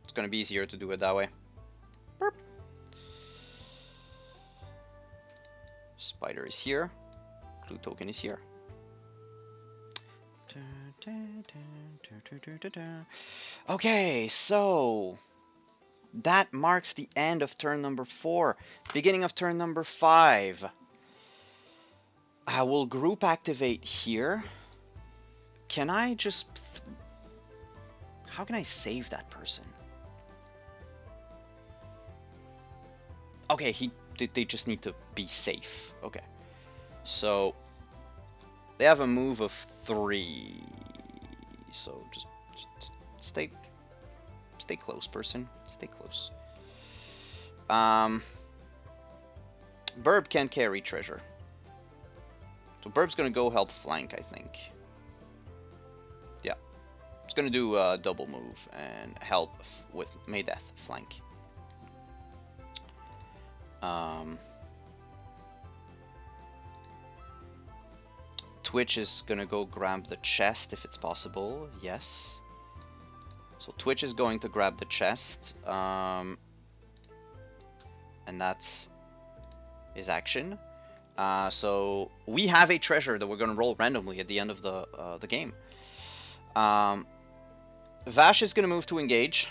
It's gonna be easier to do it that way. Burp. Spider is here. Clue token is here. Okay, so that marks the end of turn number 4. Beginning of turn number 5. I will group activate here. Can I just... how can I save that person? Okay, they just need to be safe. Okay. So they have a move of 3. So just stay close, person. Stay close. Burb can't carry treasure. So Burb's gonna go help flank, I think. Yeah. It's gonna do a double move and help with Maydeath flank. Twitch is gonna go grab the chest if it's possible. Yes. So Twitch is going to grab the chest. And that's his action. So we have a treasure that we're going to roll randomly at the end of the game. Vash is going to move to engage.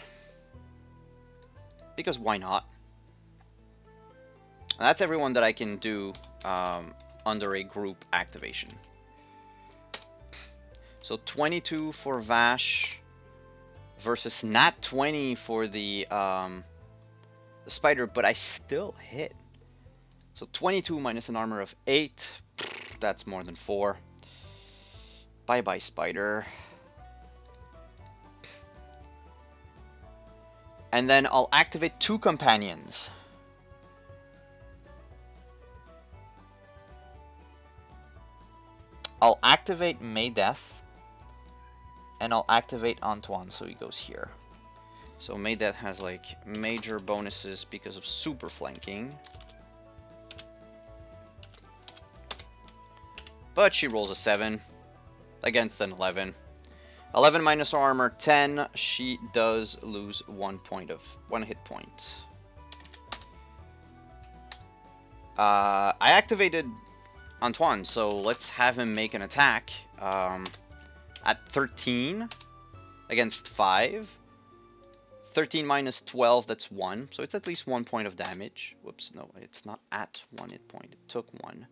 Because why not? And that's everyone that I can do under a group activation. So 22 for Vash versus nat 20 for the spider, but I still hit. So 22 minus an armor of 8, that's more than 4. Bye-bye, spider. And then I'll activate 2 companions. I'll activate Maydeth. And I'll activate Antoine so he goes here. So Maydeth has like major bonuses because of super flanking. But she rolls a 7 against an 11. 11 minus armor, 10. She does lose 1 hit point. I activated Antoine, so let's have him make an attack. At 13 against 5. 13 minus 12, that's 1. So it's at least 1 point of damage. Whoops, no, it's not at 1 hit point. It took 1.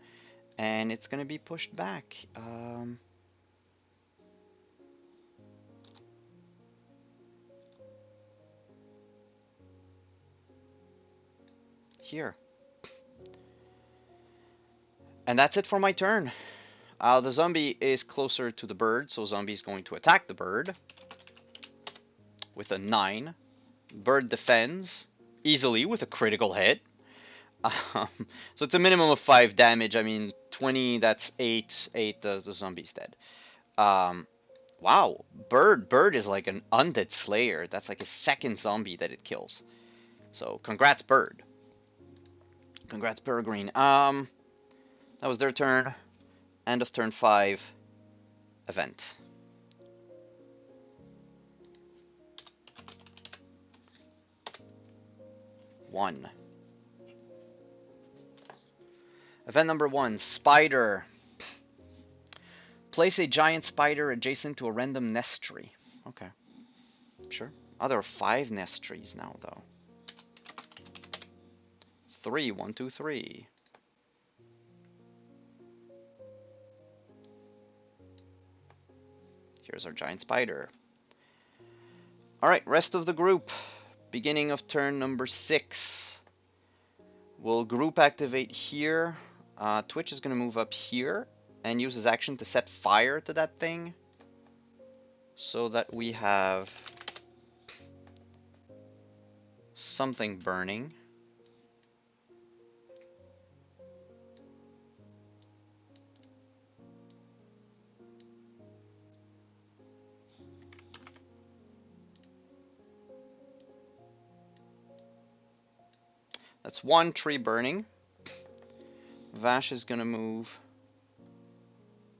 And it's going to be pushed back. Here. And that's it for my turn. The zombie is closer to the bird, so zombie is going to attack the bird with a 9. Bird defends easily with a critical hit. So it's a minimum of 5 damage. I mean, 20, that's 8. 8, the zombie's dead. Wow, Bird is like an undead slayer. That's like a second zombie that it kills. So congrats, Bird. Congrats, Peregrine. That was their turn. End of turn 5. Event. One. Event number 1, Spider. Place a giant spider adjacent to a random nest tree. Okay. Sure. Oh, there are 5 nest trees now, though. 3, 1, 2, 3. Here's our giant spider. Alright, rest of the group. Beginning of turn number 6. We'll group activate here. Twitch is going to move up here and use his action to set fire to that thing. So that we have something burning. That's 1 tree burning. Vash is going to move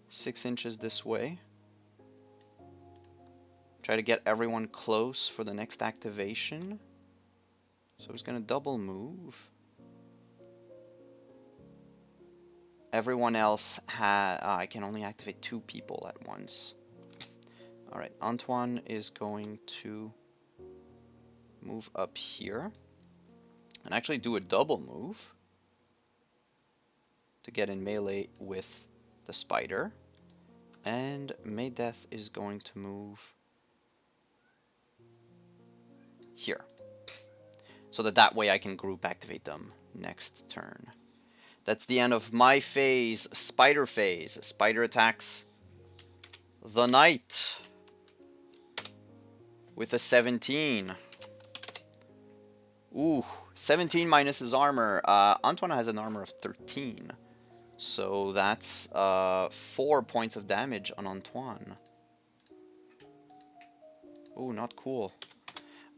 6 inches this way. Try to get everyone close for the next activation. So he's going to double move. Everyone else I can only activate 2 people at once. Alright, Antoine is going to move up here. And actually do a double move. To get in melee with the spider. And Maydeth is going to move here. So that way I can group activate them next turn. That's the end of my phase, Spider phase. Spider attacks the knight with a 17. Ooh, 17 minus his armor. Antoine has an armor of 13. So that's 4 points of damage on Antoine. Ooh, not cool.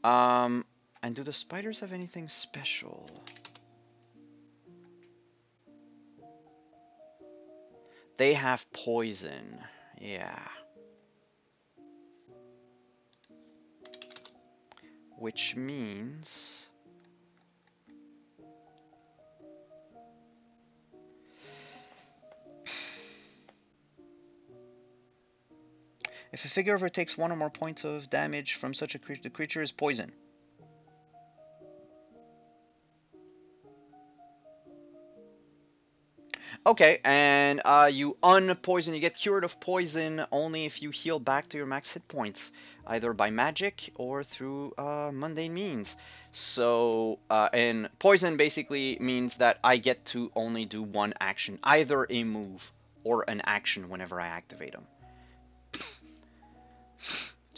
And do the spiders have anything special? They have poison. Yeah. Which means... if a figure ever takes 1 or more points of damage from such a creature, the creature is poison. Okay, and you unpoison. You get cured of poison only if you heal back to your max hit points, either by magic or through mundane means. So, and poison basically means that I get to only do 1 action, either a move or an action whenever I activate them.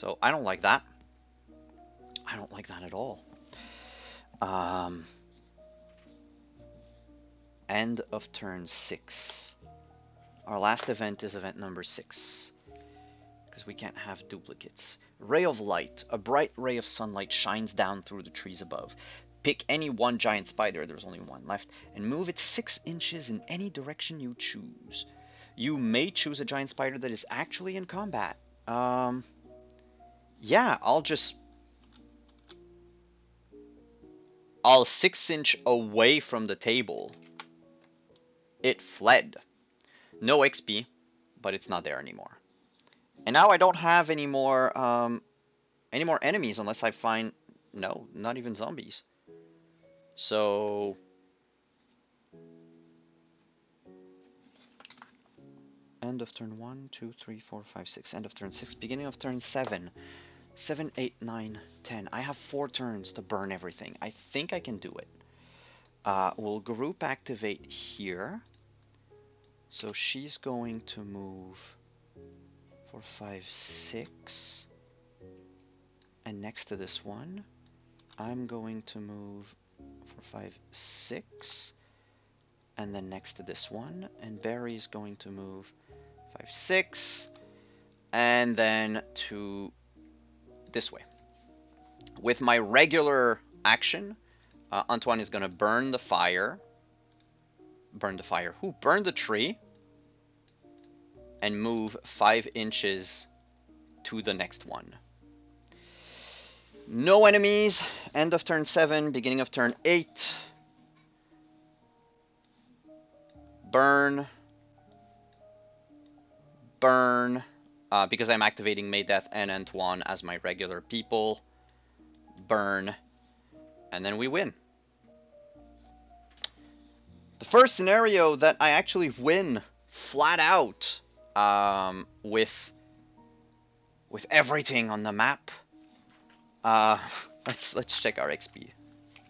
So I don't like that. I don't like that at all. End of turn 6. Our last event is event number 6. Because we can't have duplicates. Ray of light. A bright ray of sunlight shines down through the trees above. Pick any one giant spider, there's only one left, and move it 6 inches in any direction you choose. You may choose a giant spider that is actually in combat. Yeah, I'll 6-inch away from the table. It fled. No XP, but it's not there anymore. And now I don't have any more enemies unless I find... No, not even zombies. So... End of turn 1, 2, 3, 4, 5, 6. End of turn 6. Beginning of turn 7. 7, 8, 9, 10. I have 4 turns to burn everything. I think I can do it. We'll group activate here. So she's going to move 4, 5, 6. And next to this one, I'm going to move 4, 5, 6. And then next to this one. And Barry's going to move 5, 6. And then to this way. With my regular action, Antoine is going to burn the fire. Burn the fire. Who? Burn the tree. And move 5 inches to the next one. No enemies. End of turn 7. Beginning of turn 8. Burn. Burn. Because I'm activating Maydeth and Antoine as my regular people. Burn. And then we win. The first scenario that I actually win flat out with everything on the map. Let's check our XP,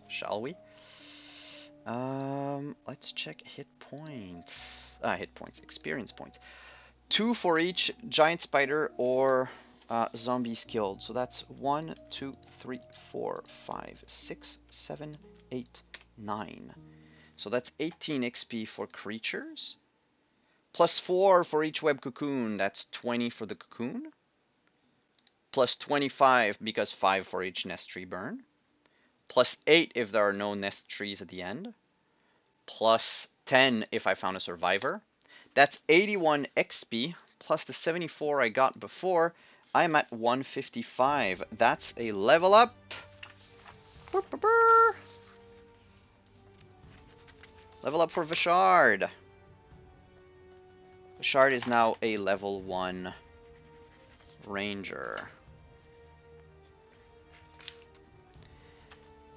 shall we? Let's check hit points. Experience points. 2 for each giant spider or zombies killed. So that's 1, 2, 3, 4, 5, 6, 7, 8, 9. So that's 18 XP for creatures. Plus 4 for each web cocoon. That's 20 for the cocoon. Plus 25 because 5 for each nest tree burn. Plus 8 if there are no nest trees at the end. Plus 10 if I found a survivor. That's 81 XP plus the 74 I got before. I'm at 155. That's a level up. Level up for Vishard. Vishard is now a level 1 ranger.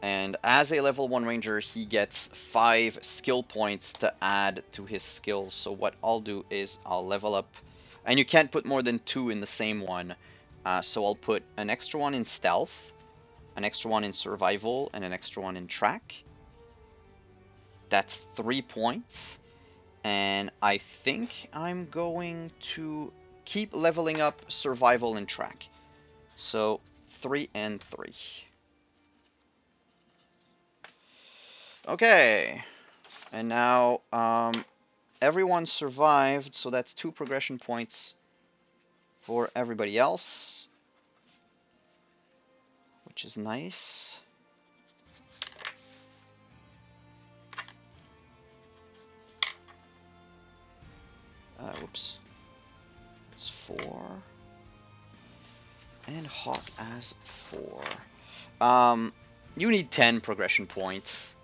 And as a level 1 ranger, he gets 5 skill points to add to his skills. So what I'll do is I'll level up. And you can't put more than 2 in the same one. So I'll put an extra one in stealth, an extra one in survival, and an extra one in track. That's 3 points. And I think I'm going to keep leveling up survival and track. So 3 and 3. Okay, and now everyone survived, so that's 2 progression points for everybody else, which is nice. Whoops. It's 4. And Hawk as 4. You need 10 progression points.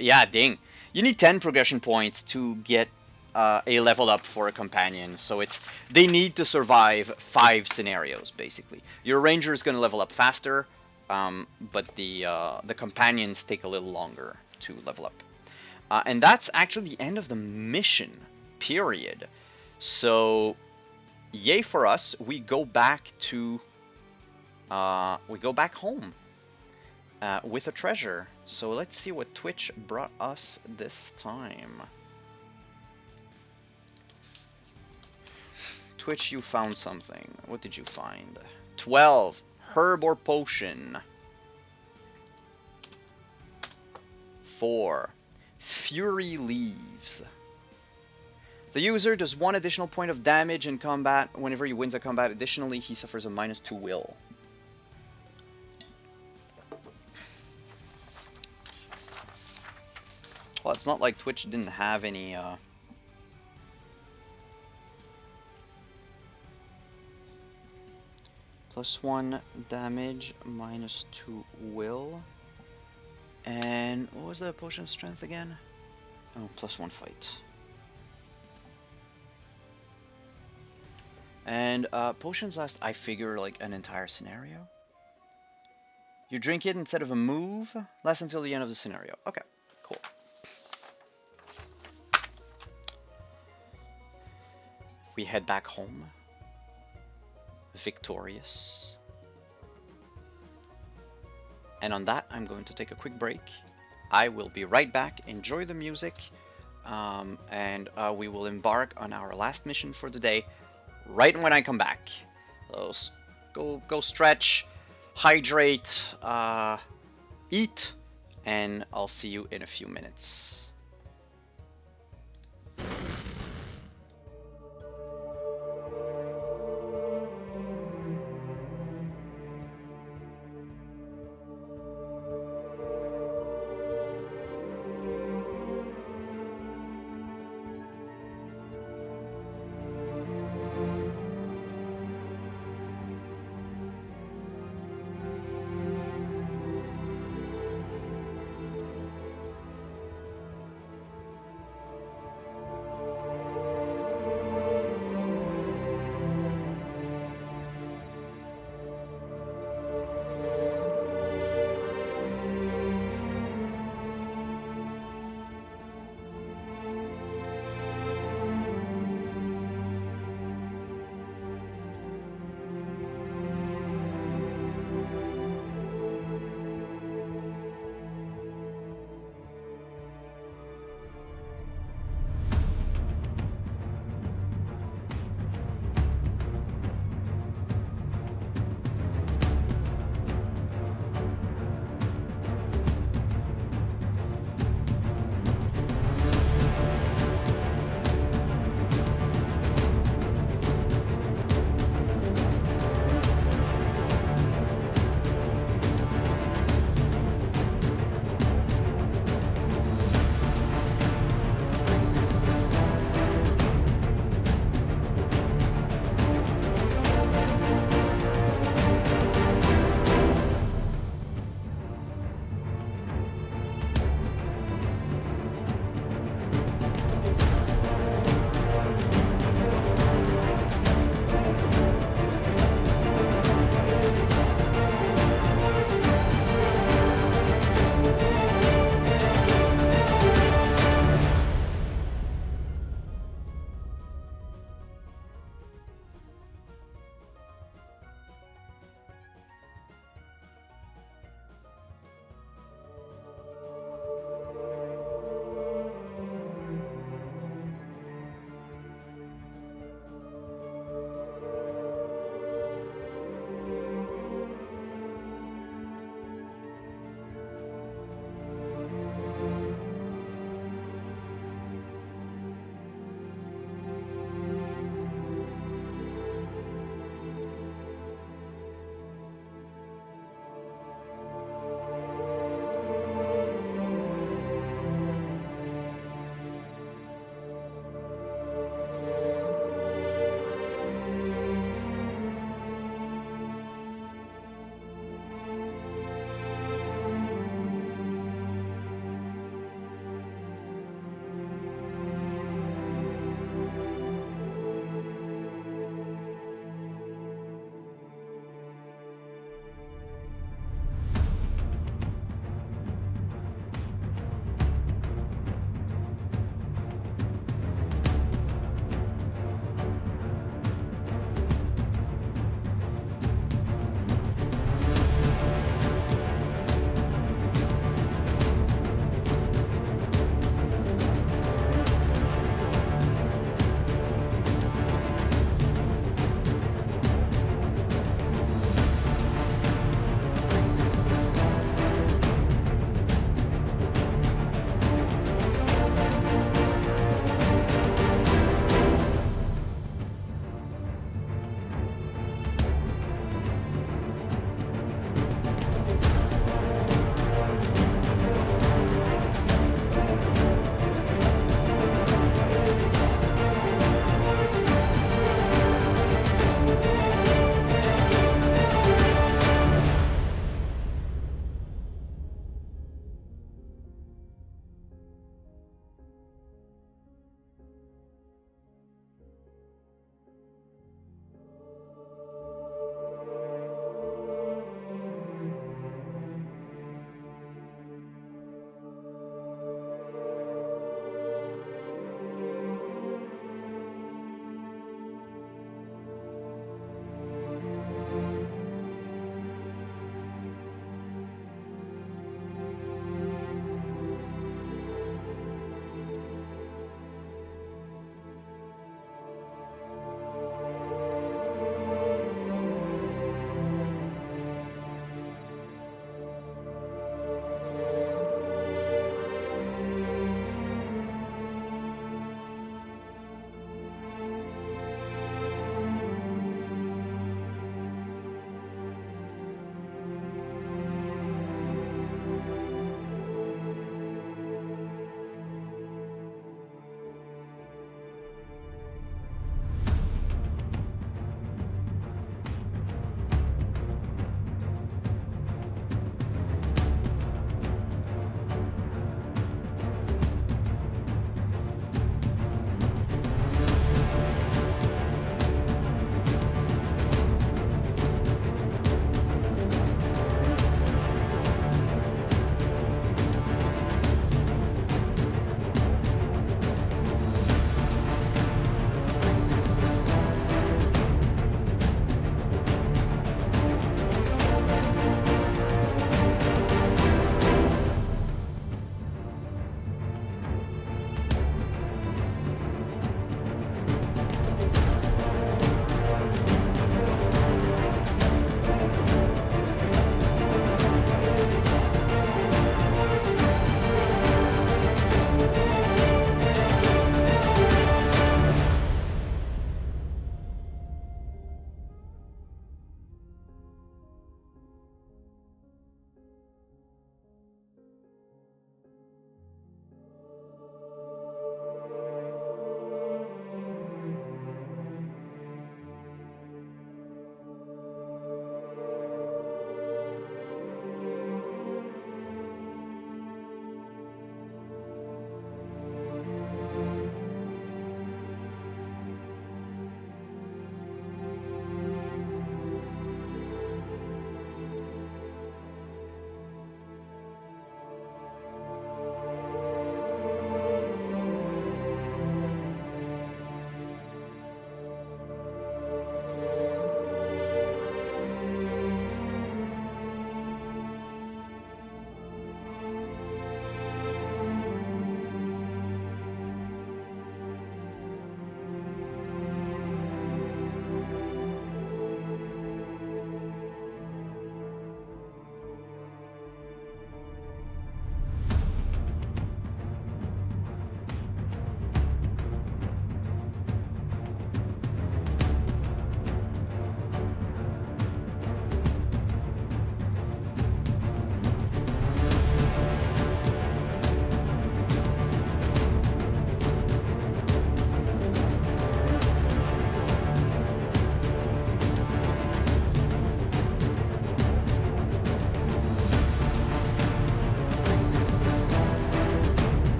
Yeah, ding. You need 10 progression points to get a level up for a companion. So they need to survive 5 scenarios, basically. Your ranger is going to level up faster, but the companions take a little longer to level up. And that's actually the end of the mission, period. So, yay for us. We go back to... we go back home. With a treasure. So let's see what Twitch brought us this time. Twitch, you found something. What did you find? 12. Herb or potion. 4. Fury Leaves. The user does 1 additional point of damage in combat whenever he wins a combat. Additionally, he suffers a -2 will. Well, it's not like Twitch didn't have any +1 damage, -2 will. And what was the potion of strength again? Oh, +1 fight. And potions last, I figure, like an entire scenario. You drink it instead of a move, lasts until the end of the scenario. Okay, cool. We head back home, victorious. And on that, I'm going to take a quick break. I will be right back. Enjoy the music, and we will embark on our last mission for the day right when I come back. So go stretch, hydrate, eat, and I'll see you in a few minutes.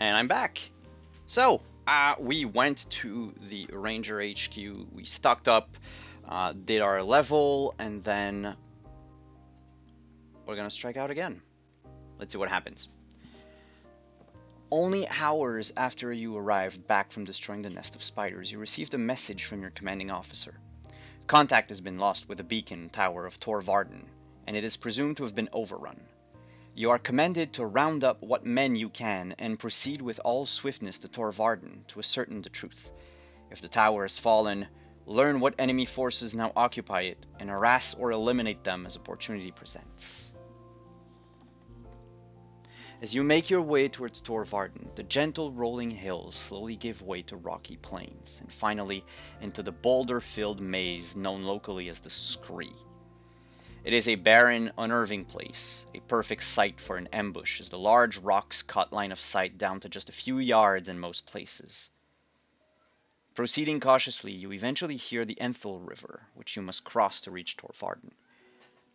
And I'm back. So, we went to the Ranger HQ, we stocked up, did our level, and then we're gonna strike out again. Let's see what happens. Only hours after you arrived back from destroying the nest of spiders, you received a message from your commanding officer. Contact has been lost with the beacon tower of Tor Varden, and it is presumed to have been overrun. You are commanded to round up what men you can and proceed with all swiftness to Tor Varden to ascertain the truth. If the tower has fallen, learn what enemy forces now occupy it and harass or eliminate them as opportunity presents. As you make your way towards Tor Varden, the gentle rolling hills slowly give way to rocky plains, and finally into the boulder-filled maze known locally as the Scree. It is a barren, unnerving place, a perfect site for an ambush as the large rocks cut line of sight down to just a few yards in most places. Proceeding cautiously, you eventually hear the Enthil River, which you must cross to reach Tor Varden.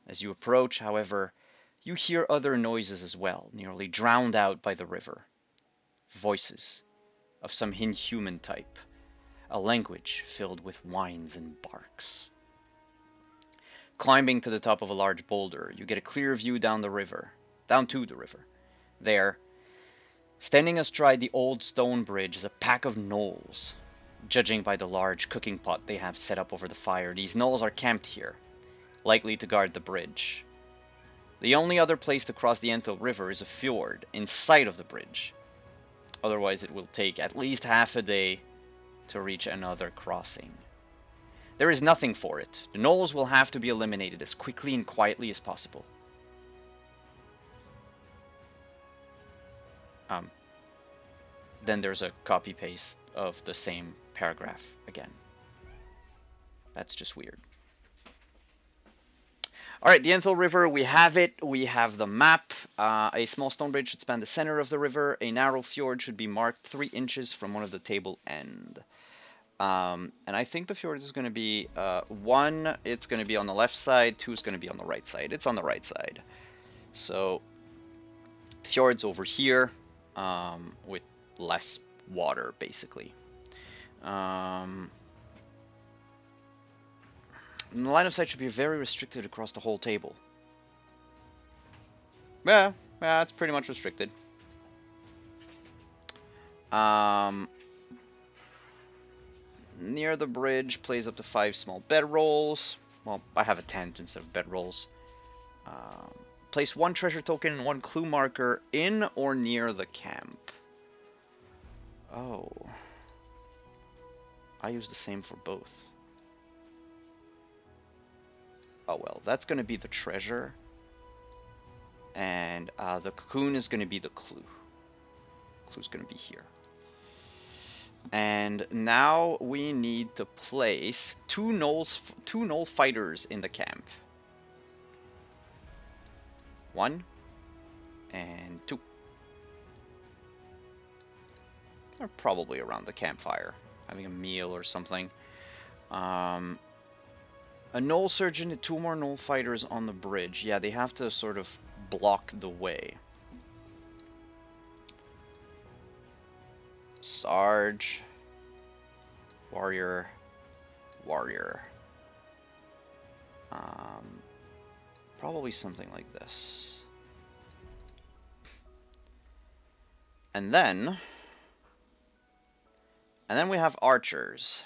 As you approach, however, you hear other noises as well, nearly drowned out by the river. Voices of some inhuman type, a language filled with whines and barks. Climbing to the top of a large boulder, you get a clear view down to the river. There, standing astride the old stone bridge, is a pack of gnolls. Judging by the large cooking pot they have set up over the fire, these gnolls are camped here, likely to guard the bridge. The only other place to cross the Enthil River is a fjord in sight of the bridge. Otherwise, it will take at least half a day to reach another crossing. There is nothing for it. The gnolls will have to be eliminated as quickly and quietly as possible. Then there's a copy-paste of the same paragraph again. That's just weird. Alright, the Enthil River, we have it. We have the map. A small stone bridge should span the center of the river. A narrow fjord should be marked 3 inches from one of the table end. And I think the fjord is going to be 1, it's going to be on the left side, 2 is going to be on the right side. It's on the right side. So, fjord's over here with less water, basically. The line of sight should be very restricted across the whole table. Yeah, it's pretty much restricted. Near the bridge, place up to 5 small bedrolls. Well, I have a tent instead of bedrolls. Place 1 treasure token and 1 clue marker in or near the camp. Oh. I use the same for both. Oh well, that's going to be the treasure. And the cocoon is going to be the clue. Clue's going to be here. And now we need to place 2 gnoll fighters in the camp. 1 and 2. They're probably around the campfire, having a meal or something. A gnoll surgeon and 2 more gnoll fighters on the bridge. Yeah, they have to sort of block the way. Sarge, warrior. Probably something like this. And then we have archers.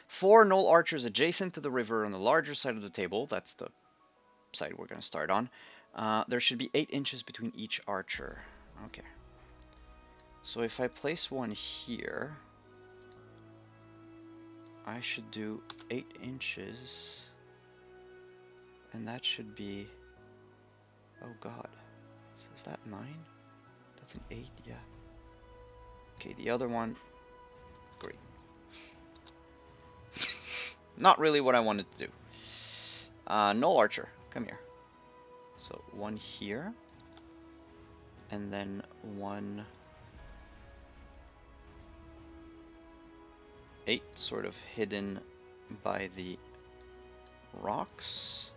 4 gnoll archers adjacent to the river on the larger side of the table. That's the side we're going to start on. There should be 8 inches between each archer. Okay. So if I place 1 here, I should do 8 inches. And that should be... Oh god. Is that 9? That's an 8, yeah. Okay, the other one... Great. Not really what I wanted to do. Gnoll archer, come here. So 1 here. And then 1... 8 sort of hidden by the rocks.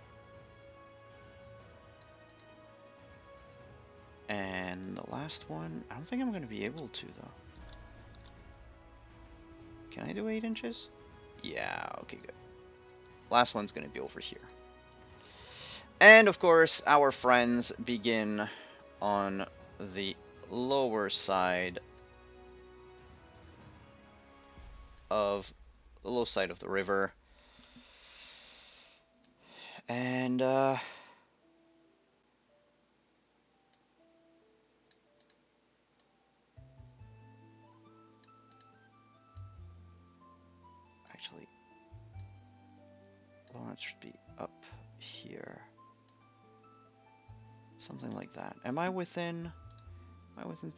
And And the last one, I don't think I'm going to be able to, though. Can I do 8 inches? Yeah, okay, good. Last one's going to be over here. And, of course, our friends begin on the lower side of the low side of the river. And, actually, Lawrence should be up here. Something like that. Am I within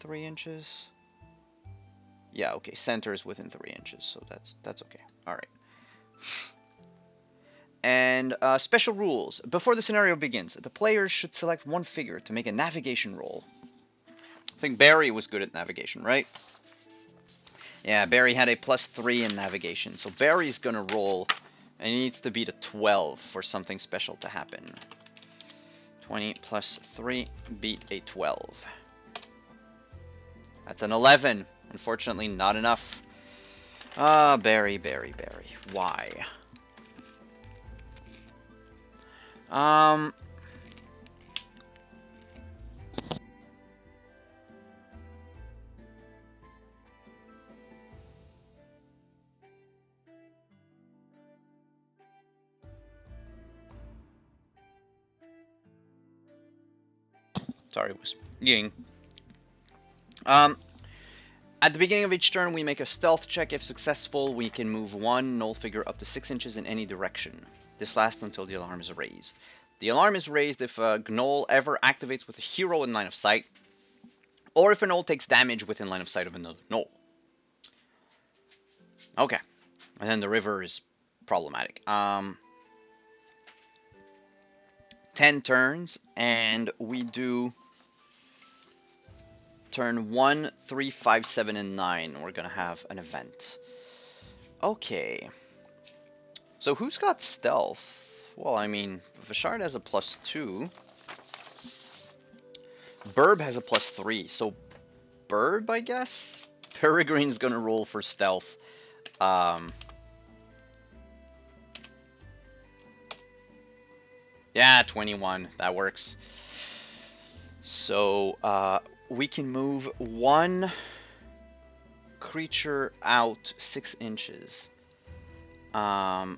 3 inches? Yeah, okay, center is within 3 inches, so that's okay. Alright. And special rules. Before the scenario begins, the players should select one figure to make a navigation roll. I think Barry was good at navigation, right? Yeah, Barry had a +3 in navigation, so Barry's gonna roll, and he needs to beat a 12 for something special to happen. 20 plus 3, beat a 12. That's an 11. Unfortunately, not enough. Ah, Barry. Why? Sorry, it was eating. At the beginning of each turn, we make a stealth check. If successful, we can move one null figure up to 6 inches in any direction. This lasts until the alarm is raised. The alarm is raised if a gnoll ever activates with a hero in line of sight, or if a gnoll takes damage within line of sight of another gnoll. Okay. And then the river is problematic. 10 turns, and we do turn 1, 3, 5, 7, and 9. We're gonna have an event. Okay. So who's got stealth? Well, I mean, Vashard has a +2. Burb has a +3. So Burb, I guess? Peregrine's gonna roll for stealth. Yeah, 21. That works. So, we can move one creature out 6 inches. I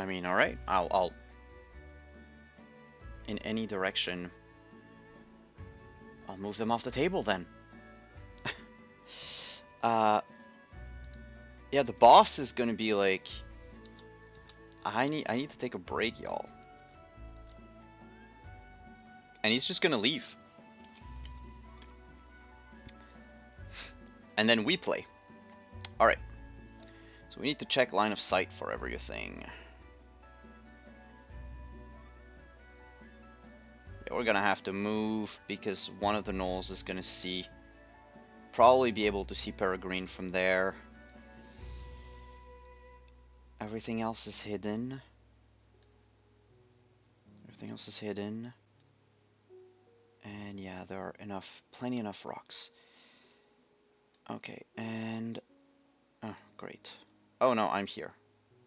mean, alright. I'll... In any direction. I'll move them off the table, then. Yeah, the boss is gonna be like... I need to take a break, y'all. And he's just gonna leave. And then we play. Alright. So we need to check line of sight for everything. Yeah, we're gonna have to move because one of the gnolls is gonna see... Probably be able to see Peregrine from there. Everything else is hidden. Everything else is hidden. And yeah, there are plenty enough rocks. Okay, and... Oh, great. Oh no, I'm here.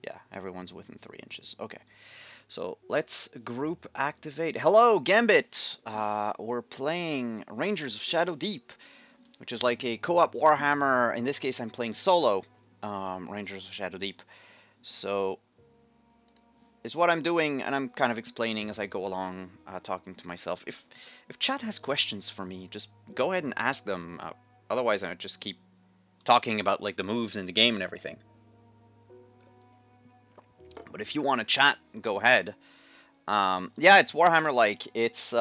Yeah, everyone's within 3 inches. Okay. So let's group activate. Hello, Gambit! We're playing Rangers of Shadow Deep, which is like a co-op Warhammer. In this case, I'm playing solo Rangers of Shadow Deep. So it's what I'm doing, and I'm kind of explaining as I go along, talking to myself. If chat has questions for me, just go ahead and ask them. Otherwise, I would just keep talking about like the moves in the game and everything. But if you want to chat, go ahead. Yeah, it's Warhammer-like. It's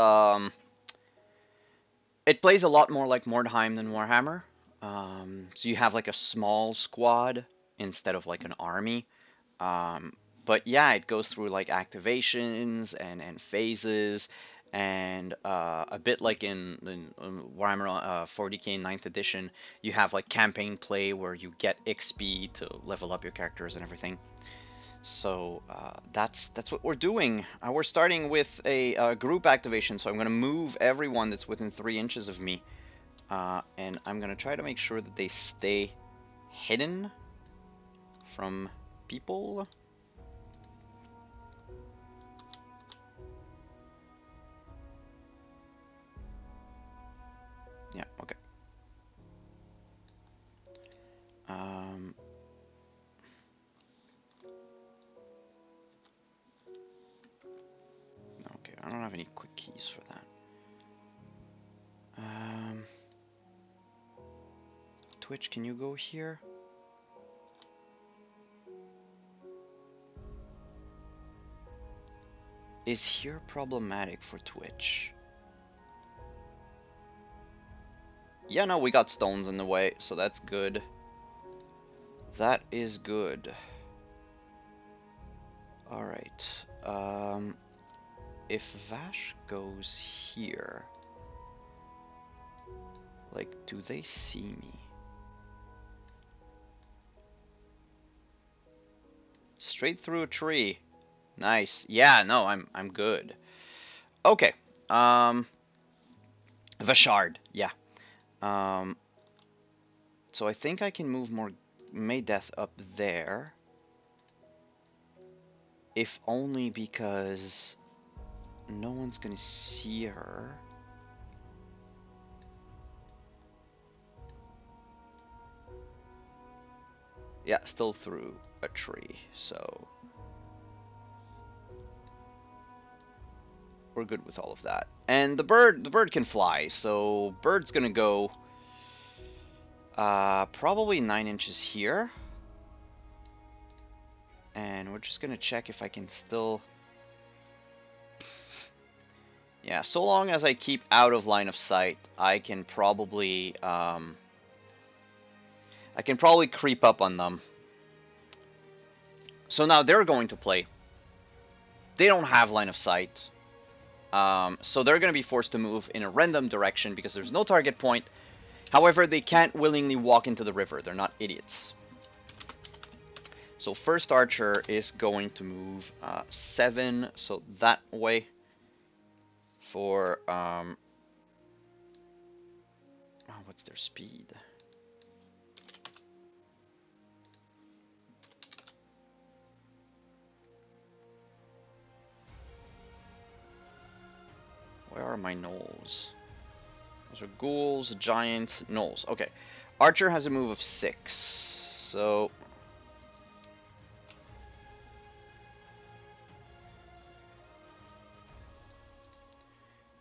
it plays a lot more like Mordheim than Warhammer. So you have like a small squad instead of like an army. But yeah, it goes through like activations and phases, and a bit like in Warhammer 40k 9th edition, you have like campaign play where you get XP to level up your characters and everything. So that's what we're doing. We're starting with a group activation, so I'm going to move everyone that's within 3 inches of me. And I'm going to try to make sure that they stay hidden from people. Yeah, okay. Okay, I don't have any quick keys for that. Twitch, can you go here? Is here problematic for Twitch? Yeah, no, we got stones in the way, so that's good. That is good. Alright. If Vash goes here, like, do they see me? Straight through a tree. Nice. Yeah, no, I'm good. Okay. Vashard. Yeah. So I think I can move more Maydeth up there. If only because no one's gonna see her. Yeah, still through a tree, so we're good with all of that. And the bird can fly, so bird's gonna go probably 9 inches here. And we're just gonna check if I can still... Yeah, so long as I keep out of line of sight, I can probably creep up on them. So now they're going to play. They don't have line of sight. So they're going to be forced to move in a random direction because there's no target point. However, they can't willingly walk into the river. They're not idiots. So first archer is going to move 7, so that way for... what's their speed? Where are my gnolls? Those are ghouls, giants, gnolls. Okay. Archer has a move of 6. So...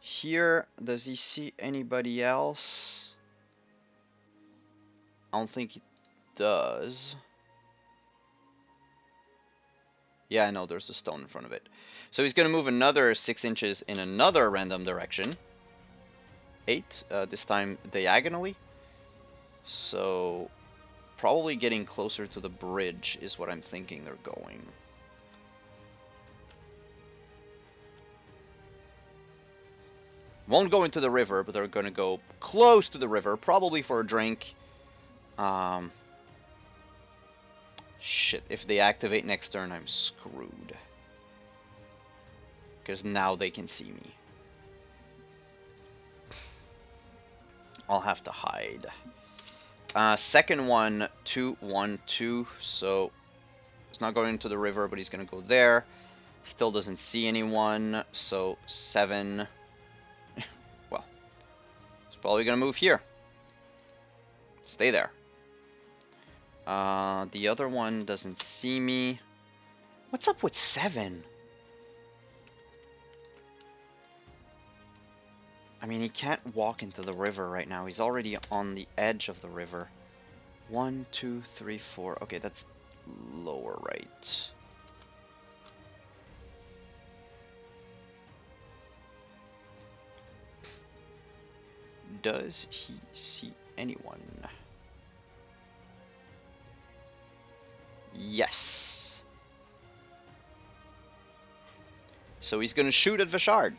Here, does he see anybody else? I don't think he does. Yeah, I know, there's a stone in front of it. So he's going to move another 6 inches in another random direction. 8, this time diagonally. So probably getting closer to the bridge is what I'm thinking they're going. Won't go into the river, but they're going to go close to the river, probably for a drink. Shit, if they activate next turn, I'm screwed. Because now they can see me. I'll have to hide. Second one, 2, 1, 2. So it's not going into the river, but he's going to go there. Still doesn't see anyone. So 7. Well, he's probably going to move here. Stay there. The other one doesn't see me. What's up with 7? I mean, he can't walk into the river right now. He's already on the edge of the river. 1, 2, 3, 4. Okay, that's lower right. Does he see anyone? Yes. So he's gonna shoot at Vashard.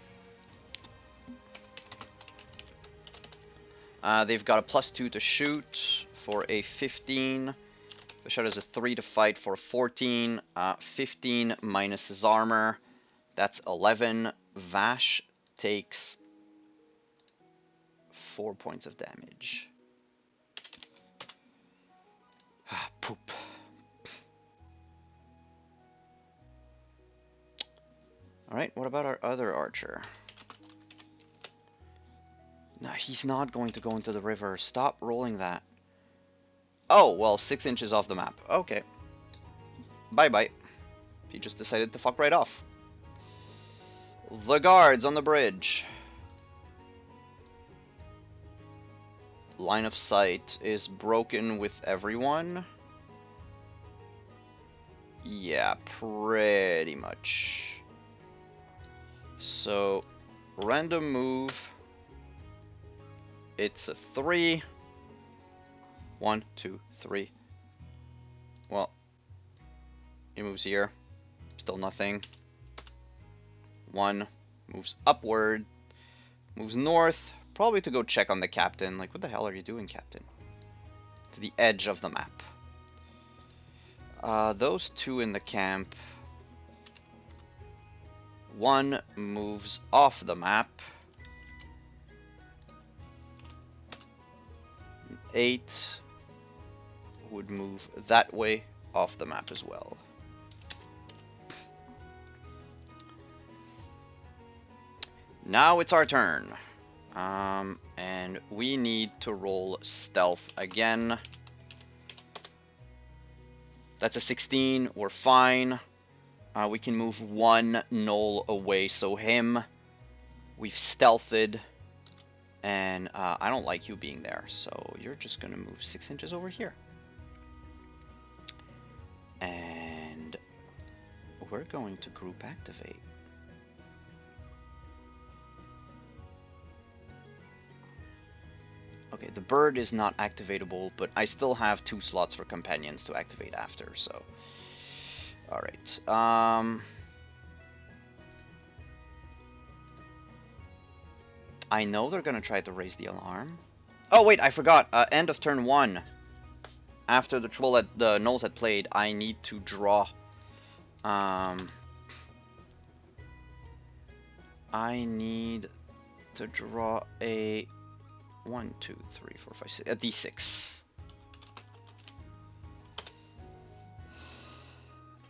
They've got a +2 to shoot for a 15. The Shadow has a 3 to fight for 14. 15 minus his armor. That's 11. Vash takes 4 points of damage. Poop. Alright, what about our other archer? No, he's not going to go into the river. Stop rolling that. Oh, well, 6 inches off the map. Okay. Bye-bye. He just decided to fuck right off. The guards on the bridge. Line of sight is broken with everyone. Yeah, pretty much. So, random move. It's a 3. 1, 2, 3. Well, he moves here. Still nothing. 1. Moves upward. Moves north. Probably to go check on the captain. Like, what the hell are you doing, captain? To the edge of the map. Those 2 in the camp. 1 moves off the map. 8 would move that way off the map as well. Now it's our turn. And we need to roll stealth again. That's a 16. We're fine. We can move 1 gnoll away, so him. We've stealthed. And I don't like you being there, so you're just going to move 6 inches over here. And we're going to group activate. Okay, the bird is not activatable, but I still have 2 slots for companions to activate after, so... Alright, I know they're gonna try to raise the alarm. Oh wait, I forgot, end of turn 1. After the gnolls had played, I need to draw... I need to draw a... 1, 2, 3, 4, 5, 6, a d6.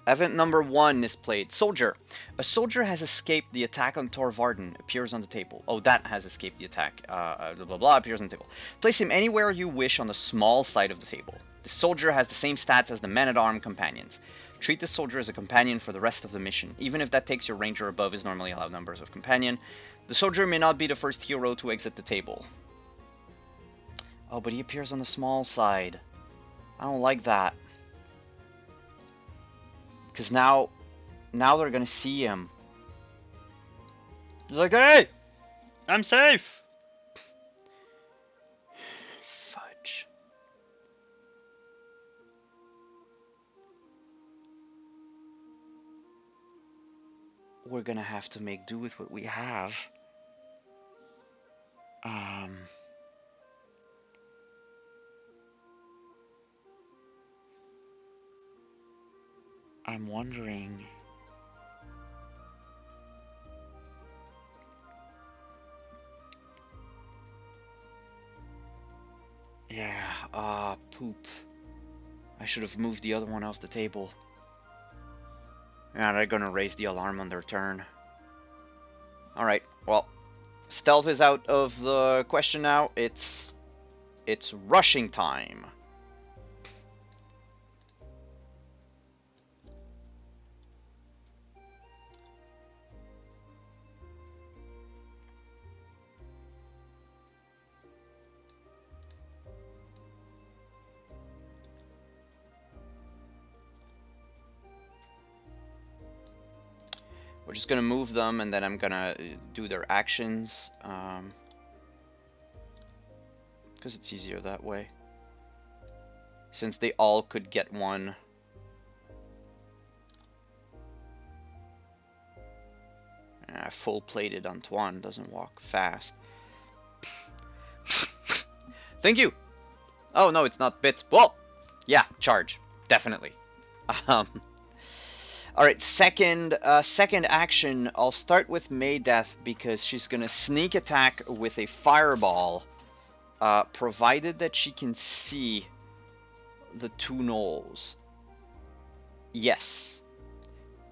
Event number 1 is played. Soldier. A soldier has escaped the attack on Tor Varden. Appears on the table. Oh, that has escaped the attack. Blah, blah, blah. Appears on the table. Place him anywhere you wish on the small side of the table. The soldier has the same stats as the men-at-arms companions. Treat the soldier as a companion for the rest of the mission. Even if that takes your ranger above his normally allowed numbers of companion. The soldier may not be the first hero to exit the table. Oh, but he appears on the small side. I don't like that. Because now they're gonna see him. He's like, hey! I'm safe! Fudge. We're gonna have to make do with what we have. I'm wondering... Yeah, poop. I should have moved the other one off the table. Yeah, they're gonna raise the alarm on their turn. Alright, well, stealth is out of the question now. It's rushing time. We're just gonna move them, and then I'm gonna do their actions, because it's easier that way. Since they all could get one. Full-plated Antoine doesn't walk fast. Thank you! Oh, no, it's not bits. Well, yeah, charge. definitely. Um, all right, second action. I'll start with Maydeth because she's gonna sneak attack with a fireball, provided that she can see the two gnolls. Yes,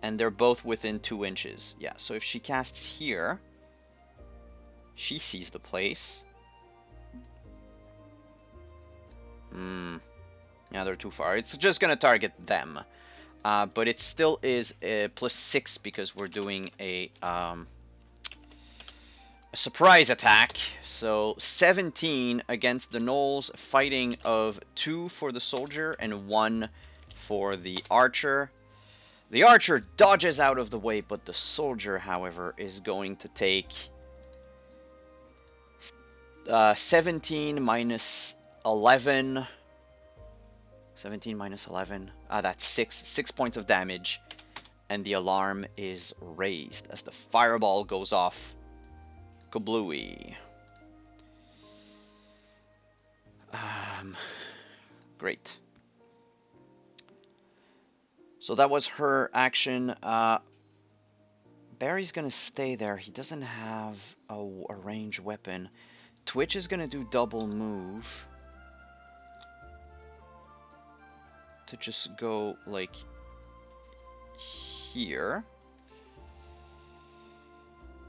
and they're both within 2 inches. Yeah, so if she casts here, she sees the place. Yeah, they're too far. It's just gonna target them. But it still is +6 because we're doing a surprise attack. So 17 against the gnolls, fighting of 2 for the soldier and 1 for the archer. The archer dodges out of the way, but the soldier, however, is going to take 17 minus 11. 17 minus 11. That's 6 points of damage. And the alarm is raised as the fireball goes off. Kablooey. Great. So that was her action. Barry's gonna stay there. He doesn't have a ranged weapon. Twitch is gonna do double move. To just go like here.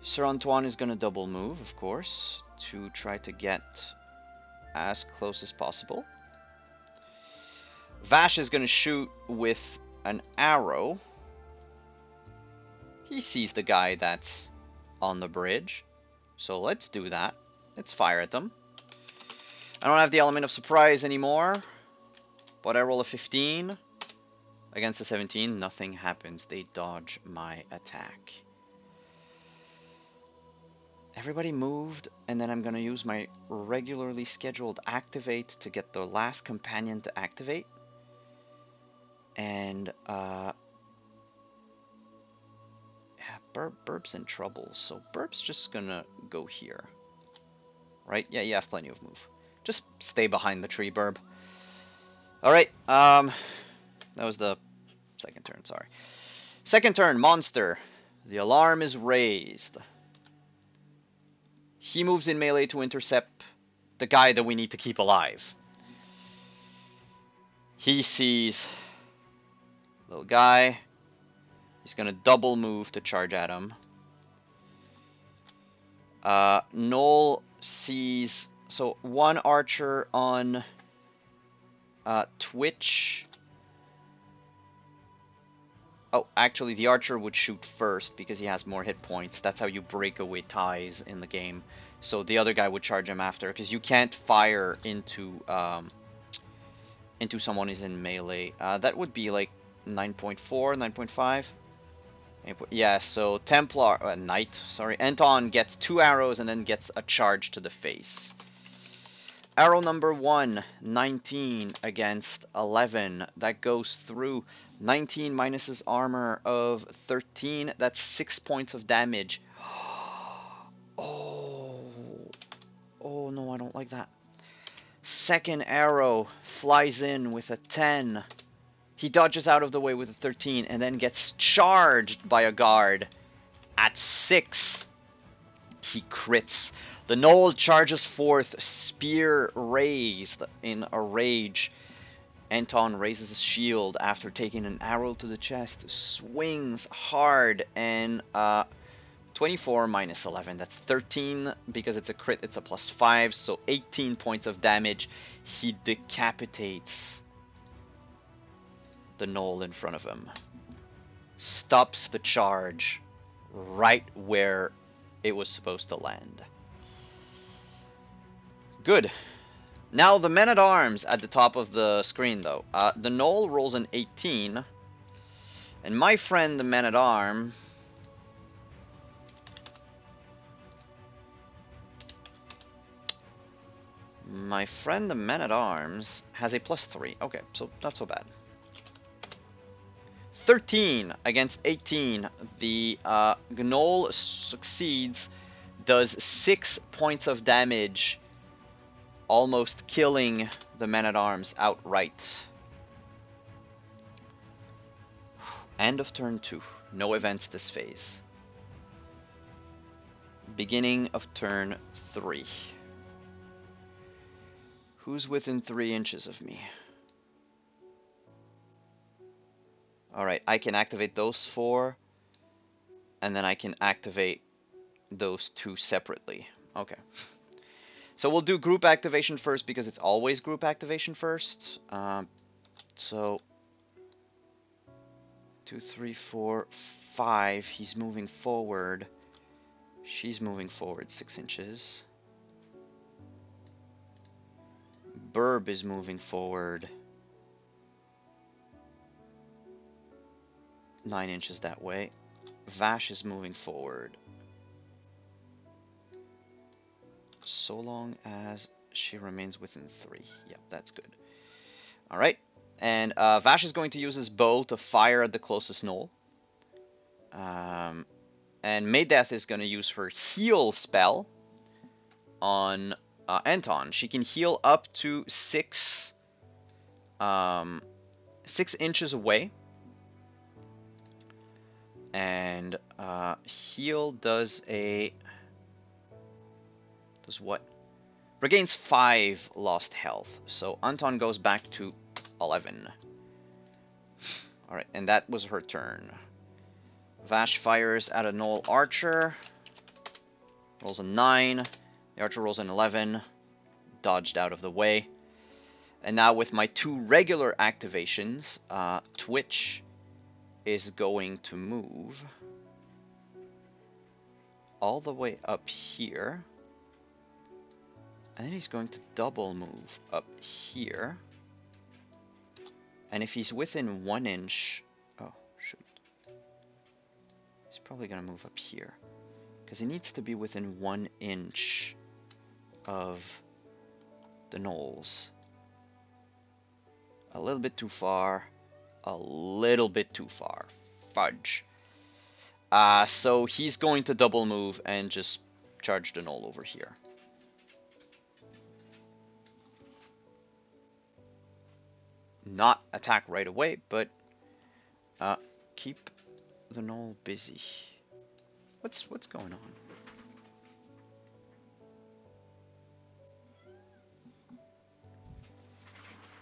Sir Antoine is gonna double move, of course, to try to get as close as possible. Vash is gonna shoot with an arrow. He sees the guy that's on the bridge, so let's do that. Let's fire at them. I don't have the element of surprise anymore. But I roll a 15 against a 17. Nothing happens. They dodge my attack. Everybody moved, and then I'm going to use my regularly scheduled activate to get the last companion to activate. And, yeah, Burb's in trouble, so Burb's just going to go here. Right? Yeah, you have plenty of move. Just stay behind the tree, Burb. Alright, that was the second turn, sorry. Second turn, monster. The alarm is raised. He moves in melee to intercept the guy that we need to keep alive. He sees little guy. He's gonna double move to charge at him. Gnoll sees, so one archer on Twitch. Oh, actually the archer would shoot first because he has more hit points. That's how you break away ties in the game. So the other guy would charge him after, because you can't fire into someone who's in melee. That would be like 9.4, 9.5. Yeah, so Templar, Knight, sorry. Anton gets 2 arrows and then gets a charge to the face. Arrow number 1, 19 against 11. That goes through. 19 minus his armor of 13. That's 6 points of damage. Oh no, I don't like that. Second arrow flies in with a 10. He dodges out of the way with a 13 and then gets charged by a guard at 6. He crits. The gnoll charges forth, spear raised in a rage. Anton raises his shield after taking an arrow to the chest, swings hard, and 24 minus 11, that's 13. Because it's a crit, it's a +5, so 18 points of damage. He decapitates the gnoll in front of him. Stops the charge right where it was supposed to land. Good. Now the men-at-arms at the top of the screen, though. The gnoll rolls an 18. And my friend the men-at-arm... My friend the man-at-arms has a +3. Okay, so not so bad. 13 against 18. The gnoll succeeds, does 6 points of damage, almost killing the man-at-arms outright. End of turn 2. No events this phase. Beginning of turn 3. Who's within 3 inches of me? Alright, I can activate those 4. And then I can activate those 2 separately. Okay. So we'll do group activation first because it's always group activation first. So 2, 3, 4, 5. He's moving forward. She's moving forward 6 inches. Burb is moving forward 9 inches that way. Vash is moving forward so long as she remains within 3. Yep, that's good. Alright. And Vash is going to use his bow to fire at the closest knoll. And Maydeath is going to use her heal spell on Anton. She can heal up to 6 inches away. And heal does what? Regains 5 lost health. So Anton goes back to 11. Alright, and that was her turn. Vash fires at a Gnoll Archer. Rolls a 9. The Archer rolls an 11. Dodged out of the way. And now with my 2 regular activations, Twitch is going to move all the way up here. And then he's going to double move up here. And if he's within 1 inch... Oh, shoot. He's probably going to move up here. Because he needs to be within 1 inch of the gnolls. A little bit too far. A little bit too far. Fudge. So he's going to double move and just charge the gnoll over here. Not attack right away, but keep the gnoll busy. What's going on?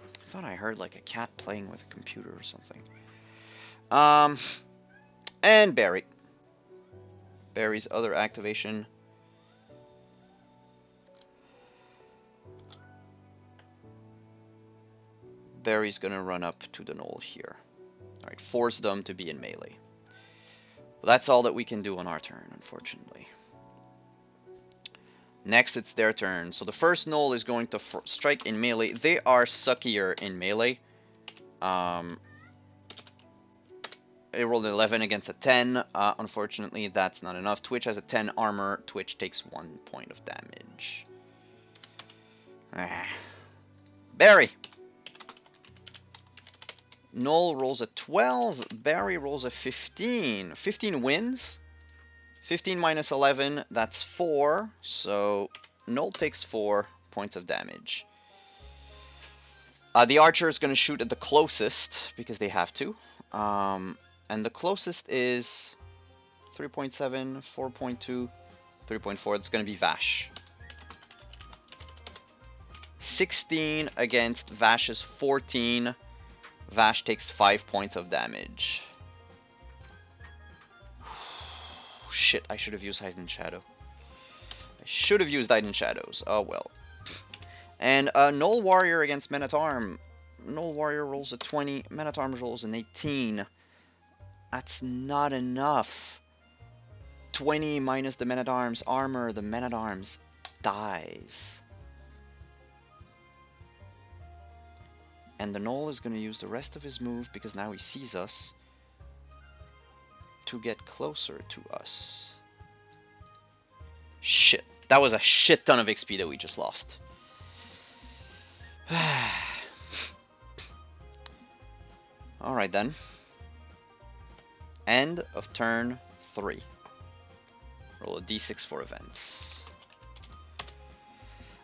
I thought I heard like a cat playing with a computer or something. And Barry. Barry's other activation. Barry's gonna run up to the gnoll here. Alright, force them to be in melee. But that's all that we can do on our turn, unfortunately. Next, it's their turn. So the first gnoll is going to strike in melee. They are suckier in melee. They rolled an 11 against a 10. Unfortunately, that's not enough. Twitch has a 10 armor. Twitch takes 1 point of damage. Barry! Gnoll rolls a 12. Barry rolls a 15. 15 wins. 15 minus 11, that's 4. So Gnoll takes 4 points of damage. The archer is going to shoot at the closest, because they have to. And the closest is 3.7, 4.2, 3.4. It's going to be Vash. 16 against Vash's 14. Vash takes 5 points of damage. Shit, I should have used Hidden Shadow. I should have used Hidden Shadows. Oh well. And Gnoll Warrior against Men-at-Arm. Gnoll Warrior rolls a 20. Men-at-Arm rolls an 18. That's not enough. 20 minus the Men-at-Arm's armor. The Men-at-Arms dies. And the Gnoll is going to use the rest of his move, because now he sees us, to get closer to us. Shit. That was a shit ton of XP that we just lost. Alright then. End of turn 3. Roll a d6 for events.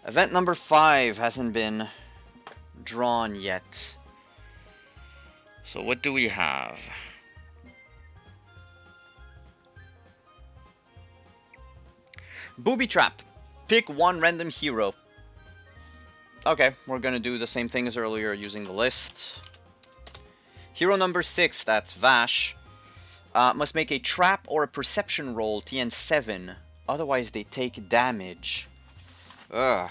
Event number 5 hasn't been drawn yet. So what do we have? Booby trap. Pick one random hero. Okay, we're gonna do the same thing as earlier using the list. Hero number 6, that's Vash. Must make a trap or a perception roll, TN 7. Otherwise they take damage. Ugh.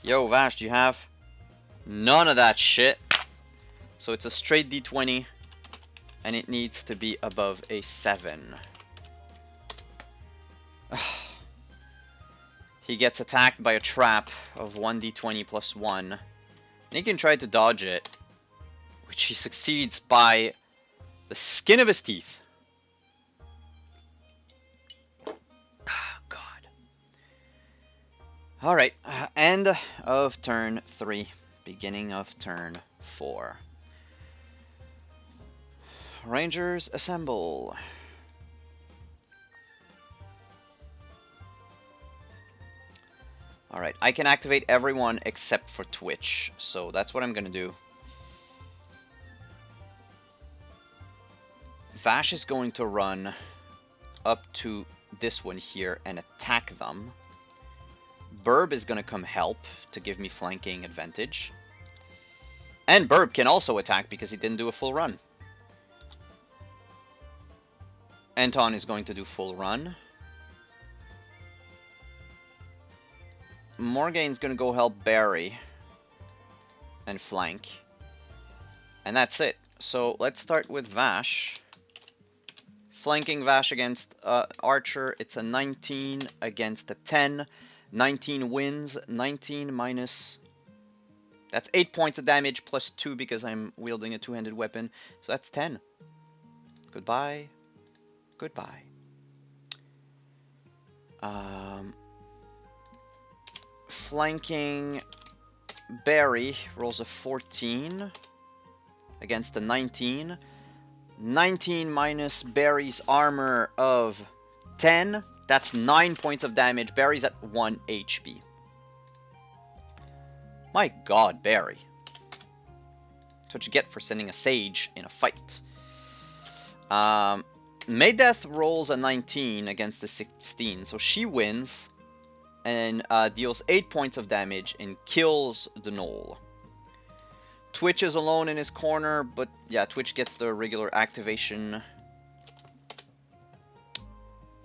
Yo, Vash, do you have none of that shit? So it's a straight D20, and it needs to be above a 7. He gets attacked by a trap of 1d20 plus 1. And he can try to dodge it, which he succeeds by the skin of his teeth. God. Alright, end of turn 3, beginning of turn 4. Rangers assemble. Alright, I can activate everyone except for Twitch, so that's what I'm gonna do. Vash is going to run up to this one here and attack them. Burb is gonna come help to give me flanking advantage. And Burb can also attack because he didn't do a full run. Anton is going to do full run. Morgane's gonna go help Barry and flank. And that's it. So let's start with Vash. Flanking Vash against Archer, it's a 19 against a 10. 19 wins, 19 minus... That's 8 points of damage plus 2 because I'm wielding a two-handed weapon. So that's 10. Goodbye. Goodbye. Flanking Barry rolls a 14 against the 19. 19 minus Barry's armor of 10. That's 9 points of damage. Barry's at 1 HP. My god, Barry. That's what you get for sending a Sage in a fight. Maydeath rolls a 19 against the 16, so she wins and deals 8 points of damage and kills the Gnoll. Twitch is alone in his corner, but yeah, Twitch gets the regular activation.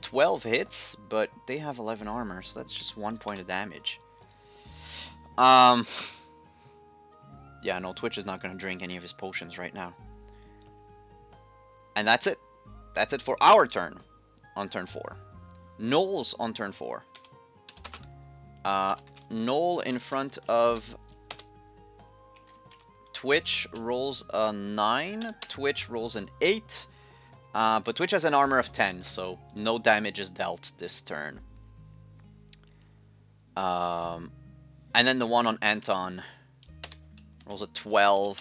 12 hits, but they have 11 armor, so that's just 1 point of damage. Yeah, no, Twitch is not going to drink any of his potions right now. And that's it. That's it for our turn on turn 4. Gnoll's on turn 4. Gnoll in front of Twitch rolls a 9. Twitch rolls an 8. But Twitch has an armor of 10, so no damage is dealt this turn. And then the one on Anton rolls a 12.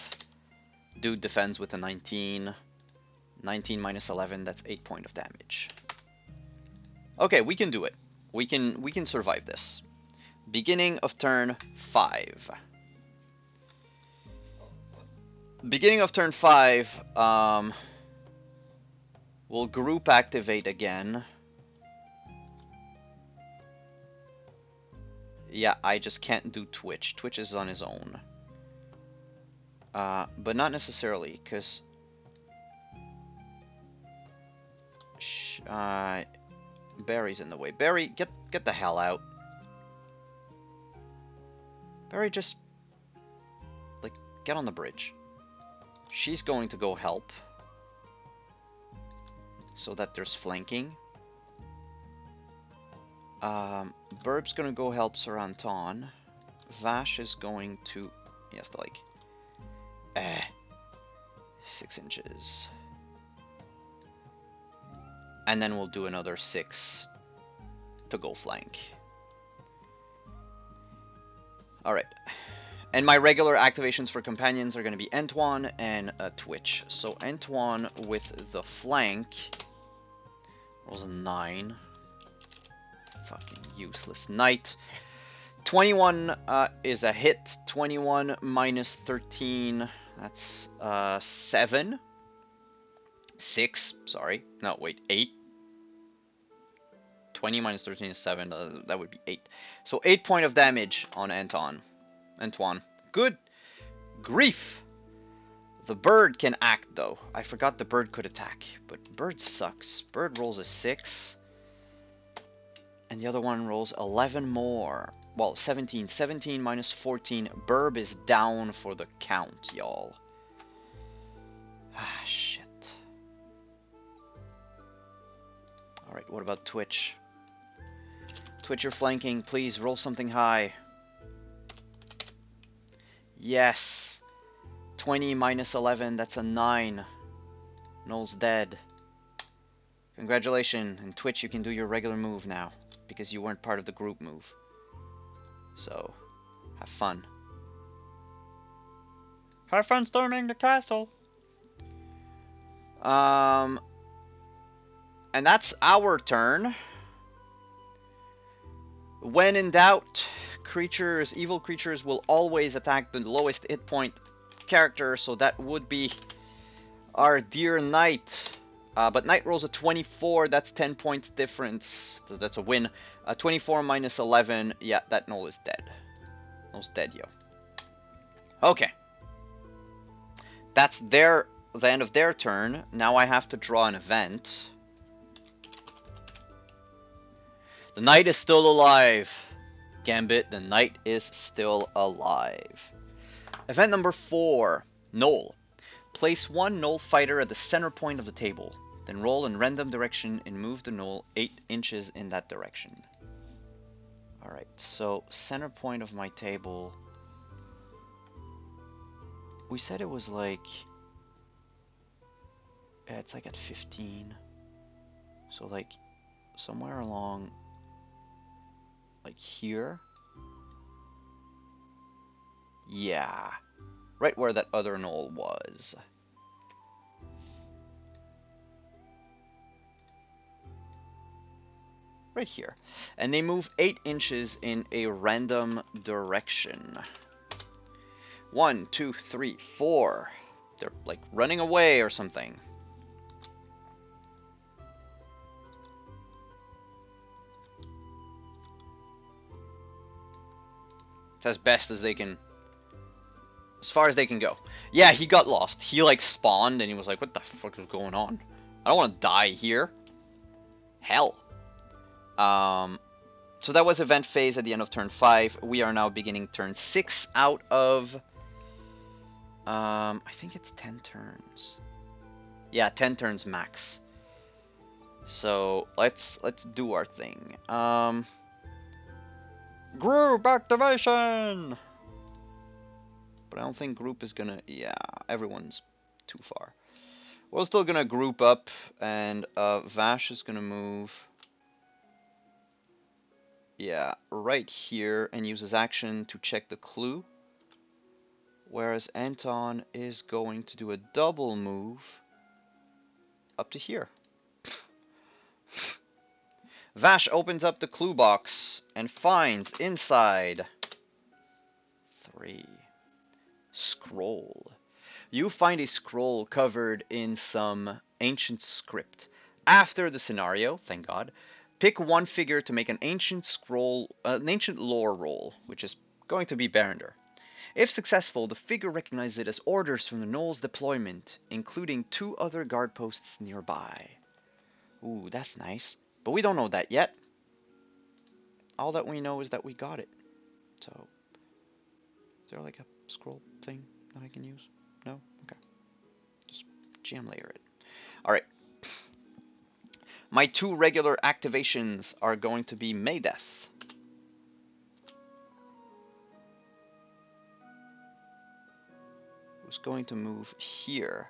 Dude defends with a 19. 19 minus 11, that's 8 points of damage. Okay, we can do it. We can survive this. Beginning of turn 5. Beginning of turn 5, we'll group activate again. Yeah, I just can't do Twitch. Twitch is on his own. But not necessarily, because... Barry's in the way. Barry, get the hell out. Barry, just... like, get on the bridge. She's going to go help. So that there's flanking. Burb's gonna go help Sir Anton. Vash is going to... he has to like... 6 inches. And then we'll do another 6 to go flank. Alright. And my regular activations for companions are going to be Antoine and Twitch. So Antoine with the flank rolls a 9. Fucking useless knight. 21 is a hit. 21 minus 13, that's 7. 6, sorry. No, wait, 8. 20 minus 13 is 7. That would be 8. So 8 points of damage on Antoine. Good grief. The bird can act, though. I forgot the bird could attack. But bird sucks. Bird rolls a 6. And the other one rolls 11 more. Well, 17. 17 minus 14. Burb is down for the count, y'all. Ah, shit. Alright, what about Twitch? Twitch, you're flanking. Please, roll something high. Yes. 20 minus 11, that's a 9. Noel's dead. Congratulations. And Twitch, you can do your regular move now. Because you weren't part of the group move. So, have fun. Have fun storming the castle. And that's our turn. When in doubt, evil creatures will always attack the lowest hit point character, so that would be our dear knight. But knight rolls a 24, that's 10 points difference, so that's a win. 24 minus 11, yeah, that Noel is dead. Noel's dead, yo. Okay. That's the end of their turn. Now I have to draw an event. The knight is still alive. Gambit, the knight is still alive. Event number 4, Noel. Place one Noel fighter at the center point of the table. Then roll in random direction and move the Noel 8 inches in that direction. Alright, so center point of my table. We said it was like... Yeah, it's like at 15. So like somewhere along... like here? Yeah. Right where that other Noel was. Right here. And they move 8 inches in a random direction. 1, 2, 3, 4. They're like running away or something. It's as best as they can. As far as they can go. Yeah, he got lost. He like spawned and he was like, what the fuck is going on? I don't want to die here. Hell. So that was event phase at the end of turn 5. We are now beginning turn 6 out of... I think it's 10 turns. Yeah, 10 turns max. So let's do our thing. Group activation! But I don't think group is gonna... Yeah, everyone's too far. We're still gonna group up, and Vash is gonna move... Yeah, right here, and use his action to check the clue. Whereas Anton is going to do a double move up to here. Vash opens up the clue box and finds inside 3 scroll. You find a scroll covered in some ancient script. After the scenario, thank God, pick one figure to make an ancient lore roll, which is going to be Berander. If successful, the figure recognizes it as orders from the Noel's deployment, including 2 other guard posts nearby. Ooh, that's nice. But we don't know that yet. All that we know is that we got it. So, is there like a scroll thing that I can use? No? Okay. Just GM layer it. Alright. My 2 regular activations are going to be Maydeth. Who's going to move here.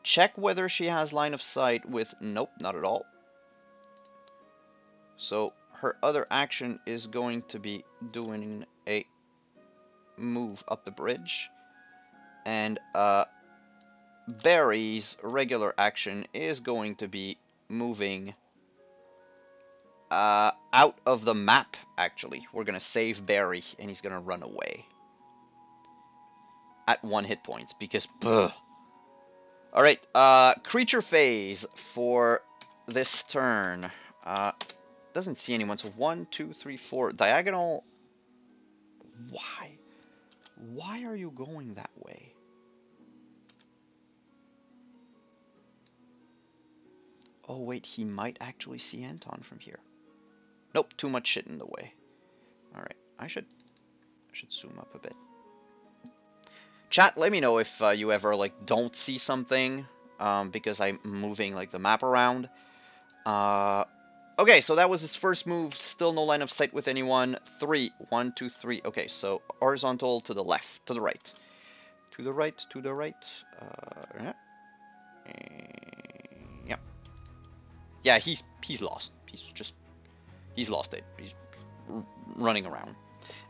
Check whether she has line of sight with... Nope, not at all. So her other action is going to be doing a move up the bridge. And Barry's regular action is going to be moving out of the map, actually. We're going to save Barry, and he's going to run away. At 1 hit points, because... Alright, creature phase for this turn. doesn't see anyone. So 1, 2, 3, 4. Diagonal. Why? Why are you going that way? Oh wait, he might actually see Anton from here. Nope, too much shit in the way. Alright, I should zoom up a bit. Chat, let me know if you ever like don't see something because I'm moving like the map around. Okay, so that was his first move. Still no line of sight with anyone. 3, 1, 2, 3. Okay, so horizontal to the left, to the right, to the right, to the right. Yeah. Yeah, he's lost. He's lost it. He's running around.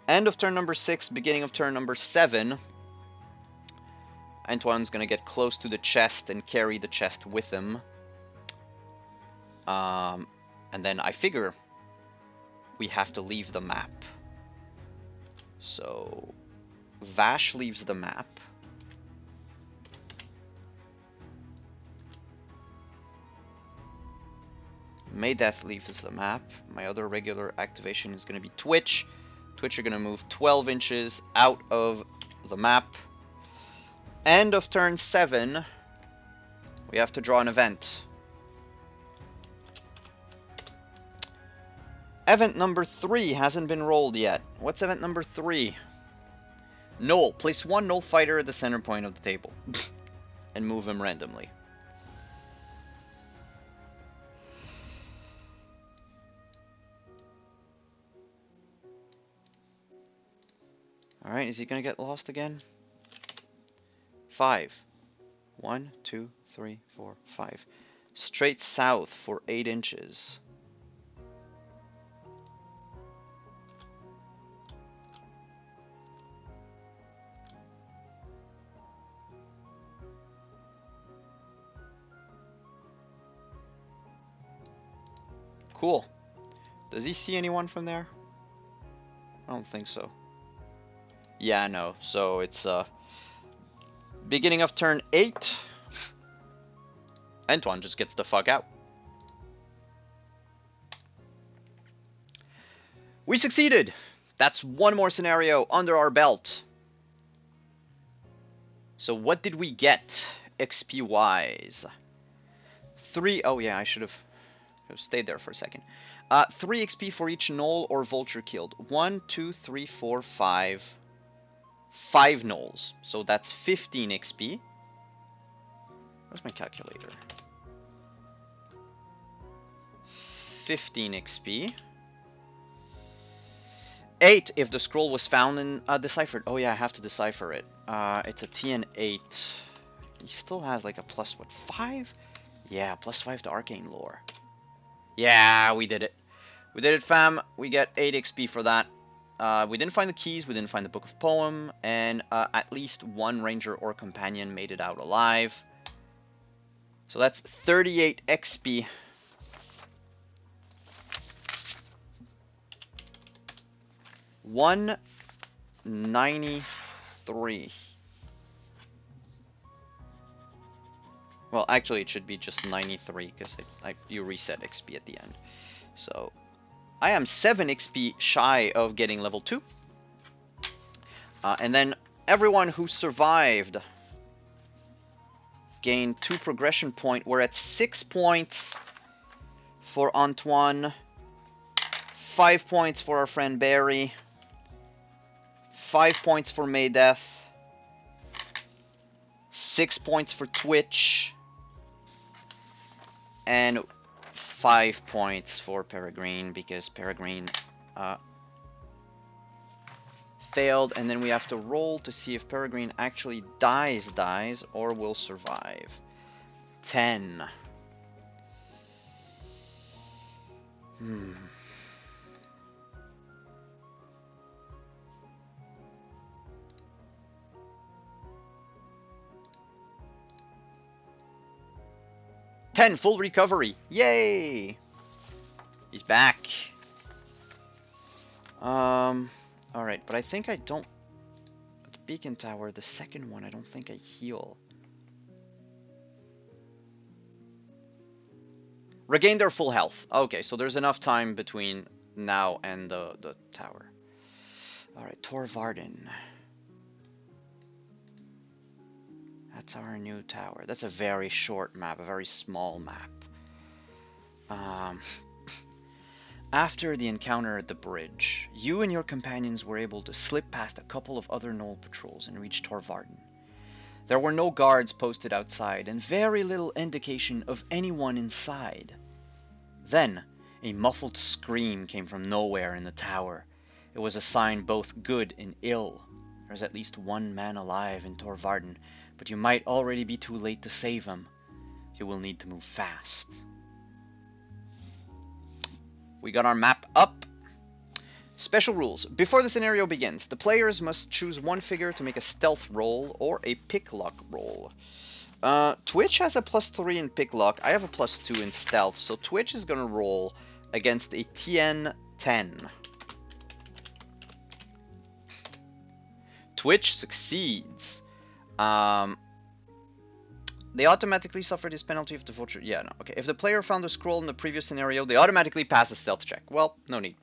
End of turn number 6, beginning of turn number 7. Antoine's gonna get close to the chest and carry the chest with him. And then I figure we have to leave the map. So Vash leaves the map. Maydeth leaves the map. My other regular activation is going to be Twitch. Twitch are going to move 12 inches out of the map. End of turn 7. We have to draw an event. Event number 3 hasn't been rolled yet. What's event number 3? Null. Place 1 Null fighter at the center point of the table. And move him randomly. Alright, is he gonna get lost again? 5. 1, 2, 3, 4, 5. Straight south for 8 inches. Cool. Does he see anyone from there? I don't think so. Yeah, no. So it's beginning of turn 8. Antoine just gets the fuck out. We succeeded! That's one more scenario under our belt. So what did we get XP wise? 3. Oh yeah, I should have stayed there for a second. 3 XP for each Gnoll or Vulture killed. 1, 2, 3, 4, 5. 5 Gnolls. So that's 15 XP. Where's my calculator? 15 XP. 8 if the scroll was found and deciphered. Oh yeah, I have to decipher it. It's a TN8. He still has like a plus, what, 5? Yeah, plus 5 to arcane lore. Yeah, we did it. We did it, fam. We get 8 XP for that. We didn't find the keys, we didn't find the Book of Poem, and at least one ranger or companion made it out alive. So that's 38 XP. $193. Well, actually, it should be just 93 because you reset XP at the end. So I am 7 XP shy of getting level 2. And then everyone who survived gained 2 progression points. We're at 6 points for Antoine, 5 points for our friend Barry, 5 points for Maydeth, 6 points for Twitch, and 5 points for Peregrine because Peregrine failed, and then we have to roll to see if Peregrine actually dies or will survive. 10. 10 full recovery. Yay! He's back. Alright, but I think I don't... The beacon tower, the second one, I don't think I heal. Regain their full health. Okay, so there's enough time between now and the tower. Alright, Tor Varden. That's our new tower. That's a very short map, a very small map. After the encounter at the bridge, you and your companions were able to slip past a couple of other Gnoll patrols and reach Tor Varden. There were no guards posted outside, and very little indication of anyone inside. Then, a muffled scream came from nowhere in the tower. It was a sign both good and ill. There's at least one man alive in Tor Varden, but you might already be too late to save him. You will need to move fast. We got our map up. Special rules. Before the scenario begins, the players must choose one figure to make a stealth roll or a pick lock roll. Twitch has a +3 in pick lock. I have a +2 in stealth, so Twitch is gonna roll against a TN 10. Twitch succeeds. They automatically suffer this penalty if the vulture... Yeah, no, okay. If the player found a scroll in the previous scenario, they automatically pass a stealth check. Well, no need.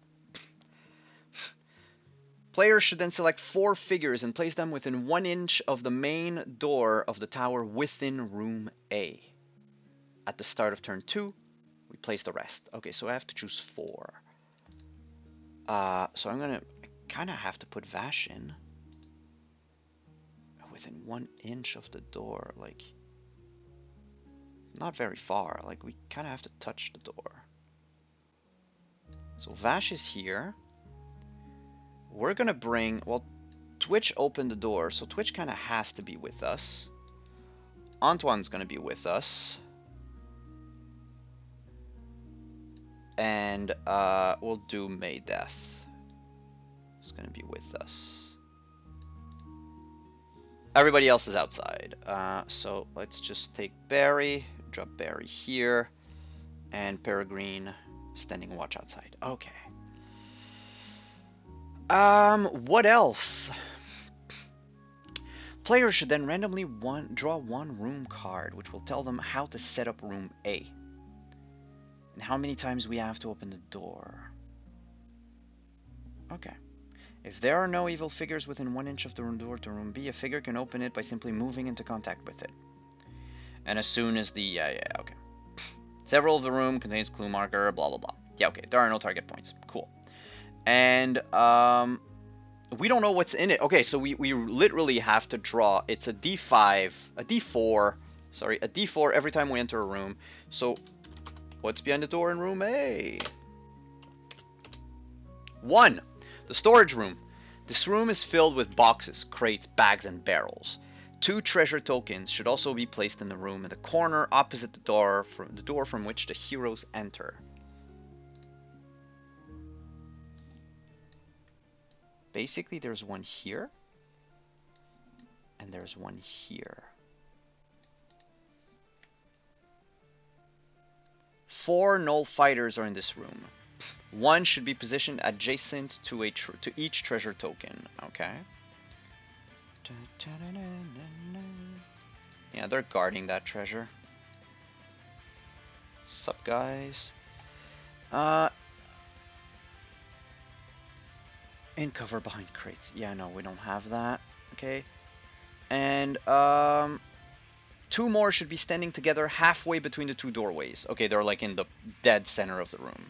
Players should then select 4 figures and place them within 1 inch of the main door of the tower within room A. At the start of turn 2, we place the rest. Okay, so I have to choose 4. So I'm gonna... I kinda have to put Vash in. Within 1 inch of the door, like... Not very far, like we kind of have to touch the door. So Vash is here. We're gonna bring, well, Twitch opened the door, so Twitch kind of has to be with us. Antoine's gonna be with us. And we'll do Maydeth. It's gonna be with us. Everybody else is outside. So let's just take Barry, drop Barry here, and Peregrine standing watch outside. Okay. What else? Players should then randomly draw 1 room card, which will tell them how to set up room A. And how many times we have to open the door. Okay. If there are no evil figures within 1 inch of the room door to room B, a figure can open it by simply moving into contact with it. And as soon as the... yeah, okay. Several of the room contains clue marker, blah, blah, blah. Yeah, okay, there are no target points. Cool. And, we don't know what's in it. Okay, so we literally have to draw... It's a D5, a D4, sorry, a D4 every time we enter a room. So, what's behind the door in room A? 1. The storage room. This room is filled with boxes, crates, bags, and barrels. 2 treasure tokens should also be placed in the room in the corner opposite the door from which the heroes enter. Basically, there's one here, and there's one here. 4 Gnoll fighters are in this room. 1 should be positioned adjacent to each treasure token. Okay. Yeah, they're guarding that treasure. Sup, guys? In cover behind crates. Yeah, no, we don't have that. Okay. And 2 more should be standing together halfway between the 2 doorways. Okay, they're like in the dead center of the room.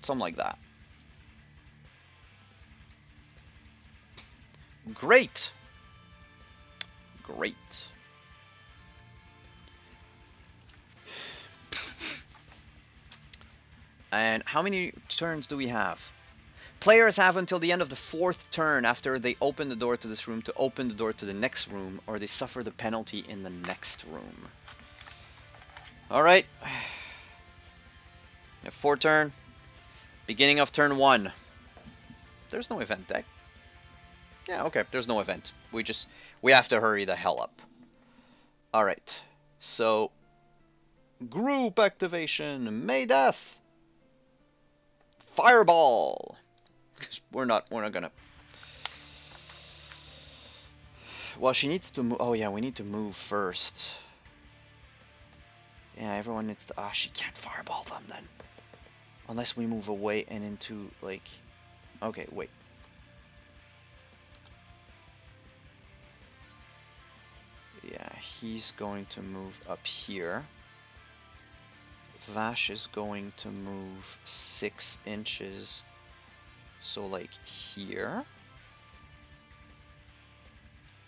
Something like that. Great. Great. And how many turns do we have? Players have until the end of the 4th turn after they open the door to this room to open the door to the next room, or they suffer the penalty in the next room. Alright. 4 turn. Beginning of turn 1. There's no event deck. Yeah, okay, there's no event. We have to hurry the hell up. Alright. So group activation. Maydeth. Fireball. We're not gonna Well, she needs to move. Oh yeah, we need to move first. Yeah, everyone needs to. Ah, she can't fireball them then. Unless we move away and into, like... Okay, wait. Yeah, he's going to move up here. Vash is going to move 6 inches. So, like, here.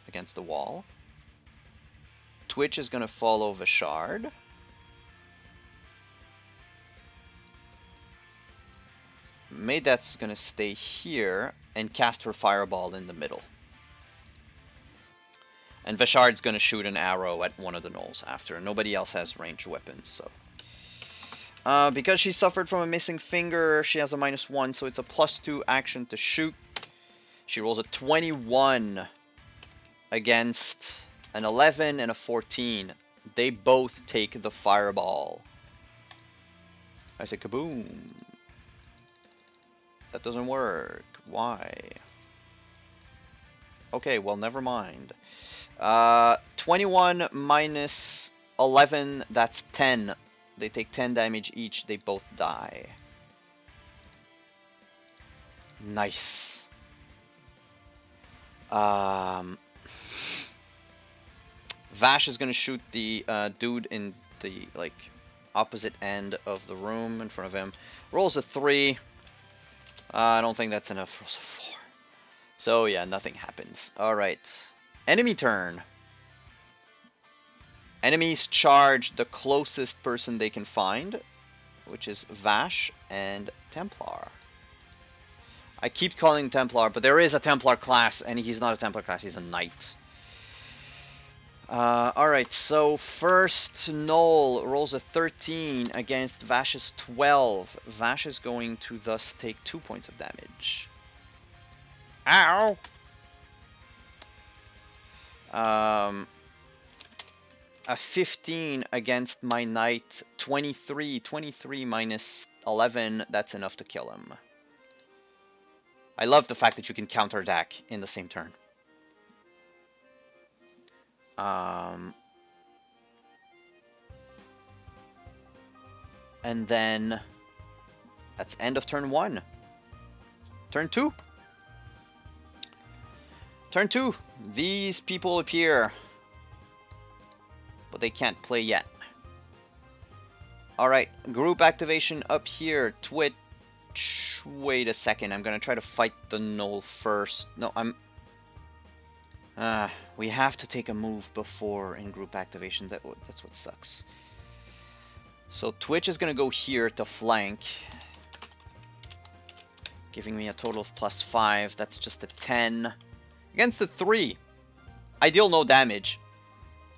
Against the wall. Twitch is going to follow Vashard. Maydeth's gonna stay here and cast her fireball in the middle. And Vashard's gonna shoot an arrow at one of the gnolls after. Nobody else has ranged weapons, so. Because she suffered from a missing finger, she has a -1, so it's a +2 action to shoot. She rolls a 21 against an 11 and a 14. They both take the fireball. I say kaboom. That doesn't work. Why? Okay, well, never mind. 21 minus 11, that's 10. They take 10 damage each. They both die. Nice. Vash is gonna shoot the dude in the, like, opposite end of the room in front of him. Rolls a 3. I don't think that's enough. Rolls a 4. So yeah, nothing happens. Alright. Enemy turn. Enemies charge the closest person they can find, which is Vash and Templar. I keep calling Templar, but there is a Templar class, and he's not a Templar class, he's a Knight. Alright, so first Gnoll rolls a 13 against Vash's 12. Vash is going to thus take 2 points of damage. Ow! A 15 against my Knight. 23. 23 minus 11, that's enough to kill him. I love the fact that you can counterattack in the same turn. And then that's end of turn 1. Turn 2. Turn 2. These people appear, but they can't play yet. Alright, group activation up here. Twitch. Wait a second, I'm gonna try to fight the Gnoll first. No, we have to take a move before in group activation. That's what sucks. So Twitch is gonna go here to flank, giving me a total of +5. That's just a 10 against the 3. I deal no damage,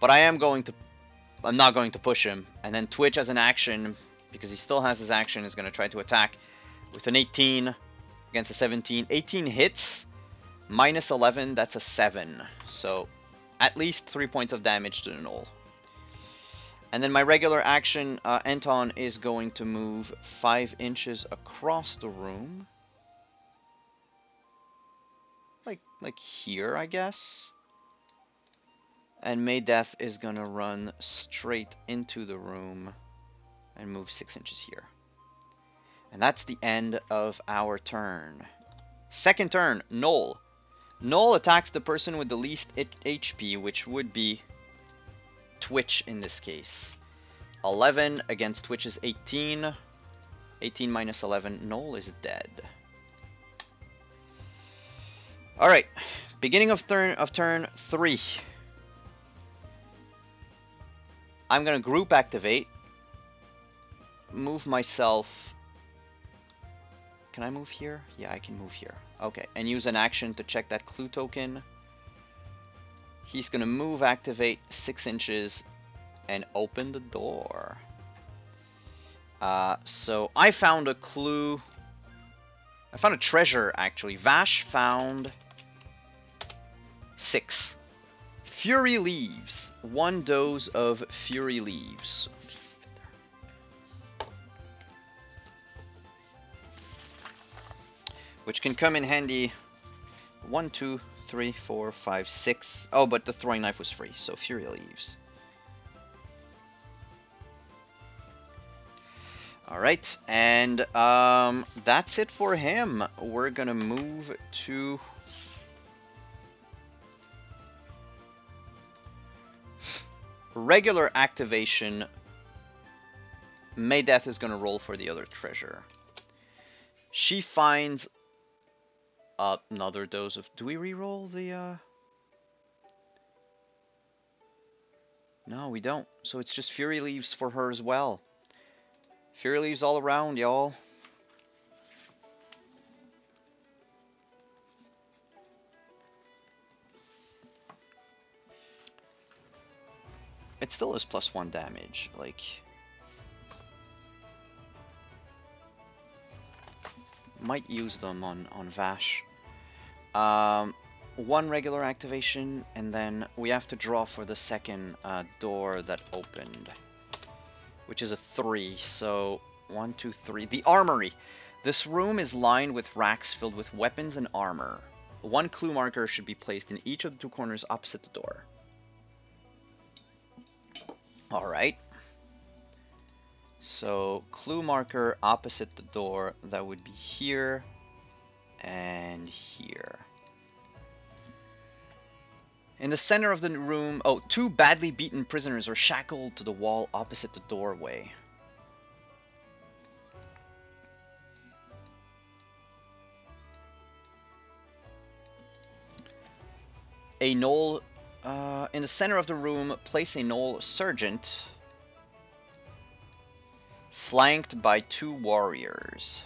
but I'm not going to push him. And then Twitch as an action, because he still has his action, is gonna try to attack with an 18 against a 17. 18 hits. Minus 11, that's a 7. So, at least 3 points of damage to the Gnoll. And then my regular action, Anton is going to move 5 inches across the room. Like here, I guess. And Maydeth is gonna run straight into the room and move 6 inches here. And that's the end of our turn. Second turn, Gnoll. Gnoll attacks the person with the least HP, which would be Twitch in this case. 11 against Twitch's 18. 18 minus 11. Gnoll is dead. Alright. Beginning of turn 3. I'm gonna group activate. Move myself. Can I move here? Yeah, I can move here. Okay, and use an action to check that clue token. He's gonna move, activate 6 inches, and open the door. So I found a clue. I found a treasure, actually. Vash found 6. Fury Leaves. 1 dose of Fury Leaves. Which can come in handy 1, 2, 3, 4, 5, 6. Oh, but the throwing knife was free, so Fury leaves. Alright, and that's it for him. We're gonna move to regular activation. Maydeth is gonna roll for the other treasure. She finds another dose of... Do we reroll the... No, we don't. So it's just Fury Leaves for her as well. Fury Leaves all around, y'all. It still is +1 damage, like... Might use them on Vash. One regular activation, and then we have to draw for the second door that opened, which is a 3. So 1, 2, 3. The armory. This room is lined with racks filled with weapons and armor. One clue marker should be placed in each of the 2 corners opposite the door. Alright. So, clue marker opposite the door, that would be here and here. In the center of the room, 2 badly beaten prisoners are shackled to the wall opposite the doorway. A Gnoll, in the center of the room, place a Gnoll sergeant flanked by 2 warriors.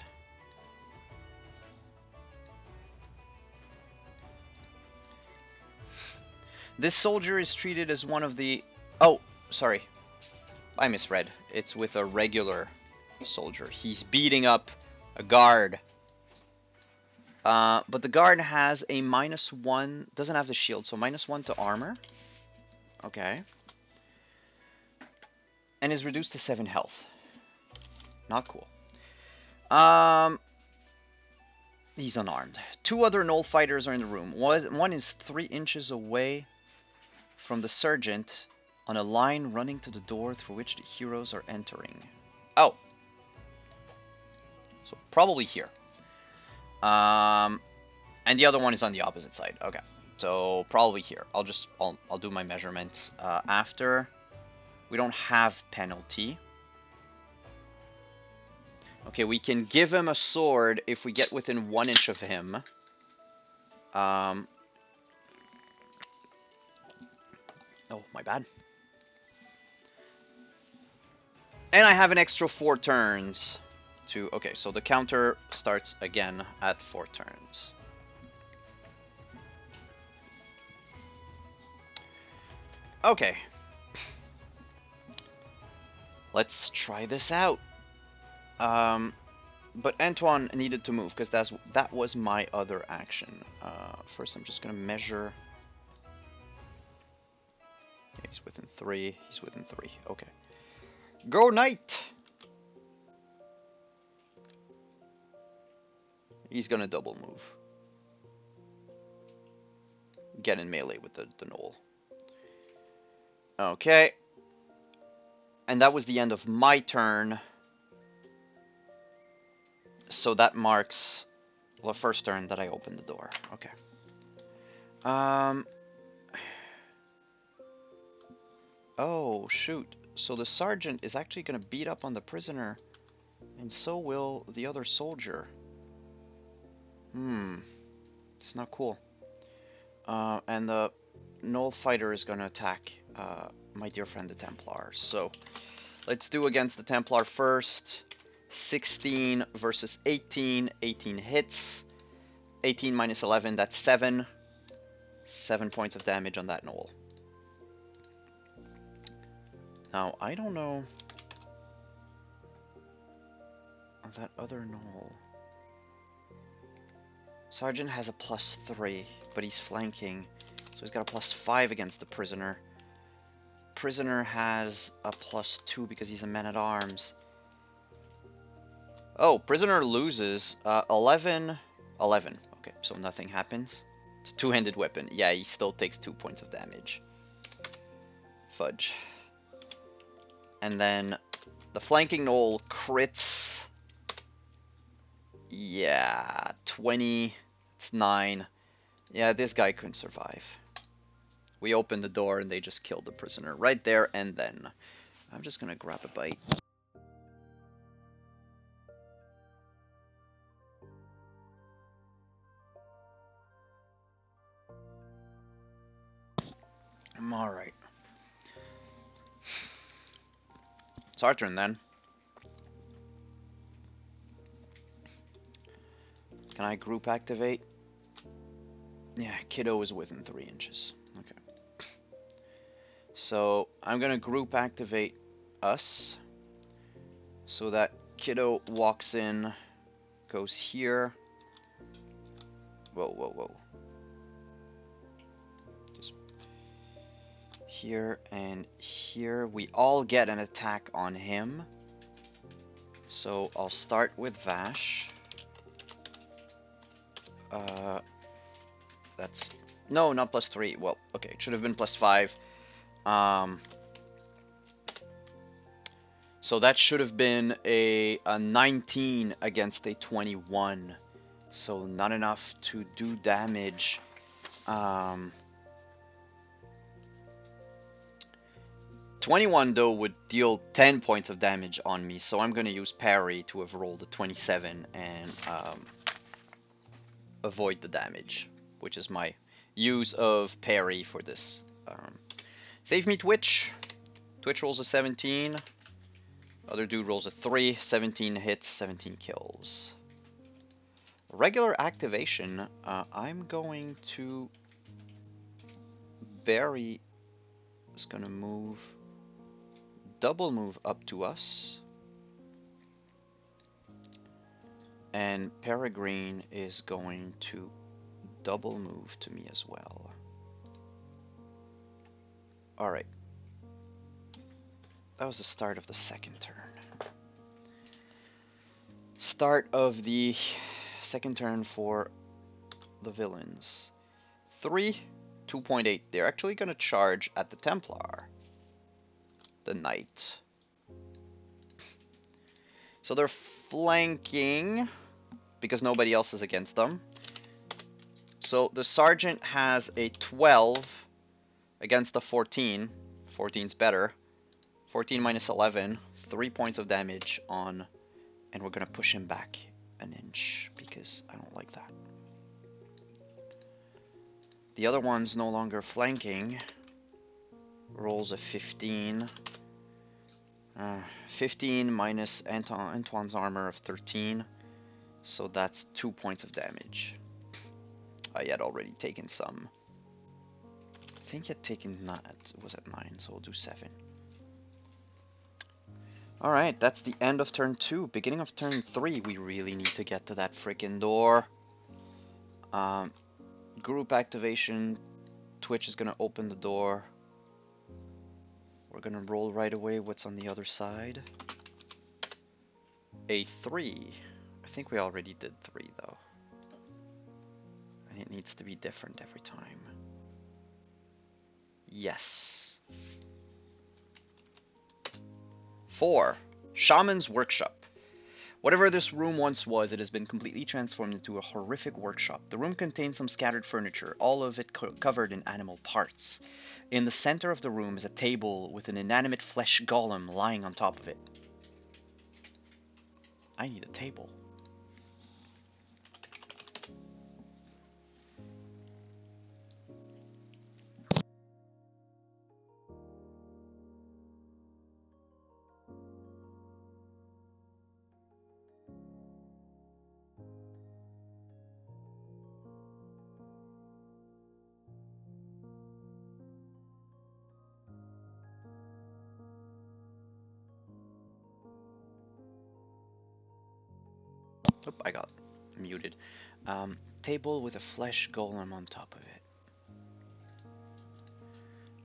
This soldier is treated as one of the... Oh, sorry. I misread. It's with a regular soldier. He's beating up a guard. But the guard has a -1... Doesn't have the shield, so -1 to armor. Okay. And is reduced to 7 health. Not cool. He's unarmed. 2 other Gnoll fighters are in the room. One is 3 inches away from the sergeant on a line running to the door through which the heroes are entering. Oh. So probably here. And the other one is on the opposite side. Okay. So probably here. I'll do my measurements after. We don't have penalty. Okay, we can give him a sword if we get within 1 inch of him. Oh, my bad. And I have an extra 4 turns to... Okay, so the counter starts again at 4 turns. Okay. Let's try this out. But Antoine needed to move because that was my other action. First, I'm just gonna measure. Yeah, he's within 3. He's within 3. Okay. Go Knight. He's gonna double move. Get in melee with the Gnoll. Okay. And that was the end of my turn. So that marks the first turn that I opened the door. Okay. Oh, shoot. So the sergeant is actually going to beat up on the prisoner, and so will the other soldier. It's not cool. And the Gnoll fighter is going to attack my dear friend the Templar. So let's do against the Templar first. 16 versus 18. 18 hits. 18 minus 11, that's 7. 7 points of damage on that Gnoll. Now, I don't know... on that other Gnoll... Sergeant has a +3, but he's flanking. So he's got a +5 against the prisoner. Prisoner has a +2 because he's a man-at-arms. Oh, prisoner loses 11. 11. Okay, so nothing happens. It's a two-handed weapon. Yeah, he still takes 2 points of damage. Fudge. And then the flanking knoll crits. Yeah, 20. It's 9. Yeah, this guy couldn't survive. We opened the door and they just killed the prisoner right there and then. I'm just gonna grab a bite. Alright. It's our turn then. Can I group activate? Yeah, Kiddo is within 3 inches. Okay. So I'm gonna group activate us so that Kiddo walks in, goes here. Whoa, whoa, whoa. Just here and here. We all get an attack on him. So I'll start with Vash. That's... No, not +3. Well, okay, it should have been +5. So that should have been a 19 against a 21. So not enough to do damage. 21 though would deal 10 points of damage on me, so I'm gonna use parry to have rolled a 27 and avoid the damage, which is my use of parry for this. Save me, Twitch. Twitch rolls a 17. Other dude rolls a 3. 17 hits, 17 kills. Regular activation. I'm going to... Barry is gonna move... Double move up to us. And Peregrine is going to double move to me as well. Alright. That was the start of the second turn. Start of the second turn for the villains. 3, 2.8. They're actually going to charge at the Templar. The Knight. So they're flanking because nobody else is against them. So the Sergeant has a 12 against the 14. 14's better. 14 minus 11. 3 points of damage on... And we're going to push him back an inch because I don't like that. The other one's no longer flanking. Rolls a 15. 15 minus Antoine's armor of 13. So that's 2 points of damage. I had already taken some. I think I'd taken was at 9, so we'll do 7. Alright, that's the end of turn 2. Beginning of turn 3, we really need to get to that freaking door. Group activation. Twitch is gonna open the door. We're gonna roll right away what's on the other side. A 3. I think we already did 3 though. And it needs to be different every time. Yes. 4. Shaman's Workshop. Whatever this room once was, it has been completely transformed into a horrific workshop. The room contains some scattered furniture, all of it covered in animal parts. In the center of the room is a table with an inanimate flesh golem lying on top of it. I need a table. Oop, I got muted. Table with a flesh golem on top of it.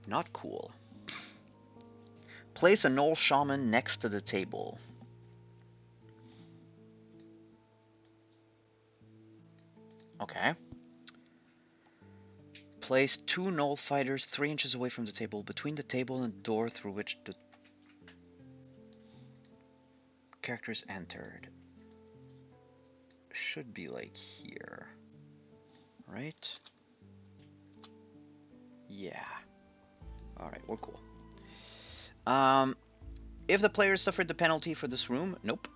Not cool. Place a Gnoll Shaman next to the table. Okay. Place 2 Gnoll fighters 3 inches away from the table, between the table and the door through which the characters entered. Should be like here, right? Yeah. Alright, we're cool. If the player suffered the penalty for this room, nope.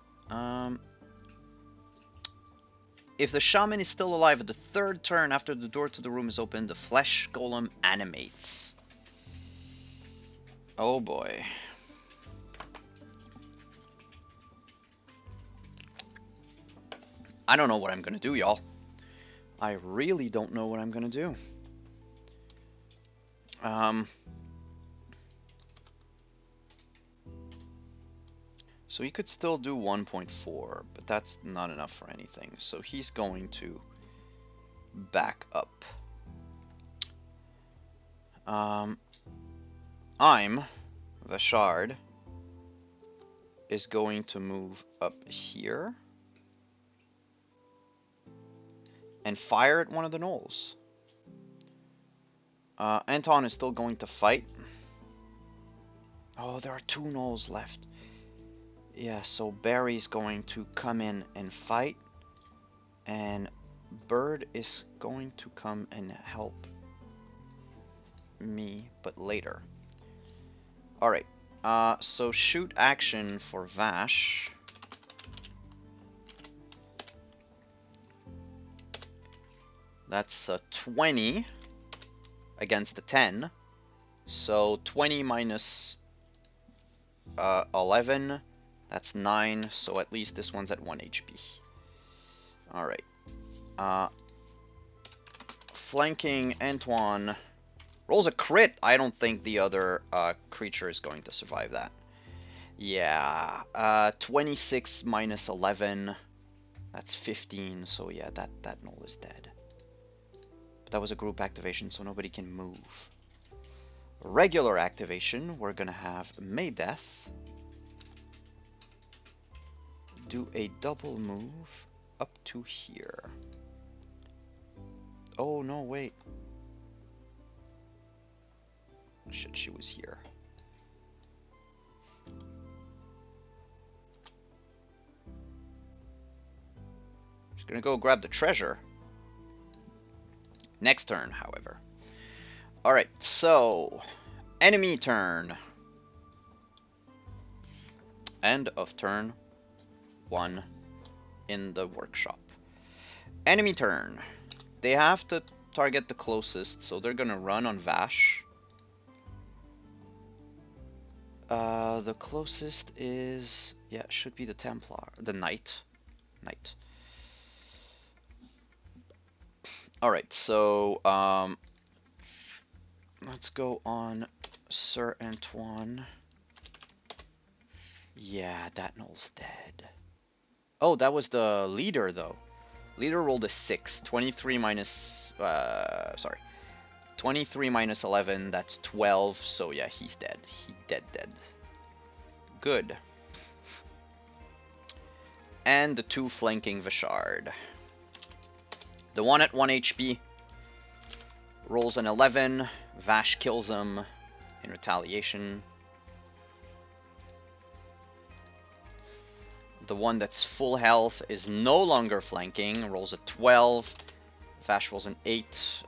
If the shaman is still alive at the 3rd turn after the door to the room is open, the flesh golem animates. Oh boy. I don't know what I'm gonna do, y'all. I really don't know what I'm gonna do. So he could still do 1.4, but that's not enough for anything. So he's going to back up. Vashard, is going to move up here and fire at one of the gnolls. Anton is still going to fight. Oh, there are 2 gnolls left. Yeah, so Barry's going to come in and fight, and Bird is going to come and help me, but later. Alright, so shoot action for Vash. That's a 20 against the 10. So 20 minus 11, that's 9, so at least this one's at 1 HP. Alright. Flanking Antoine rolls a crit. I don't think the other creature is going to survive that. Yeah, 26 minus 11, that's 15, so yeah, that gnoll is dead. But that was a group activation, so nobody can move. Regular activation, we're gonna have Maydeth do a double move up to here. Oh no, wait. Shit, she was here. She's gonna go grab the treasure. Next turn, however. Alright, so enemy turn. End of turn 1 in the workshop. Enemy turn. They have to target the closest, so they're gonna run on Vash. The closest is, yeah, should be the Templar, the Knight. Alright, so let's go on Sir Antoine. Yeah, that gnoll's dead. Oh, that was the leader though. Leader rolled a 6. 23 minus 23 minus 11, that's 12, so yeah, he's dead. He dead. Good. And the 2 flanking Vashard. The one at 1 HP rolls an 11. Vash kills him in retaliation. The one that's full health is no longer flanking, rolls a 12. Vash rolls an 8,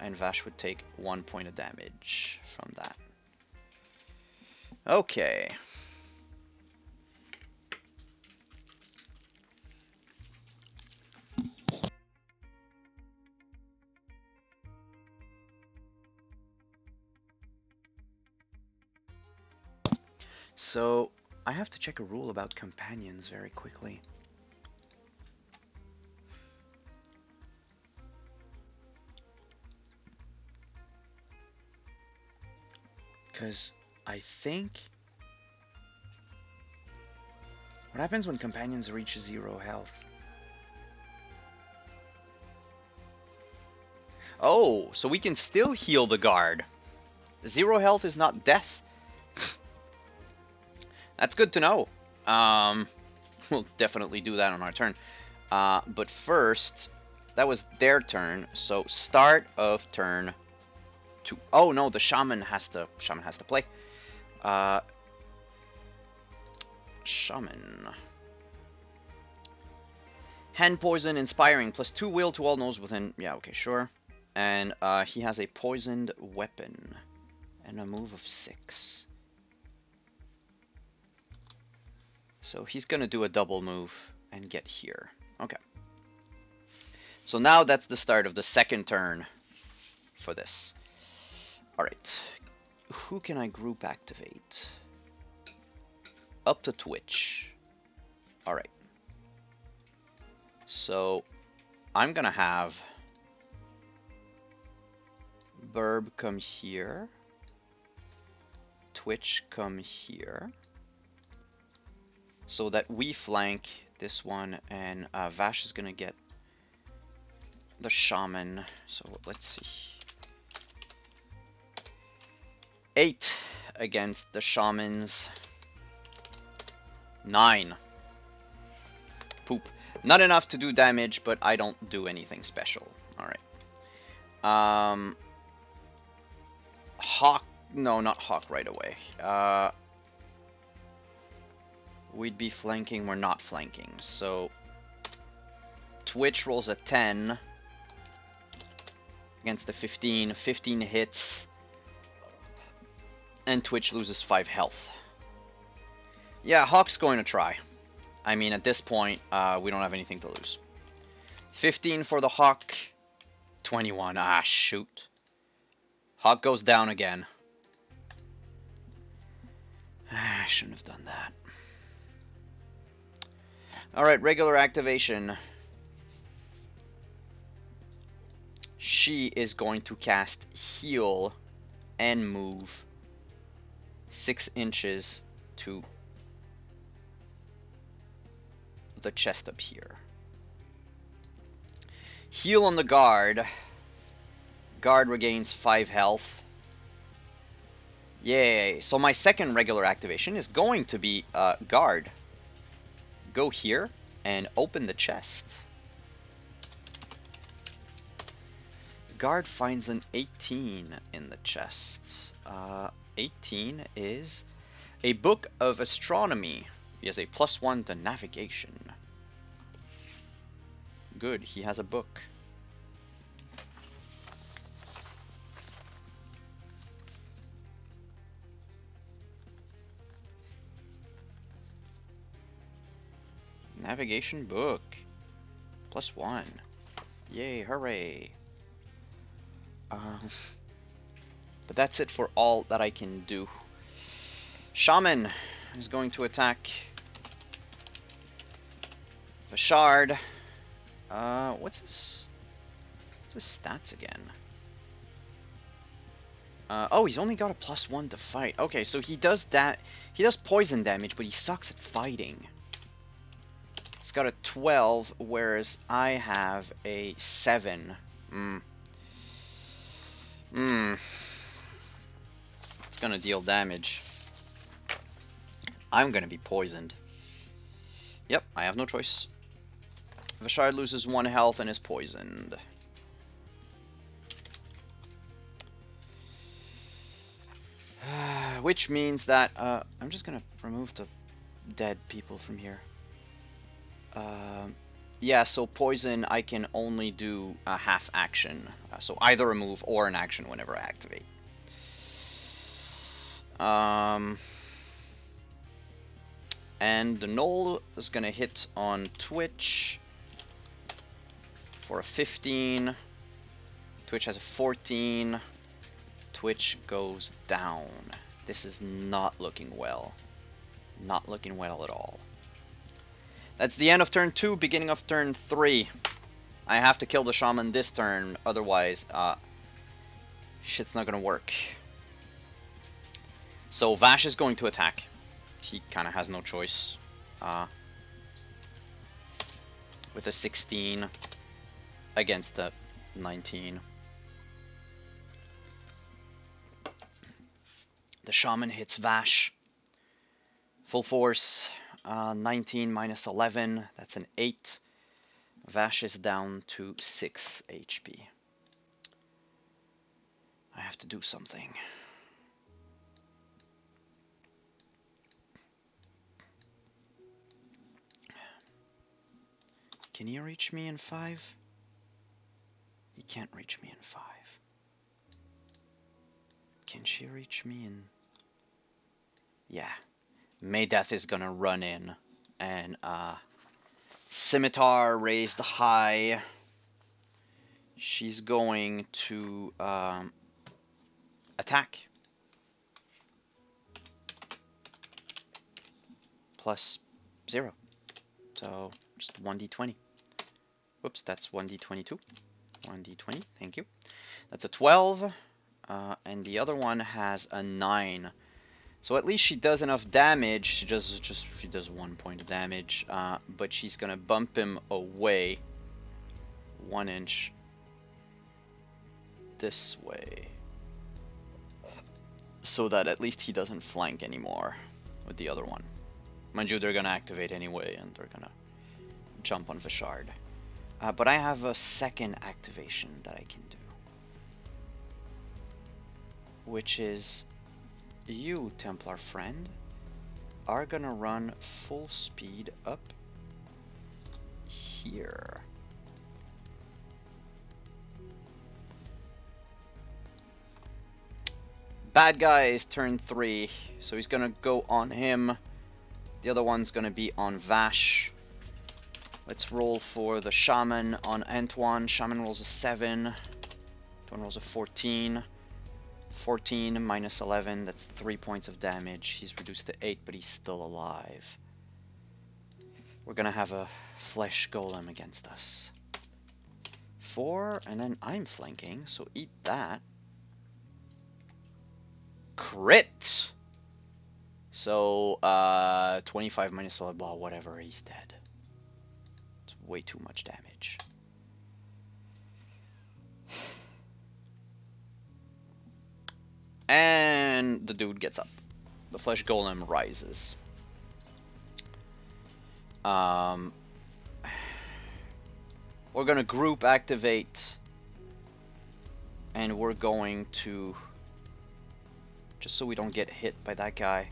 and Vash would take 1 point of damage from that. Okay. So, I have to check a rule about companions very quickly. Because I think... What happens when companions reach 0 health? Oh, so we can still heal the guard. 0 health is not death. That's good to know. We'll definitely do that on our turn. But first, that was their turn. So start of turn 2. Oh no, the shaman has to play. Shaman. Hand poison, inspiring, +2 will to all knows within. Yeah, okay, sure. And he has a poisoned weapon and a move of 6. So he's gonna do a double move and get here. Okay. So now that's the start of the second turn for this. Alright. Who can I group activate? Up to Twitch. Alright. So I'm gonna have Burb come here. Twitch come here. So that we flank this one, and Vash is gonna get the shaman. So let's see. 8 against the shamans. 9. Poop. Not enough to do damage, but I don't do anything special. Alright. Hawk. No, not Hawk right away. We'd be flanking. We're not flanking. So Twitch rolls a 10 against the 15. 15 hits. And Twitch loses 5 health. Yeah, Hawk's going to try. I mean, at this point, we don't have anything to lose. 15 for the Hawk. 21. Ah, shoot. Hawk goes down again. I shouldn't have done that. Alright, regular activation. She is going to cast Heal and move 6 inches to the chest up here. Heal on the guard. Guard regains 5 health. Yay. So my second regular activation is going to be guard. Go here and open the chest. Guard finds an 18 in the chest. 18 is a book of astronomy. He has a +1 to navigation. Good, he has a book. Navigation book. +1. Yay, hooray. But that's it for all that I can do. Shaman is going to attack Vashard. What's his stats again? Oh, he's only got a +1 to fight. Okay, so he does that. He does poison damage, but he sucks at fighting. He's got a 12, whereas I have a 7. It's gonna deal damage. I'm gonna be poisoned. Yep, I have no choice. Vashard loses 1 health and is poisoned. Which means that I'm just gonna remove the dead people from here. Yeah, so poison I can only do a half action. So either a move or an action whenever I activate. And the Knoll is gonna hit on Twitch for a 15. Twitch has a 14. Twitch goes down. This is not looking well. Not looking well at all. That's the end of turn 2, beginning of turn 3. I have to kill the shaman this turn, otherwise shit's not gonna work. So Vash is going to attack. He kind of has no choice. With a 16 against a 19. The shaman hits Vash. Full force. 19 minus 11. That's an 8. Vash is down to 6 HP. I have to do something. Can he reach me in 5? He can't reach me in 5. Can she reach me in... Yeah. Maydeath is gonna run in. And, Scimitar raised high. She's going to, attack. Plus 0. So, just 1d20. Whoops, that's 1d22. 1d20, thank you. That's a 12. And the other one has a 9. So at least she does enough damage. She does 1 point of damage. But she's gonna bump him away 1 inch this way, so that at least he doesn't flank anymore with the other one. Mind you, they're gonna activate anyway, and they're gonna jump on Vishard. But I have a second activation that I can do, which is you, Templar friend, are gonna run full speed up here. Bad guy is turn 3, so he's gonna go on him. The other one's gonna be on Vash. Let's roll for the Shaman on Antoine. Shaman rolls a 7. Antoine rolls a 14. 14 minus 11, that's 3 points of damage. He's reduced to 8, but he's still alive. We're gonna have a flesh golem against us. 4, and then I'm flanking, so eat that. Crit! So, 25 minus 11, well, whatever, he's dead. It's way too much damage. And the dude gets up. The flesh golem rises. We're gonna group activate, and we're going to, just so we don't get hit by that guy.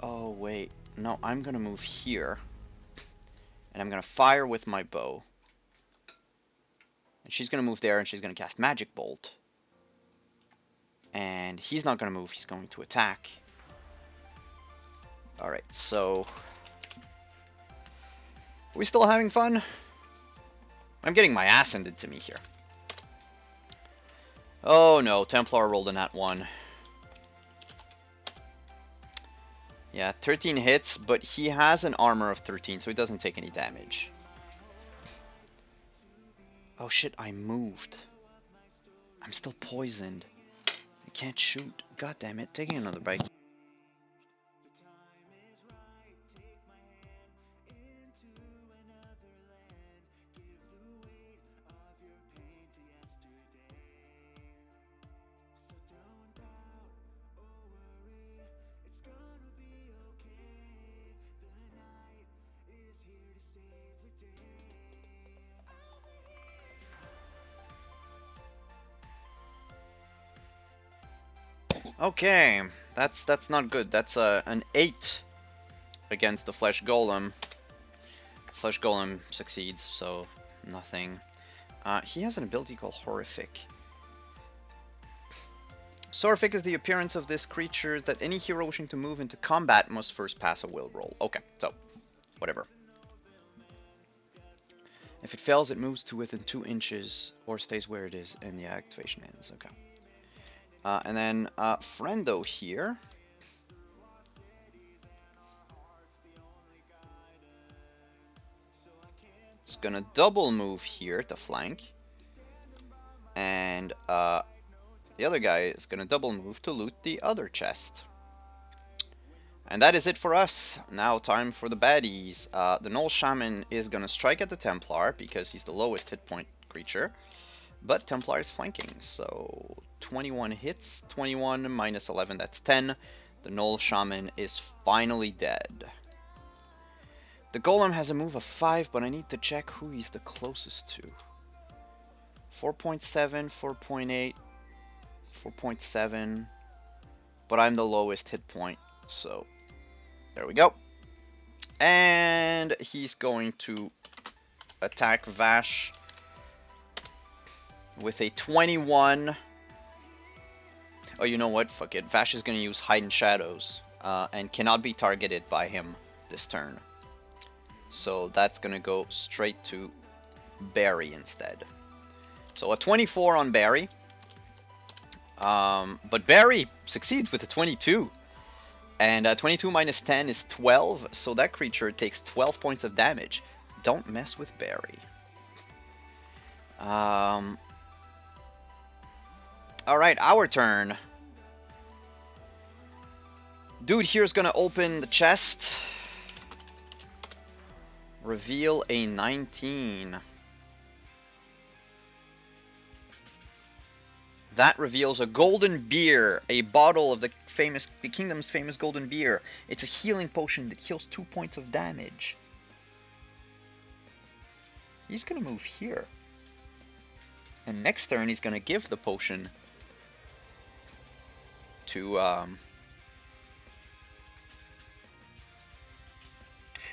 Oh wait, no, I'm gonna move here, and I'm gonna fire with my bow. And she's gonna move there, and she's gonna cast Magic Bolt. And he's not gonna move, he's going to attack. Alright, so... Are we still having fun? I'm getting my ass handed to me here. Oh no, Templar rolled a nat 1. Yeah, 13 hits, but he has an armor of 13, so he doesn't take any damage. Oh shit, I moved. I'm still poisoned. I can't shoot. God damn it, taking another bite. Okay, that's not good. That's an 8 against the Flesh Golem. Flesh Golem succeeds, so nothing. He has an ability called Horrific. Horrific is the appearance of this creature that any hero wishing to move into combat must first pass a will roll. Okay, so whatever. If it fails, it moves to within 2 inches or stays where it is and the activation ends. Okay. And then Friendo here is gonna double move here to flank, and the other guy is gonna double move to loot the other chest. And that is it for us. Now time for the baddies. The Gnoll Shaman is gonna strike at the Templar because he's the lowest hit point creature. But Templar is flanking, so 21 hits, 21 minus 11, that's 10. The Gnoll Shaman is finally dead. The Golem has a move of 5, but I need to check who he's the closest to. 4.7, 4.8, 4.7. But I'm the lowest hit point, so there we go. And he's going to attack Vash with a 21. Oh, you know what? Fuck it. Vash is going to use Hide in Shadows and cannot be targeted by him this turn. So that's going to go straight to Barry instead. So a 24 on Barry. But Barry succeeds with a 22. And 22 minus 10 is 12. So that creature takes 12 points of damage. Don't mess with Barry. Alright, our turn. Dude here's gonna open the chest. Reveal a 19. That reveals a golden beer, a bottle of the kingdom's famous golden beer. It's a healing potion that heals 2 points of damage. He's gonna move here. And next turn he's gonna give the potion to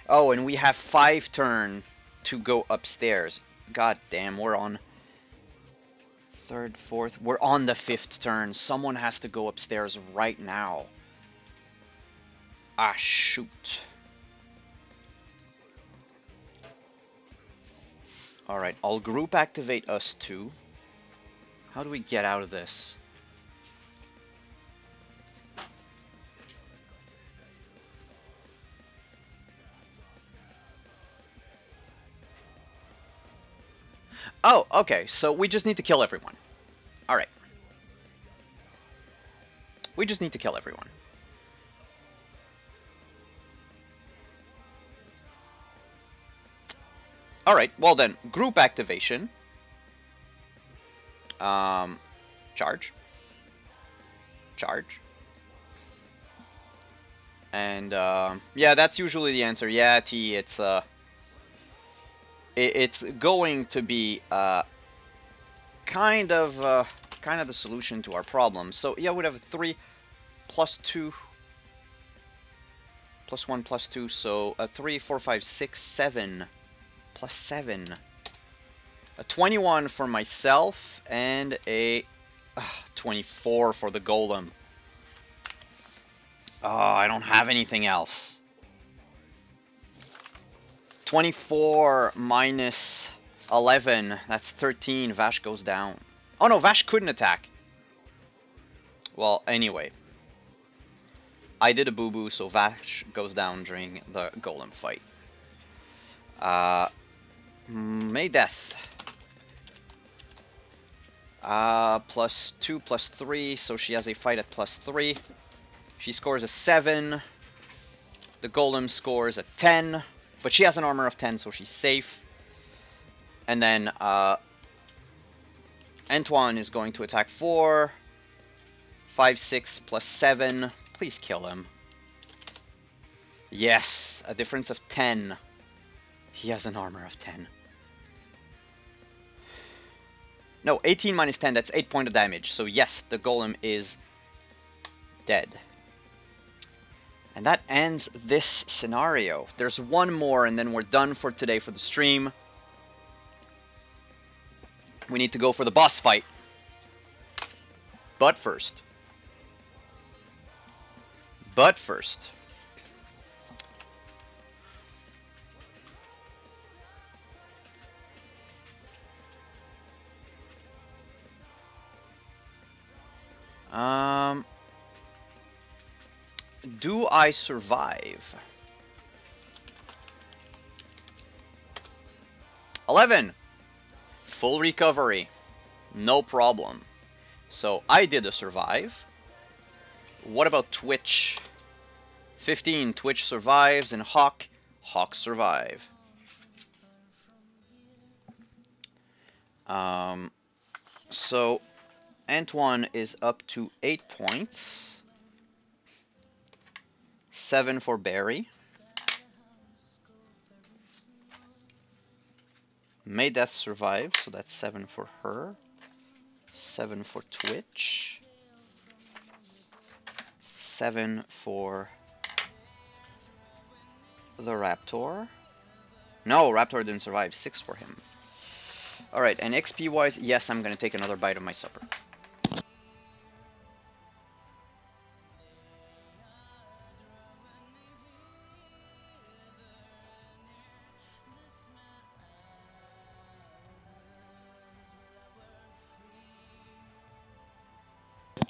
oh, and we have 5 turn to go upstairs. God damn, we're on 3rd, 4th. We're on the 5th turn. Someone has to go upstairs right now. Ah, shoot. Alright, I'll group activate us two. How do we get out of this? Oh, okay, so we just need to kill everyone. Alright. We just need to kill everyone. Alright, well then, group activation. Charge. Charge. And, yeah, that's usually the answer. Yeah, T, it's going to be, kind of the solution to our problem. So, yeah, we'd have a 3 plus 2 plus 1 plus 2, so a 3, 4, 5, 6, 7 plus 7. A 21 for myself, and a 24 for the golem. Oh, I don't have anything else. 24 minus 11, that's 13. Vash goes down. Oh no, Vash couldn't attack. Well, anyway. I did a boo-boo, so Vash goes down during the golem fight. May Death. Plus 2, plus 3, so she has a fight at plus 3. She scores a 7. The golem scores a 10. But she has an armor of 10, so she's safe. And then, Antoine is going to attack 4. 5, 6, plus 7. Please kill him. Yes, a difference of 10. He has an armor of 10. No, 18 minus 10, that's 8 points of damage. So yes, the golem is dead. And that ends this scenario. There's one more and then we're done for today for the stream. We need to go for the boss fight. But first. Do I survive? 11! Full recovery. No problem. So I did a survive. What about Twitch? 15. Twitch survives, and Hawk survive. So Antoine is up to 8 points. 7 for Barry. May Death survive, so that's 7 for her. 7 for Twitch. 7 for the Raptor. No, Raptor didn't survive. 6 for him. Alright, and XP wise, yes, I'm gonna take another bite of my supper.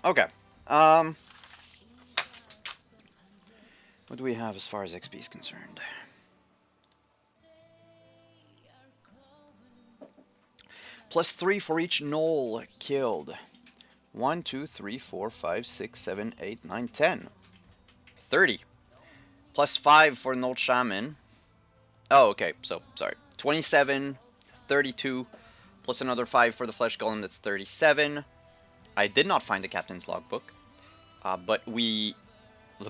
Okay. What do we have as far as XP is concerned? +3 for each gnoll killed. 1, 2, 3, 4, 5, 6, 7, 8, 9, 10. 30. +5 for Gnoll Shaman. Oh, okay, so, sorry. 27, 32, plus another 5 for the Flesh Golem, that's 37. I did not find the Captain's Logbook, but the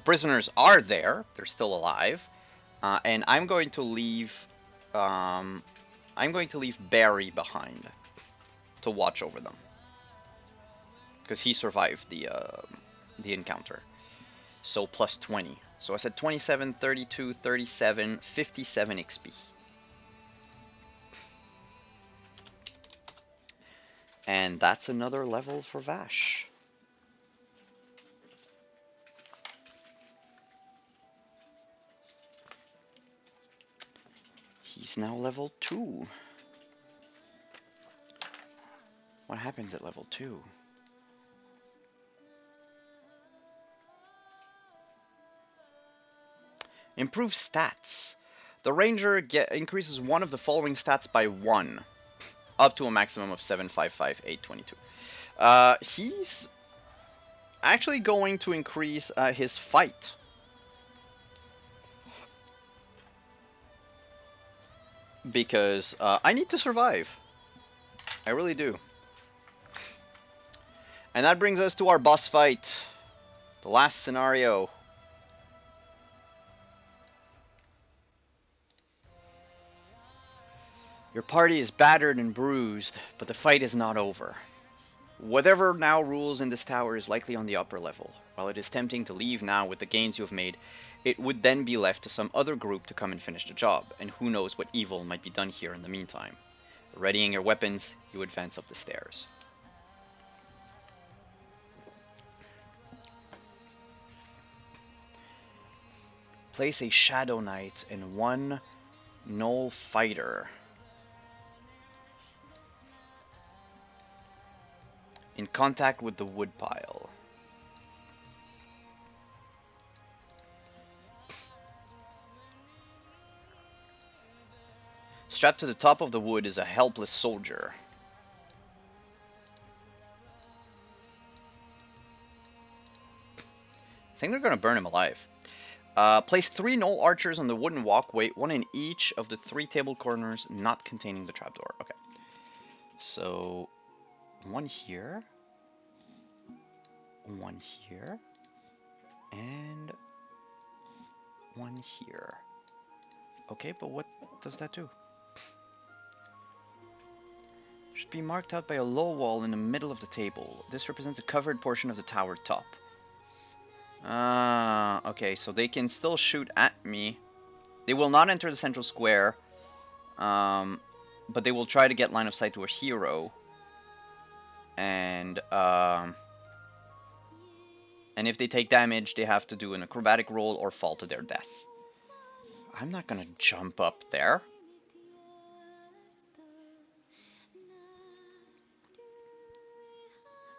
prisoners are there. They're still alive. And I'm going to leave, Barry behind to watch over them, because he survived the encounter. So +20. So I said 27, 32, 37, 57 XP. And that's another level for Vash. He's now level 2. What happens at level 2? Improve stats. The Ranger increases one of the following stats by 1, up to a maximum of 755,822. He's actually going to increase his fight. Because I need to survive. I really do. And that brings us to our boss fight. The last scenario. Your party is battered and bruised, but the fight is not over. Whatever now rules in this tower is likely on the upper level. While it is tempting to leave now with the gains you have made, it would then be left to some other group to come and finish the job, and who knows what evil might be done here in the meantime. Readying your weapons, you advance up the stairs. Place a Shadow Knight and 1 Gnoll Fighter in contact with the woodpile. Strapped to the top of the wood is a helpless soldier. I think they're gonna burn him alive. Place 3 Gnoll archers on the wooden walkway, 1 in each of the 3 table corners not containing the trapdoor. Okay. So 1 here, 1 here, and 1 here. Okay, but what does that do? Should be marked out by a low wall in the middle of the table. This represents a covered portion of the tower top. Okay, so they can still shoot at me. They will not enter the central square, but they will try to get line of sight to a hero. And if they take damage, they have to do an acrobatic roll or fall to their death. I'm not gonna jump up there.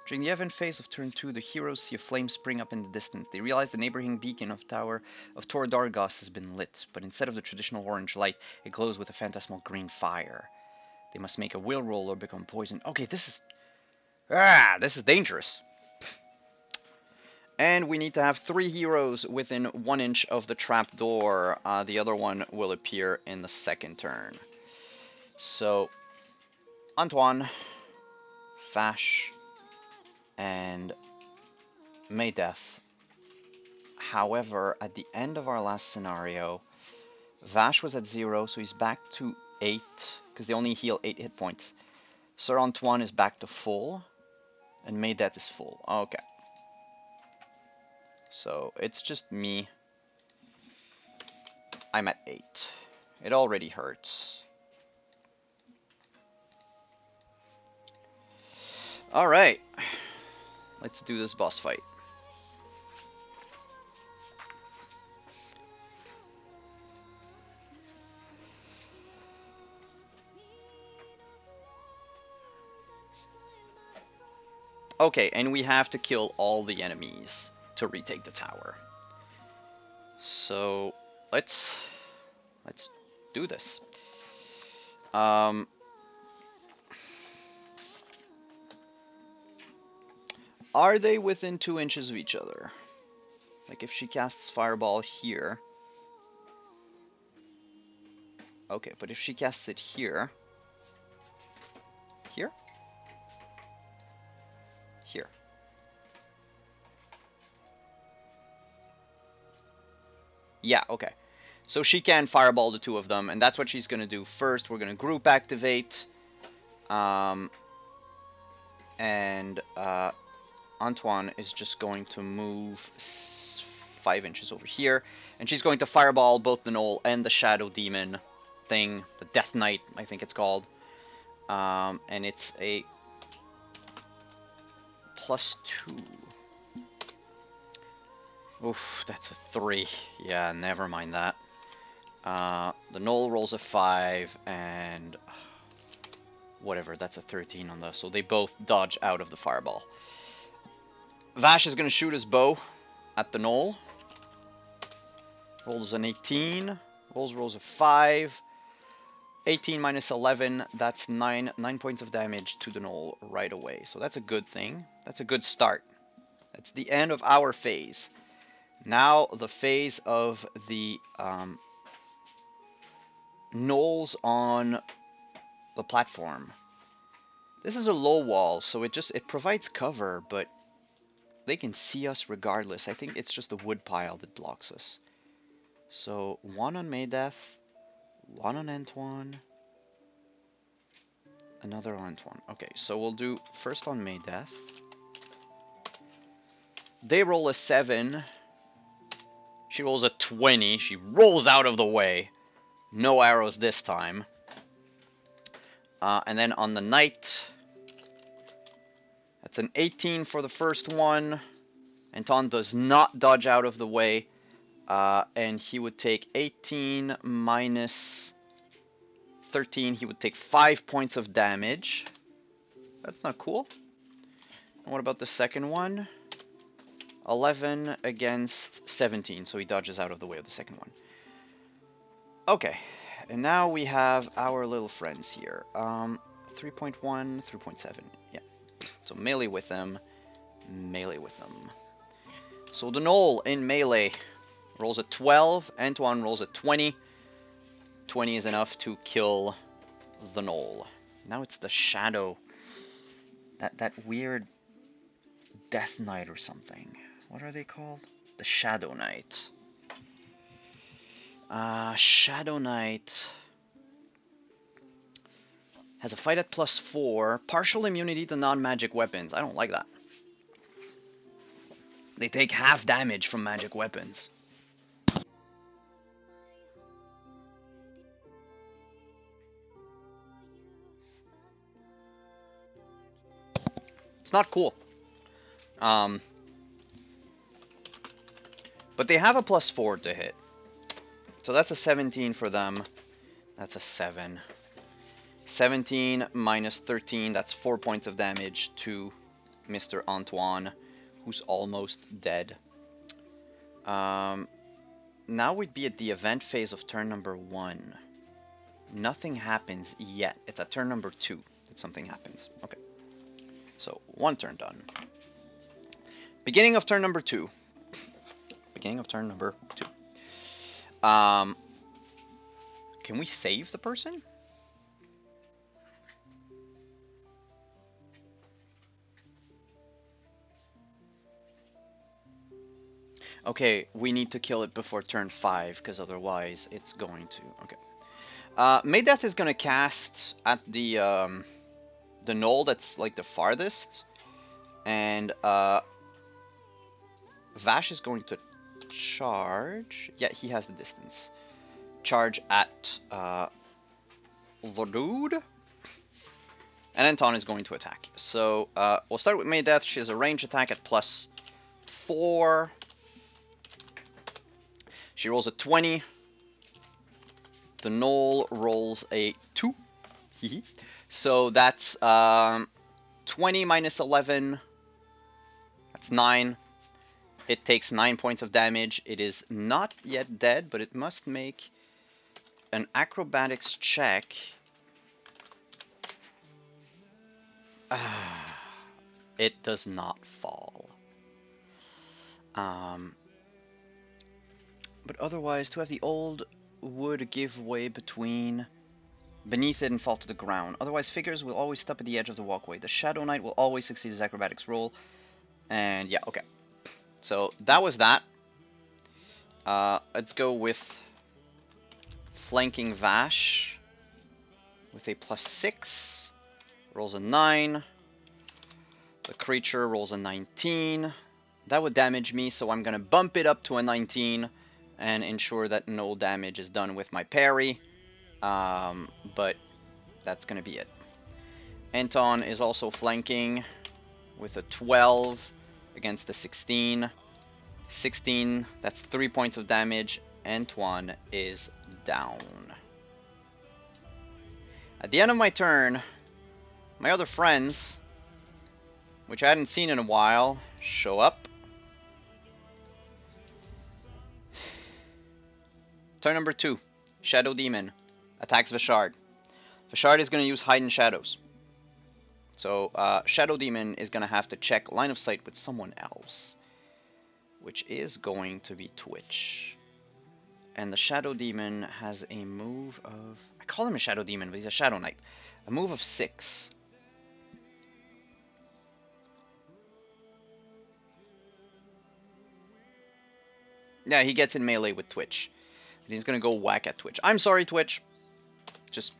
During the event phase of turn 2, the heroes see a flame spring up in the distance. They realize the neighboring beacon of Tower of Tor Dargos has been lit, but instead of the traditional orange light, it glows with a phantasmal green fire. They must make a will roll or become poisoned. Okay, this is dangerous. And we need to have 3 heroes within 1 inch of the trapdoor. The other one will appear in the second turn. So, Antoine, Vash, and May Death. However, at the end of our last scenario, Vash was at 0, so he's back to 8. because they only heal 8 hit points. Sir Antoine is back to full, and Maydeth is full. Okay. So it's just me. I'm at 8. It already hurts. Alright. Let's do this boss fight. Okay, and we have to kill all the enemies to retake the tower. So let's do this. Are they within 2 inches of each other? Like if she casts Fireball here. Okay, but if she casts it here. Here? Here. Yeah, okay. So she can Fireball the 2 of them, and that's what she's going to do first. We're going to group activate. And Antoine is just going to move 5 inches over here. And she's going to Fireball both the Gnoll and the Shadow Demon thing. The Death Knight, I think it's called. And it's a +2. Oof, that's a 3. Yeah, never mind that. The Gnoll rolls a 5, and whatever, that's a 13 on the... So they both dodge out of the Fireball. Vash is going to shoot his bow at the Gnoll. Rolls an 18. Rolls a 5. 18 minus 11, that's 9 points of damage to the Gnoll right away. So that's a good thing. That's a good start. That's the end of our phase. Now the phase of the Gnolls on the platform. This is a low wall, so it provides cover, but they can see us regardless. I think it's just the wood pile that blocks us. So 1 on Maydeth, 1 on Antoine, another on Antoine. Okay, so we'll do first on Maydeth. They roll a 7. She rolls a 20. She rolls out of the way. No arrows this time. And then on the Knight, that's an 18 for the first one. Anton does not dodge out of the way. And he would take 18 minus 13. He would take 5 points of damage. That's not cool. And what about the second one? 11 against 17, so he dodges out of the way of the second one. Okay, and now we have our little friends here. 3.1, 3.7, yeah. So melee with them, melee with them. So the Gnoll in melee rolls a 12, Antoine rolls a 20. 20 is enough to kill the Gnoll. Now it's the Shadow, that weird Death Knight or something. What are they called? The Shadow Knight. Shadow Knight has a fight at +4, partial immunity to non-magic weapons. I don't like that. They take half damage from magic weapons. It's not cool. But they have a +4 to hit. So that's a 17 for them. That's a 7. 17 minus 13, that's 4 points of damage to Mr. Antoine, who's almost dead. Now we'd be at the event phase of turn number 1. Nothing happens yet. It's at turn number 2 that something happens. Okay. So, 1 turn done. Beginning of turn number 2. Beginning of turn number 2. Can we save the person? Okay, we need to kill it before turn 5, because otherwise it's going to... Okay. Maydeath is gonna cast at the knoll that's like the farthest, and Vash is going to charge. Yeah, he has the distance. Charge at Lorud. And Anton is going to attack. So we'll start with Maydeath. She has a range attack at +4. She rolls a 20. The Knoll rolls a 2. So that's 20 minus 11. That's 9. It takes 9 points of damage. It is not yet dead, but it must make an acrobatics check. It does not fall. But otherwise, to have the old wood give way beneath it and fall to the ground. Otherwise, figures will always stop at the edge of the walkway. The Shadow Knight will always succeed his acrobatics roll. And yeah, okay. So that was that. Let's go with flanking Vash with a +6. Rolls a 9. The creature rolls a 19. That would damage me, so I'm going to bump it up to a 19 and ensure that no damage is done with my parry. But that's going to be it. Anton is also flanking with a 12 against a 16. 16, that's 3 points of damage. Antoine is down. At the end of my turn, my other friends, which I hadn't seen in a while, show up. Turn number 2, Shadow Demon attacks Vashard. Vashard is going to use Hide in Shadows. So Shadow Demon is going to have to check line of sight with someone else, which is going to be Twitch. And the Shadow Demon has a move of... I call him a Shadow Demon, but he's a Shadow Knight. A move of 6. Yeah, he gets in melee with Twitch. And he's gonna go whack at Twitch. I'm sorry, Twitch. Just...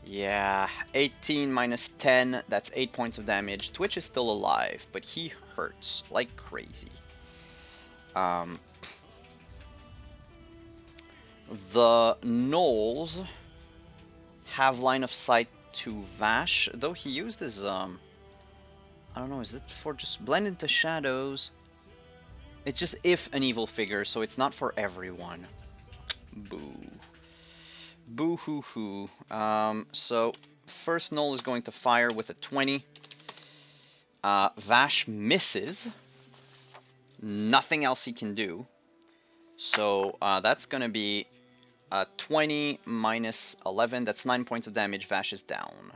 Yeah, 18 minus 10, that's 8 points of damage. Twitch is still alive, but he hurts like crazy. The Gnolls have line of sight to Vash, though he used his, I don't know, is it for just blend into shadows? It's just if an evil figure, so it's not for everyone. Boo. Boo hoo hoo. So first Gnoll is going to fire with a 20. Vash misses. Nothing else he can do. So that's going to be 20 minus 11. That's 9 points of damage. Vash is down.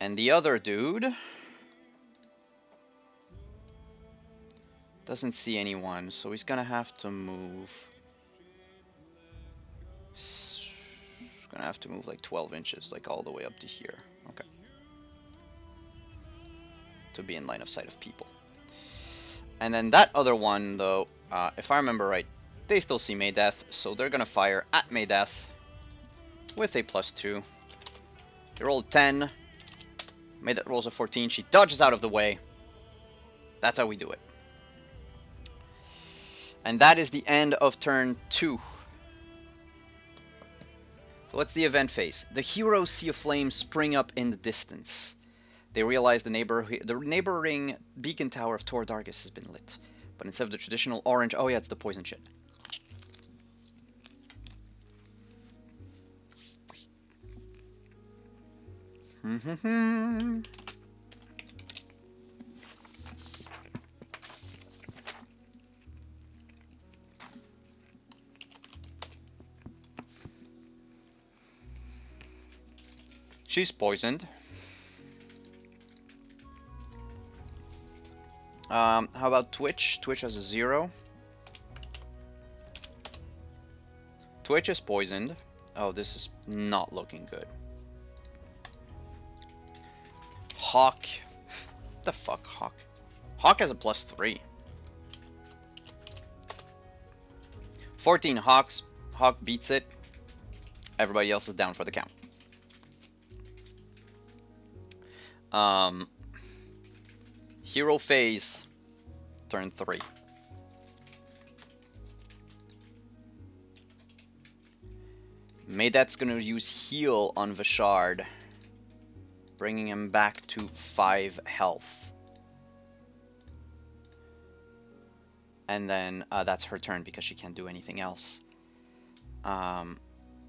And the other dude doesn't see anyone, so he's going to have to move. He's going to have to move like 12 inches, like all the way up to here. Okay. To be in line of sight of people. And then that other one, though, if I remember right, they still see Maydeath, so they're gonna fire at Maydeath with a +2. They roll a 10. Maydeath rolls a 14. She dodges out of the way. That's how we do it. And that is the end of turn 2. So what's the event phase? The heroes see a flame spring up in the distance. They realize the neighboring beacon tower of Tor Dargis has been lit. But instead of the traditional orange... Oh yeah, it's the poison shit. She's poisoned. How about Twitch? Twitch has a 0. Twitch is poisoned. Oh, this is not looking good. Hawk. What the fuck, Hawk? Hawk has a +3. 14 Hawks. Hawk beats it. Everybody else is down for the count. Hero phase, turn 3. Maydeth's gonna use heal on Vashard, bringing him back to 5 health. And then that's her turn because she can't do anything else. Now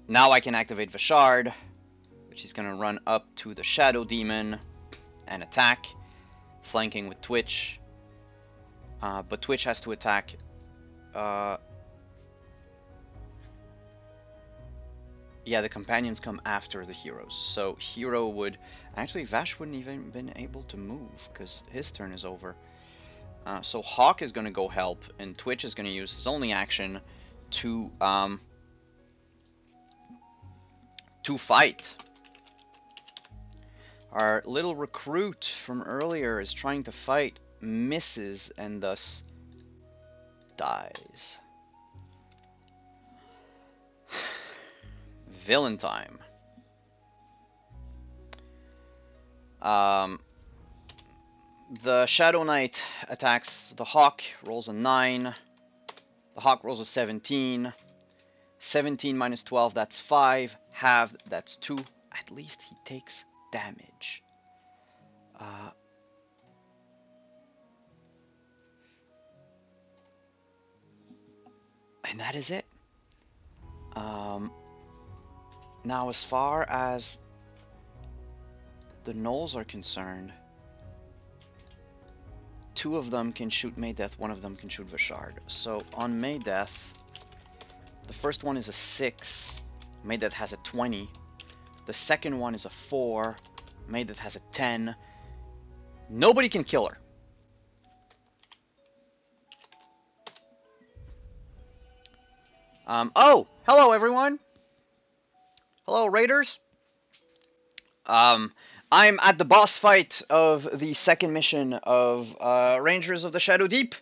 I can activate Vashard, which is gonna run up to the Shadow Demon and attack, flanking with Twitch. But Twitch has to attack. Yeah, the companions come after the heroes. So hero would... Actually, Vash wouldn't even been able to move because his turn is over. So Hawk is going to go help, and Twitch is going to use his only action to fight. Our little recruit from earlier is trying to fight, misses, and thus dies. Villain time. The Shadow Knight attacks the Hawk, rolls a 9. The Hawk rolls a 17. 17 minus 12, that's 5. Halved, that's 2. At least he takes damage. And that is it. Now, as far as the gnolls are concerned, 2 of them can shoot Maydeth, 1 of them can shoot Vashard. So on Maydeth, the first one is a 6. Maydeth has a 20. The second one is a 4. Maydeth has a 10. Nobody can kill her. Oh, hello everyone. Hello Raiders. I'm at the boss fight of the second mission of Rangers of the Shadow Deep,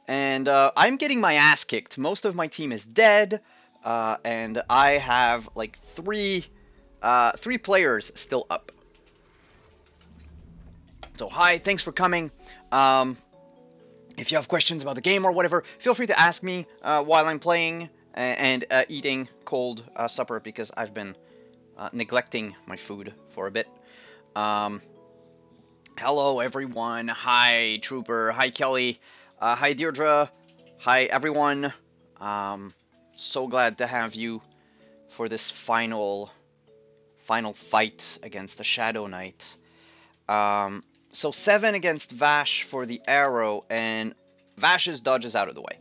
and I'm getting my ass kicked. Most of my team is dead, and I have like three players still up. So hi, thanks for coming. If you have questions about the game or whatever, feel free to ask me while I'm playing and eating cold supper, because I've been neglecting my food for a bit. Hello everyone. Hi Trooper. Hi Kelly. Hi Deirdre. Hi everyone. So glad to have you for this final fight against the Shadow Knight. So 7 against Vash for the arrow, and Vash's dodge is out of the way.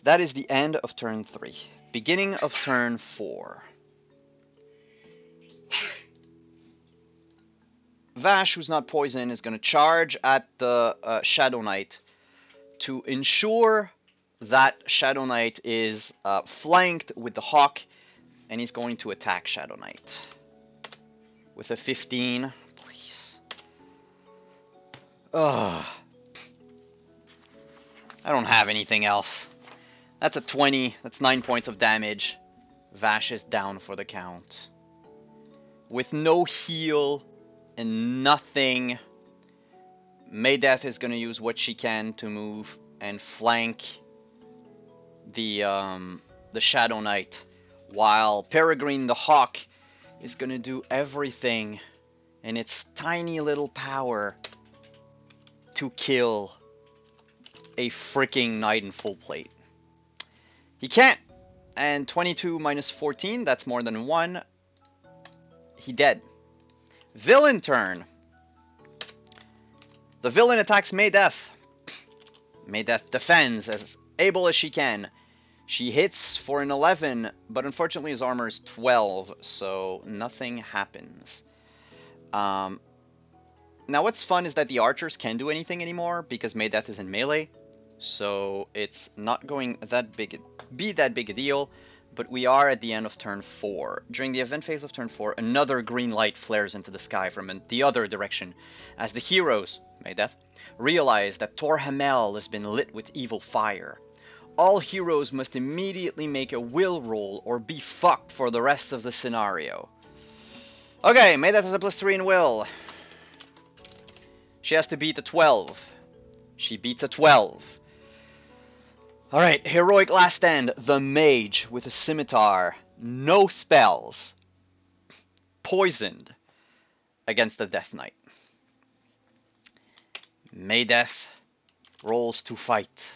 That is the end of turn 3. Beginning of turn 4. Vash, who's not poisoned, is going to charge at the Shadow Knight to ensure that Shadow Knight is flanked with the Hawk, and he's going to attack Shadow Knight with a 15. Please. Ugh. I don't have anything else. That's a 20. That's 9 points of damage. Vash is down for the count. With no heal and nothing, Maydeth is going to use what she can to move and flank the Shadow Knight, while Peregrine the Hawk is going to do everything in its tiny little power to kill a freaking knight in full plate. He can't, and 22 minus 14, that's more than 1. He dead. Villain turn. The villain attacks Maydeth. Maydeth defends as able as she can. She hits for an 11, but unfortunately his armor is 12, so nothing happens. Now what's fun is that the archers can't do anything anymore because Maydeth is in melee, so it's not going be that big a deal. But we are at the end of turn 4. During the event phase of turn 4, another green light flares into the sky from the other direction, as the heroes, Maydeth, realize that Tor Hamel has been lit with evil fire. All heroes must immediately make a will roll or be fucked for the rest of the scenario. Okay, Maydeth has a +3 in will. She has to beat a 12. She beats a 12. Alright, Heroic Last Stand. The Mage with a Scimitar. No spells. Poisoned. Against the Death Knight. Maydeth rolls to fight.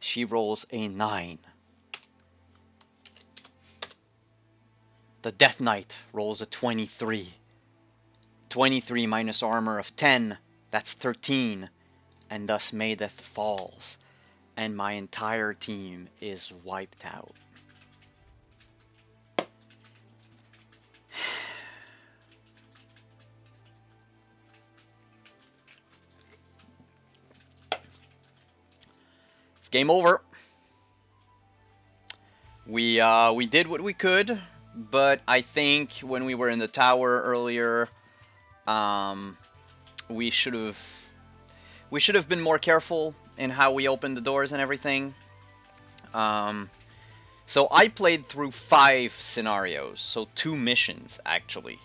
She rolls a 9. The Death Knight rolls a 23. 23 minus armor of 10. That's 13. And thus Maydeth falls. And my entire team is wiped out. It's game over. We did what we could, but I think when we were in the tower earlier, we should have been more careful in how we opened the doors and everything. So I played through 5 scenarios, so 2 missions actually,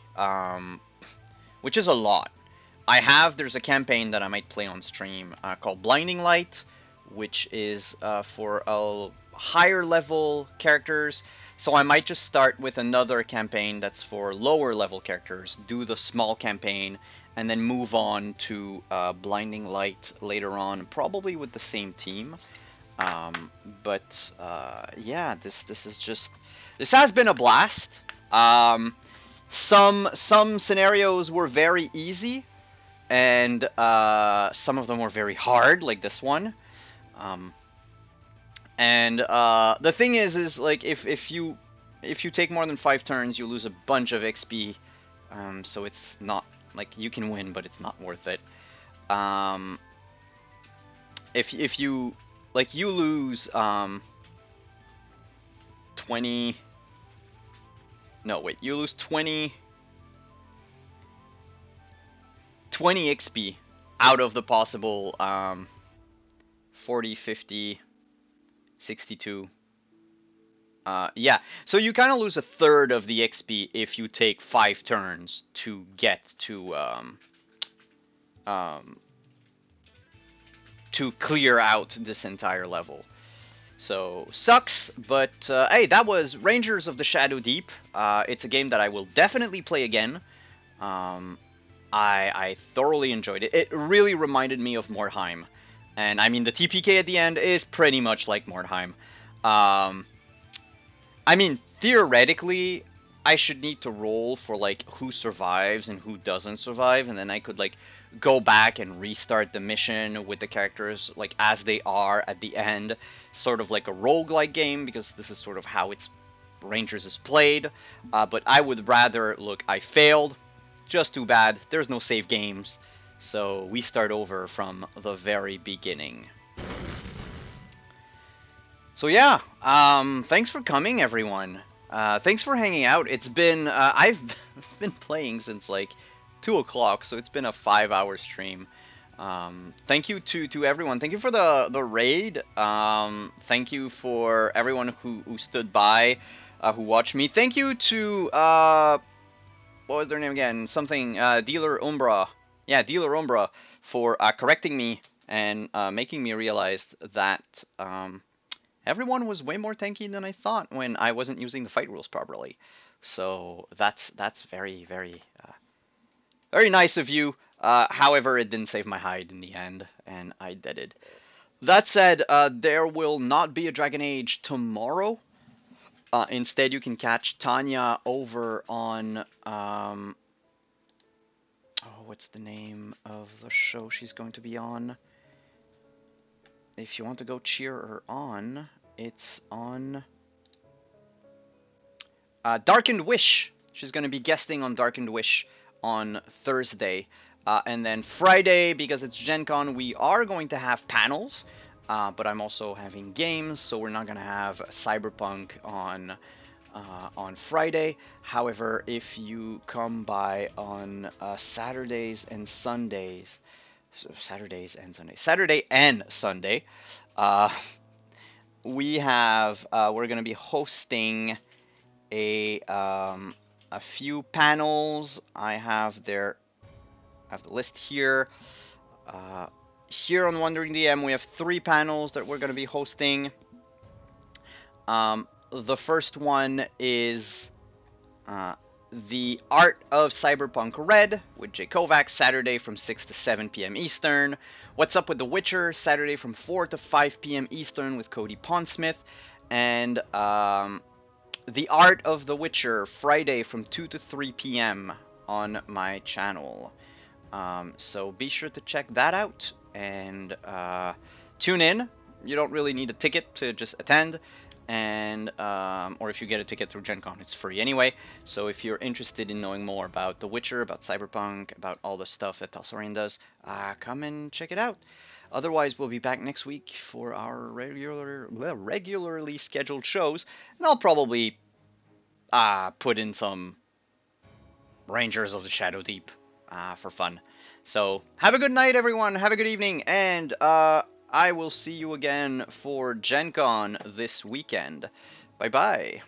which is a lot. There's a campaign that I might play on stream called Blinding Light, which is for higher level characters. So I might just start with another campaign that's for lower level characters, do the small campaign, and then move on to Blinding Light later on, probably with the same team. Yeah, this has been a blast. Some scenarios were very easy, and some of them were very hard, like this one. The thing is like if you take more than 5 turns, you lose a bunch of XP. So it's not like you can win, but it's not worth it. If you like you lose 20. No, wait, you lose 20 XP out of the possible 40, 50, 62. Yeah, so you kind of lose a third of the XP if you take 5 turns to get to clear out this entire level. So, sucks, but hey, that was Rangers of the Shadow Deep. It's a game that I will definitely play again. I thoroughly enjoyed it. It really reminded me of Mordheim. And I mean, the TPK at the end is pretty much like Mordheim. I mean, theoretically, I should need to roll for like who survives and who doesn't survive, and then I could like go back and restart the mission with the characters like as they are at the end, sort of like a roguelike game, because this is sort of how Rangers is played. But I would rather, look, I failed, just too bad, there's no save games, so we start over from the very beginning. So yeah, thanks for coming, everyone. Thanks for hanging out. It's been, I've been playing since like 2 o'clock, so it's been a 5-hour stream. Thank you to everyone. Thank you for the raid. Thank you for everyone who stood by, who watched me. Thank you to, what was their name again? Something, Dealer Umbra. Yeah, Dealer Umbra, for correcting me and making me realize that everyone was way more tanky than I thought when I wasn't using the fight rules properly. So that's very, very, very nice of you. However, it didn't save my hide in the end, and I did it. That said, there will not be a Dragon Age tomorrow. Instead, you can catch Tanya over on, what's the name of the show she's going to be on? If you want to go cheer her on, it's on Darkened Wish. She's going to be guesting on Darkened Wish on Thursday. And then Friday, because it's Gen Con, we are going to have panels. But I'm also having games, so we're not going to have Cyberpunk on Friday. However, if you come by on Saturdays and Sundays, so Saturday and Sunday, we have we're gonna be hosting a few panels. I have the list here. Here on Wandering DM, we have 3 panels that we're gonna be hosting. The first one is the Art of Cyberpunk Red with Jay Kovacs, Saturday from 6 to 7 p.m. Eastern. What's Up with The Witcher, Saturday from 4 to 5 p.m. Eastern with Cody Pondsmith. And The Art of The Witcher, Friday from 2 to 3 p.m. on my channel. So be sure to check that out and tune in. You don't really need a ticket to just attend. And or if you get a ticket through Gen Con, it's free anyway. So if you're interested in knowing more about The Witcher, about Cyberpunk, about all the stuff that Talsorian does, come and check it out. Otherwise, we'll be back next week for our regularly scheduled shows, and I'll probably put in some Rangers of the Shadow Deep for fun. So have a good night, everyone. Have a good evening, and I will see you again for Gen Con this weekend. Bye-bye.